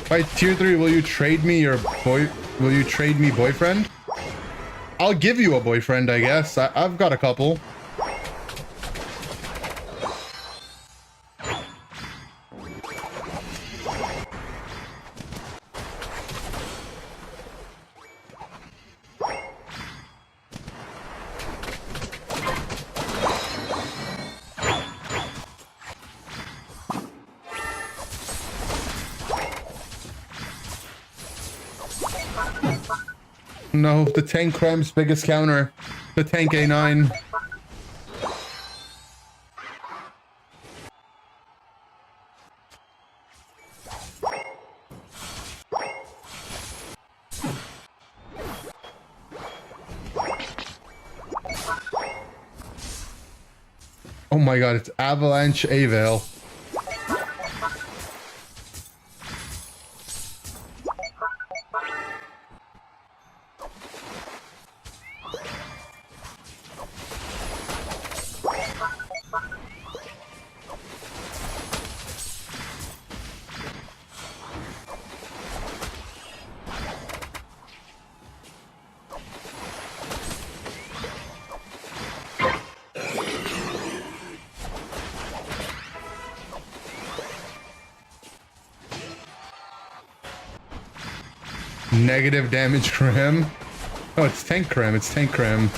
By tier 3, will you trade me your will you trade me boyfriend? I'll give you a boyfriend, I guess. I've got a couple. No, the tank cram's biggest counter. The tank A9. Oh my god, it's Avalanche A-Veil. Negative damage cram. Oh, it's tank cram. It's tank cram.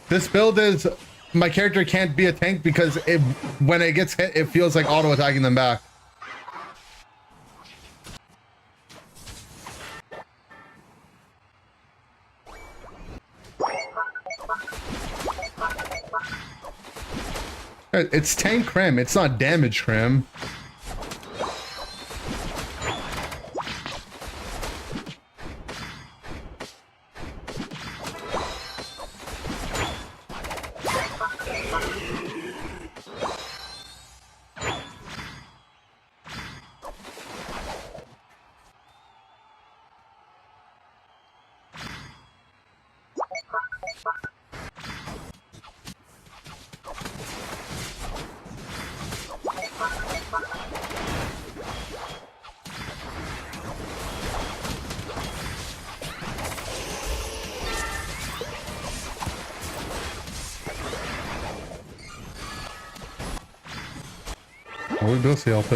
This build is my character can't be a tank because when it gets hit, it feels like auto attacking them back. It's tank cram. It's not damage cram. Oh, we both helped.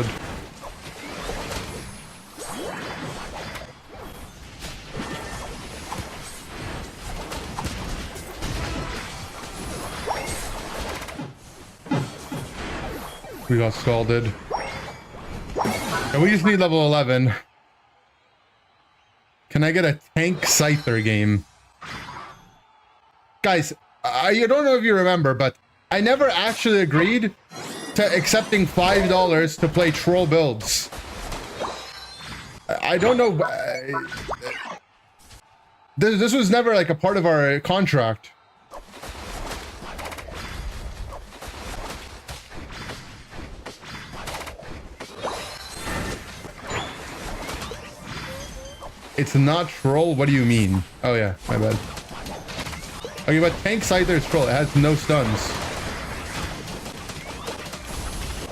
We got scalded. And we just need level 11. Can I get a tank Scyther game? Guys, I don't know if you remember, but I never actually agreed to accepting $5 to play troll builds. I don't know. This was never like a part of our contract. It's not troll? What do you mean? Oh yeah, my bad. Okay, but tank Scyther is troll. It has no stuns.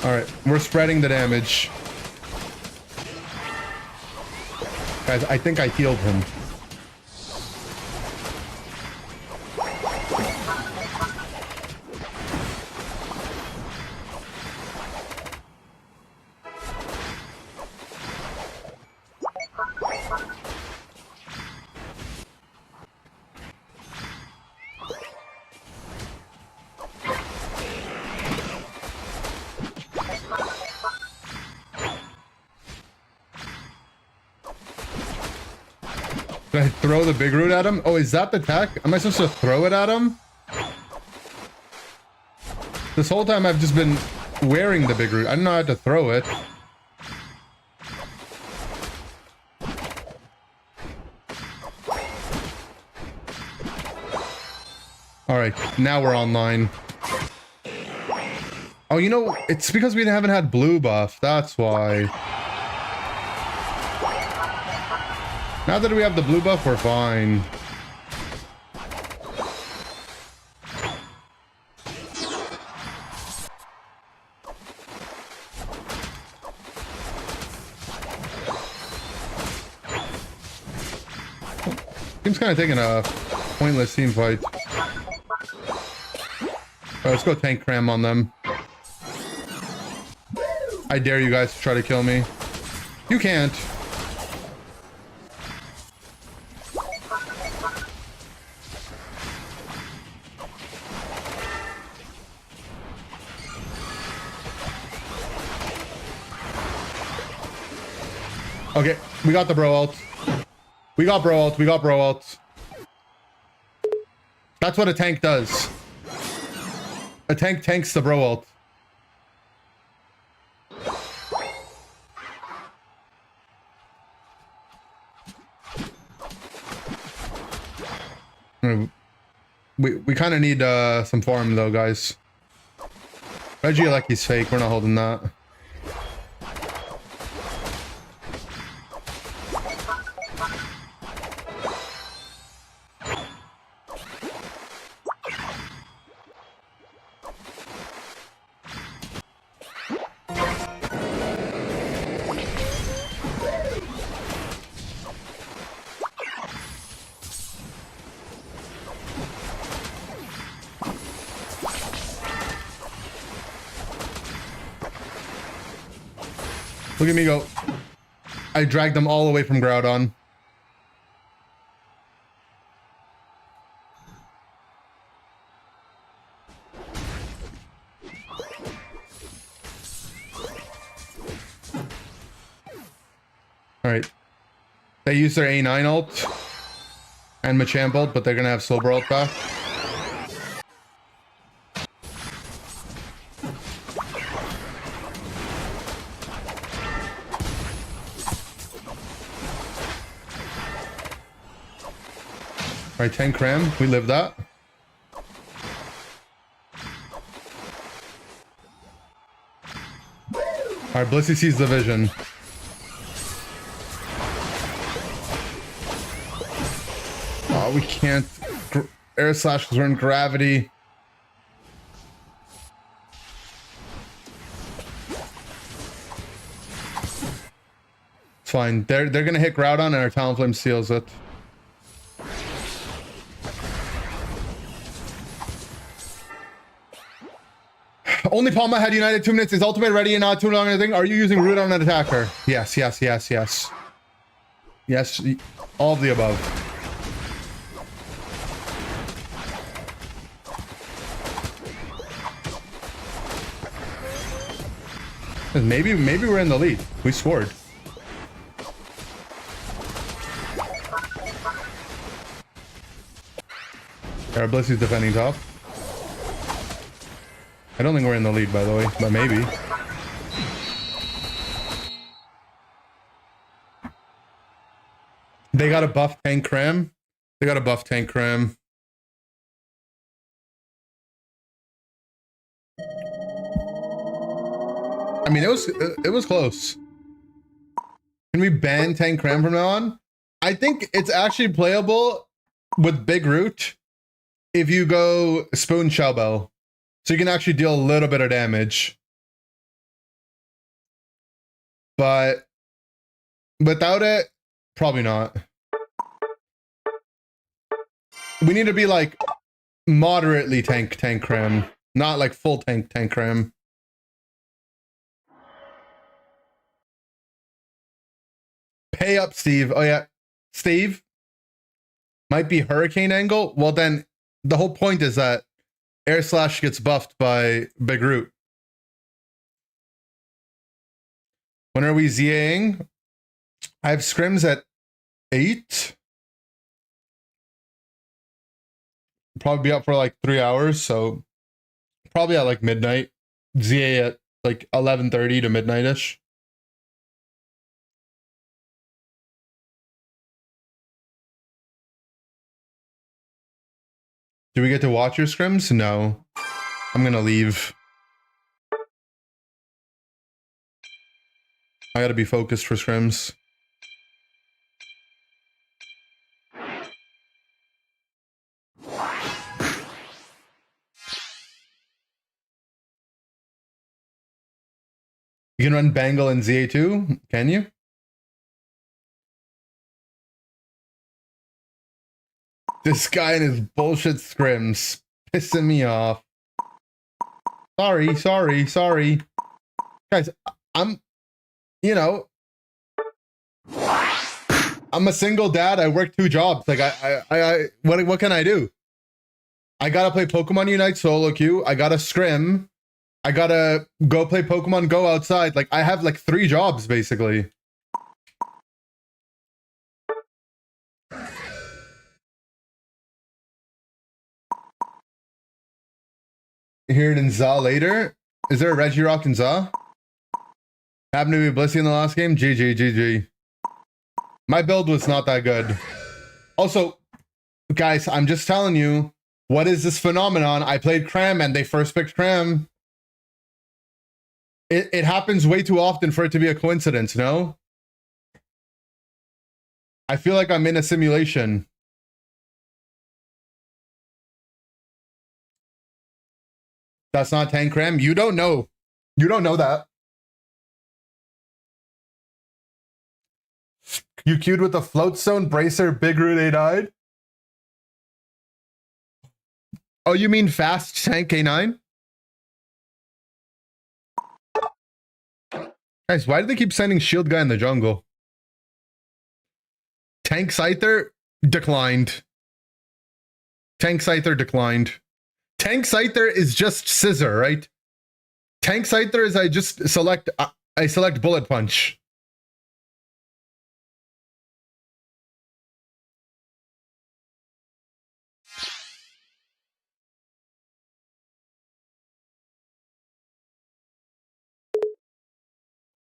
Alright, we're spreading the damage. Guys, I think I healed him. Did I throw the big root at him? Oh, is that the tech? Am I supposed to throw it at him? This whole time I've just been wearing the big root. I don't know how to throw it. Alright, now we're online. Oh, you know, it's because we haven't had blue buff. That's why. Now that we have the blue buff, we're fine. Team's kind of taking a pointless team fight. Right, let's go tank cram on them. I dare you guys to try to kill me. You can't. Okay, we got the bro ult. We got bro ult. We got bro ult. That's what a tank does. A tank tanks the bro ult. We kind of need some farm though, guys. Regieleki's fake. We're not holding that. Look at me go. I dragged them all away from Groudon. Alright. They use their A9 ult and Machamp ult, but they're gonna have Silver ult back. Alright, 10 cram. We live that. Alright, Blissey sees the vision. Oh, we can't air slash because we're in gravity. It's fine. They're gonna hit Groudon and our Talonflame seals it. Only Palma had United 2 minutes. Is ultimate ready and not too long anything? Are you using root on an attacker? Yes, yes, yes, yes. Yes, all of the above. Maybe we're in the lead. We scored. Our Blissey's defending top. I don't think we're in the lead, by the way, but maybe. They got a buff tank cram. They got a buff tank cram. I mean, it was close. Can we ban tank cram from now on? I think it's actually playable with Big Root if you go Spoon Shellbell. So you can actually deal a little bit of damage. But without it, probably not. We need to be like moderately tank cram, not like full tank cram. Pay up, Steve. Oh yeah, Steve might be Hurricane Angle. Well, then the whole point is that Air Slash gets buffed by Big Root. When are we ZAing? I have scrims at 8. Probably be up for like 3 hours, so probably at like midnight. ZA at like 11:30 to midnight-ish. Do we get to watch your scrims? No. I'm gonna leave. I gotta be focused for scrims. You can run Bangle in ZA2, can you? This guy and his bullshit scrims pissing me off. Sorry. Guys, I'm, you know, I'm a single dad. I work 2 jobs. Like what can I do? I gotta play Pokemon Unite solo queue. I gotta scrim. I gotta go play Pokemon Go outside. Like I have like 3 jobs basically. Hear it in Za later. Is there a Regirock in Za? Happened to be Blissey in the last game? GG. My build was not that good. Also, guys, I'm just telling you, what is this phenomenon? I played Cram and they first picked Cram. It happens way too often for it to be a coincidence, no? I feel like I'm in a simulation. That's not tank cram. You don't know. You don't know that. You queued with the Floatstone, Bracer, Big Root A9? Oh, you mean fast tank A9? Guys, why do they keep sending shield guy in the jungle? Tank Scyther declined. Tank Scyther declined. Tank Scyther is just scissor, right? Tank Scyther is I just select I select bullet punch.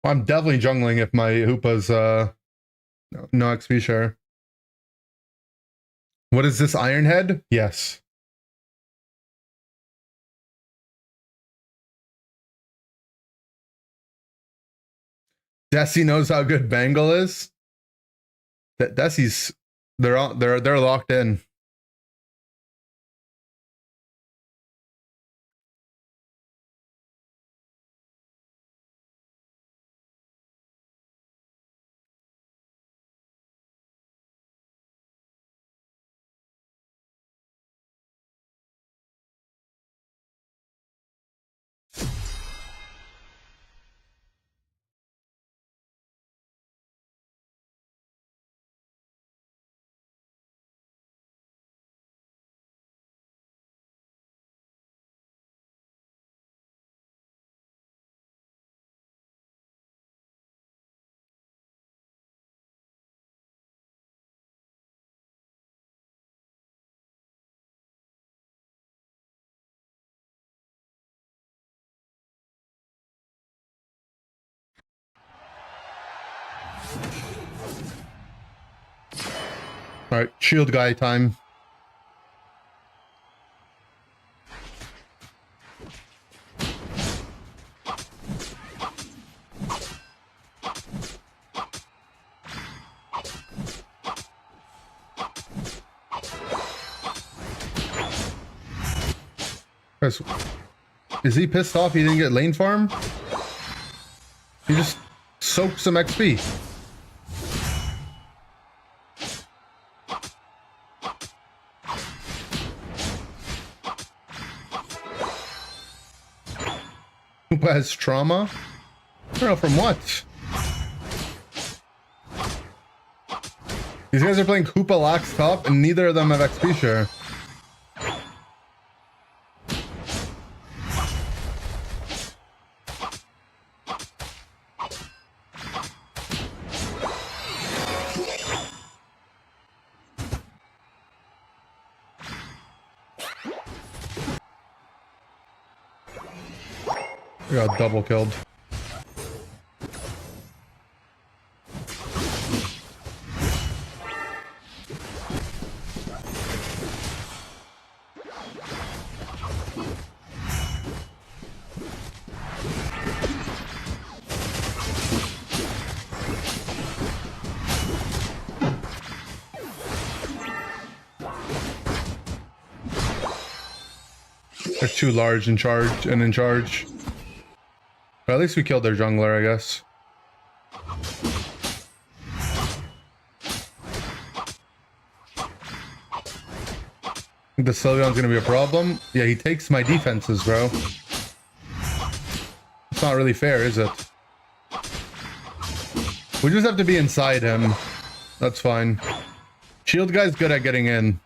I'm definitely jungling if my Hoopa's no XP share. What is this, Ironhead? Yes. Desi knows how good Bangle is. Desi's they're locked in. All right, shield guy time. Is he pissed off he didn't get lane farm? He just soaked some XP. Hoopa has trauma? I don't know from what. These guys are playing Hoopa Lax top and neither of them have XP share. We got double killed. They're too large in charge and in charge. But at least we killed their jungler, I guess. Think the Sylveon's gonna be a problem? Yeah, he takes my defenses, bro. It's not really fair, is it? We just have to be inside him. That's fine. Shield guy's good at getting in.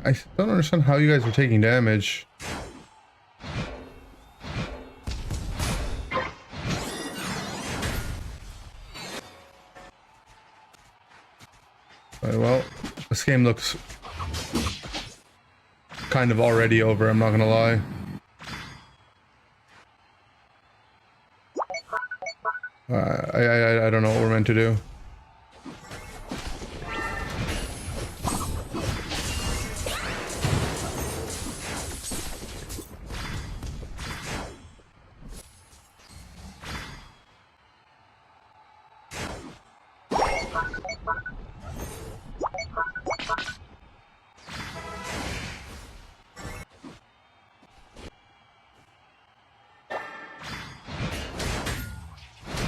I don't understand how you guys are taking damage. Right, well, this game looks kind of already over, I'm not gonna lie. I don't know what we're meant to do.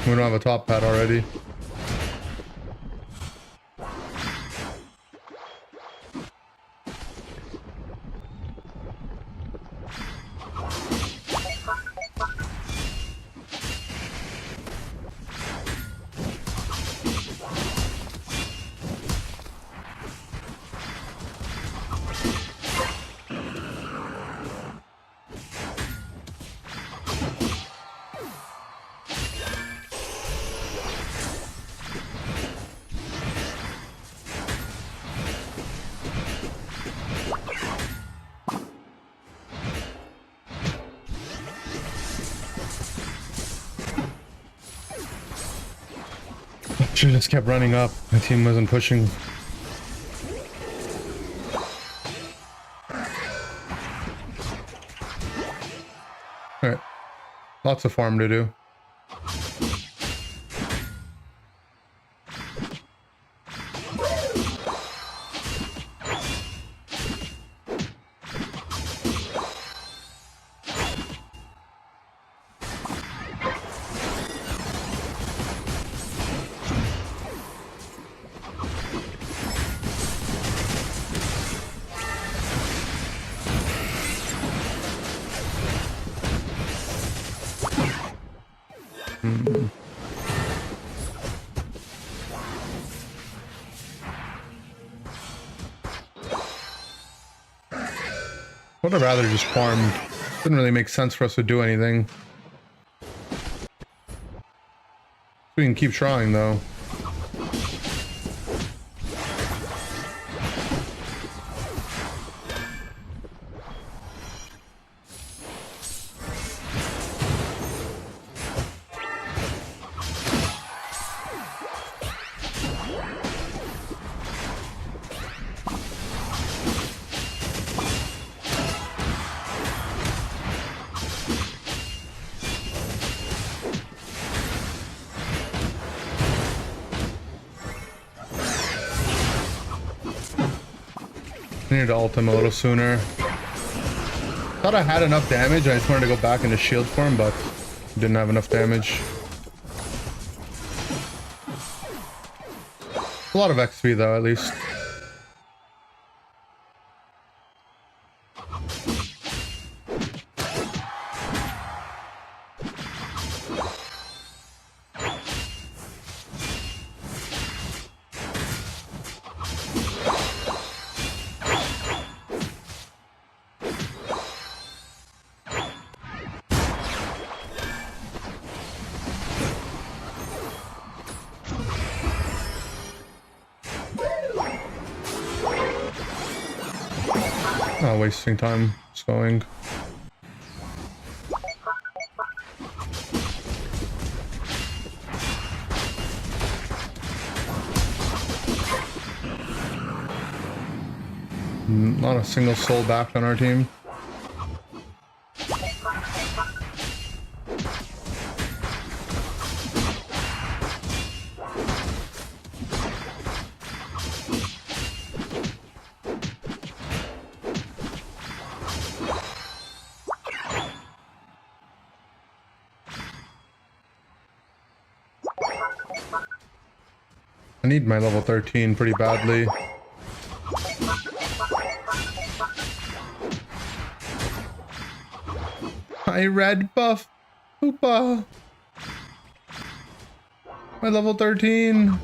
We don't have a top pad already. Should just kept running up. My team wasn't pushing. Alright. Lots of farm to do. Would have rather just farmed. Didn't really make sense for us to do anything. We can keep trying though. I needed to ult him a little sooner. Thought I had enough damage. I just wanted to go back into shield form, but didn't have enough damage. A lot of XP though, at least. Not wasting time just going. Not a single soul back on our team. I need my level 13 pretty badly. My red buff. Hoopa. My level 13.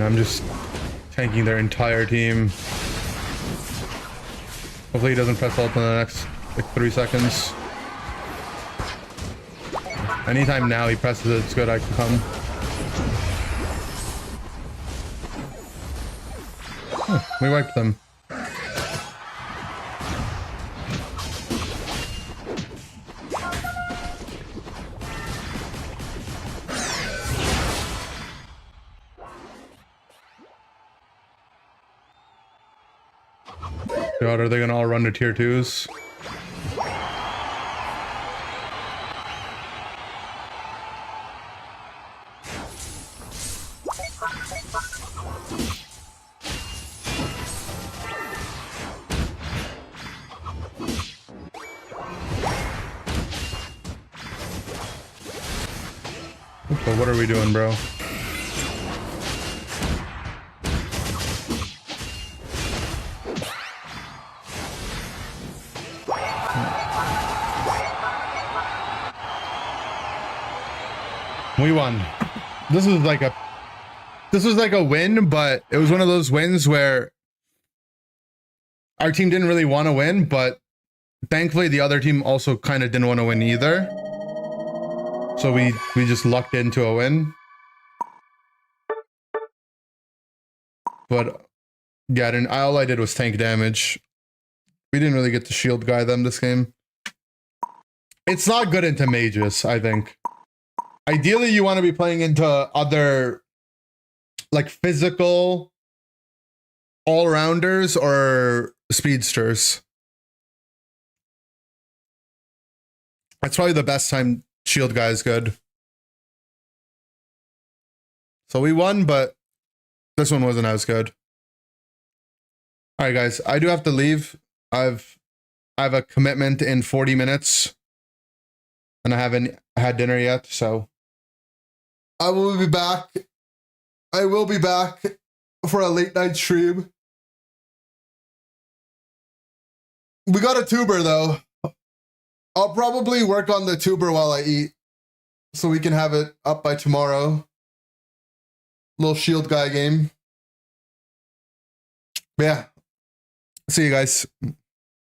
And I'm just tanking their entire team. Hopefully he doesn't press ult in the next like 3 seconds. Anytime now he presses it, it's good I can come. Oh, we wiped them. God, are they gonna all run to tier 2s? So what are we doing, bro? We won. This was like a win, but it was one of those wins where our team didn't really want to win, but thankfully the other team also kind of didn't want to win either. So we just lucked into a win. But yeah, all I did was tank damage. We didn't really get to shield guy them this game. It's not good into mages, I think. Ideally, you want to be playing into other, like, physical all-rounders or speedsters. That's probably the best time shield guy is good. So we won, but this one wasn't as good. All right, guys, I do have to leave. I have a commitment in 40 minutes, and I haven't had dinner yet, so I will be back. I will be back for a late night stream. We got a tuber though. I'll probably work on the tuber while I eat, so we can have it up by tomorrow. Little shield guy game. But yeah, see you guys.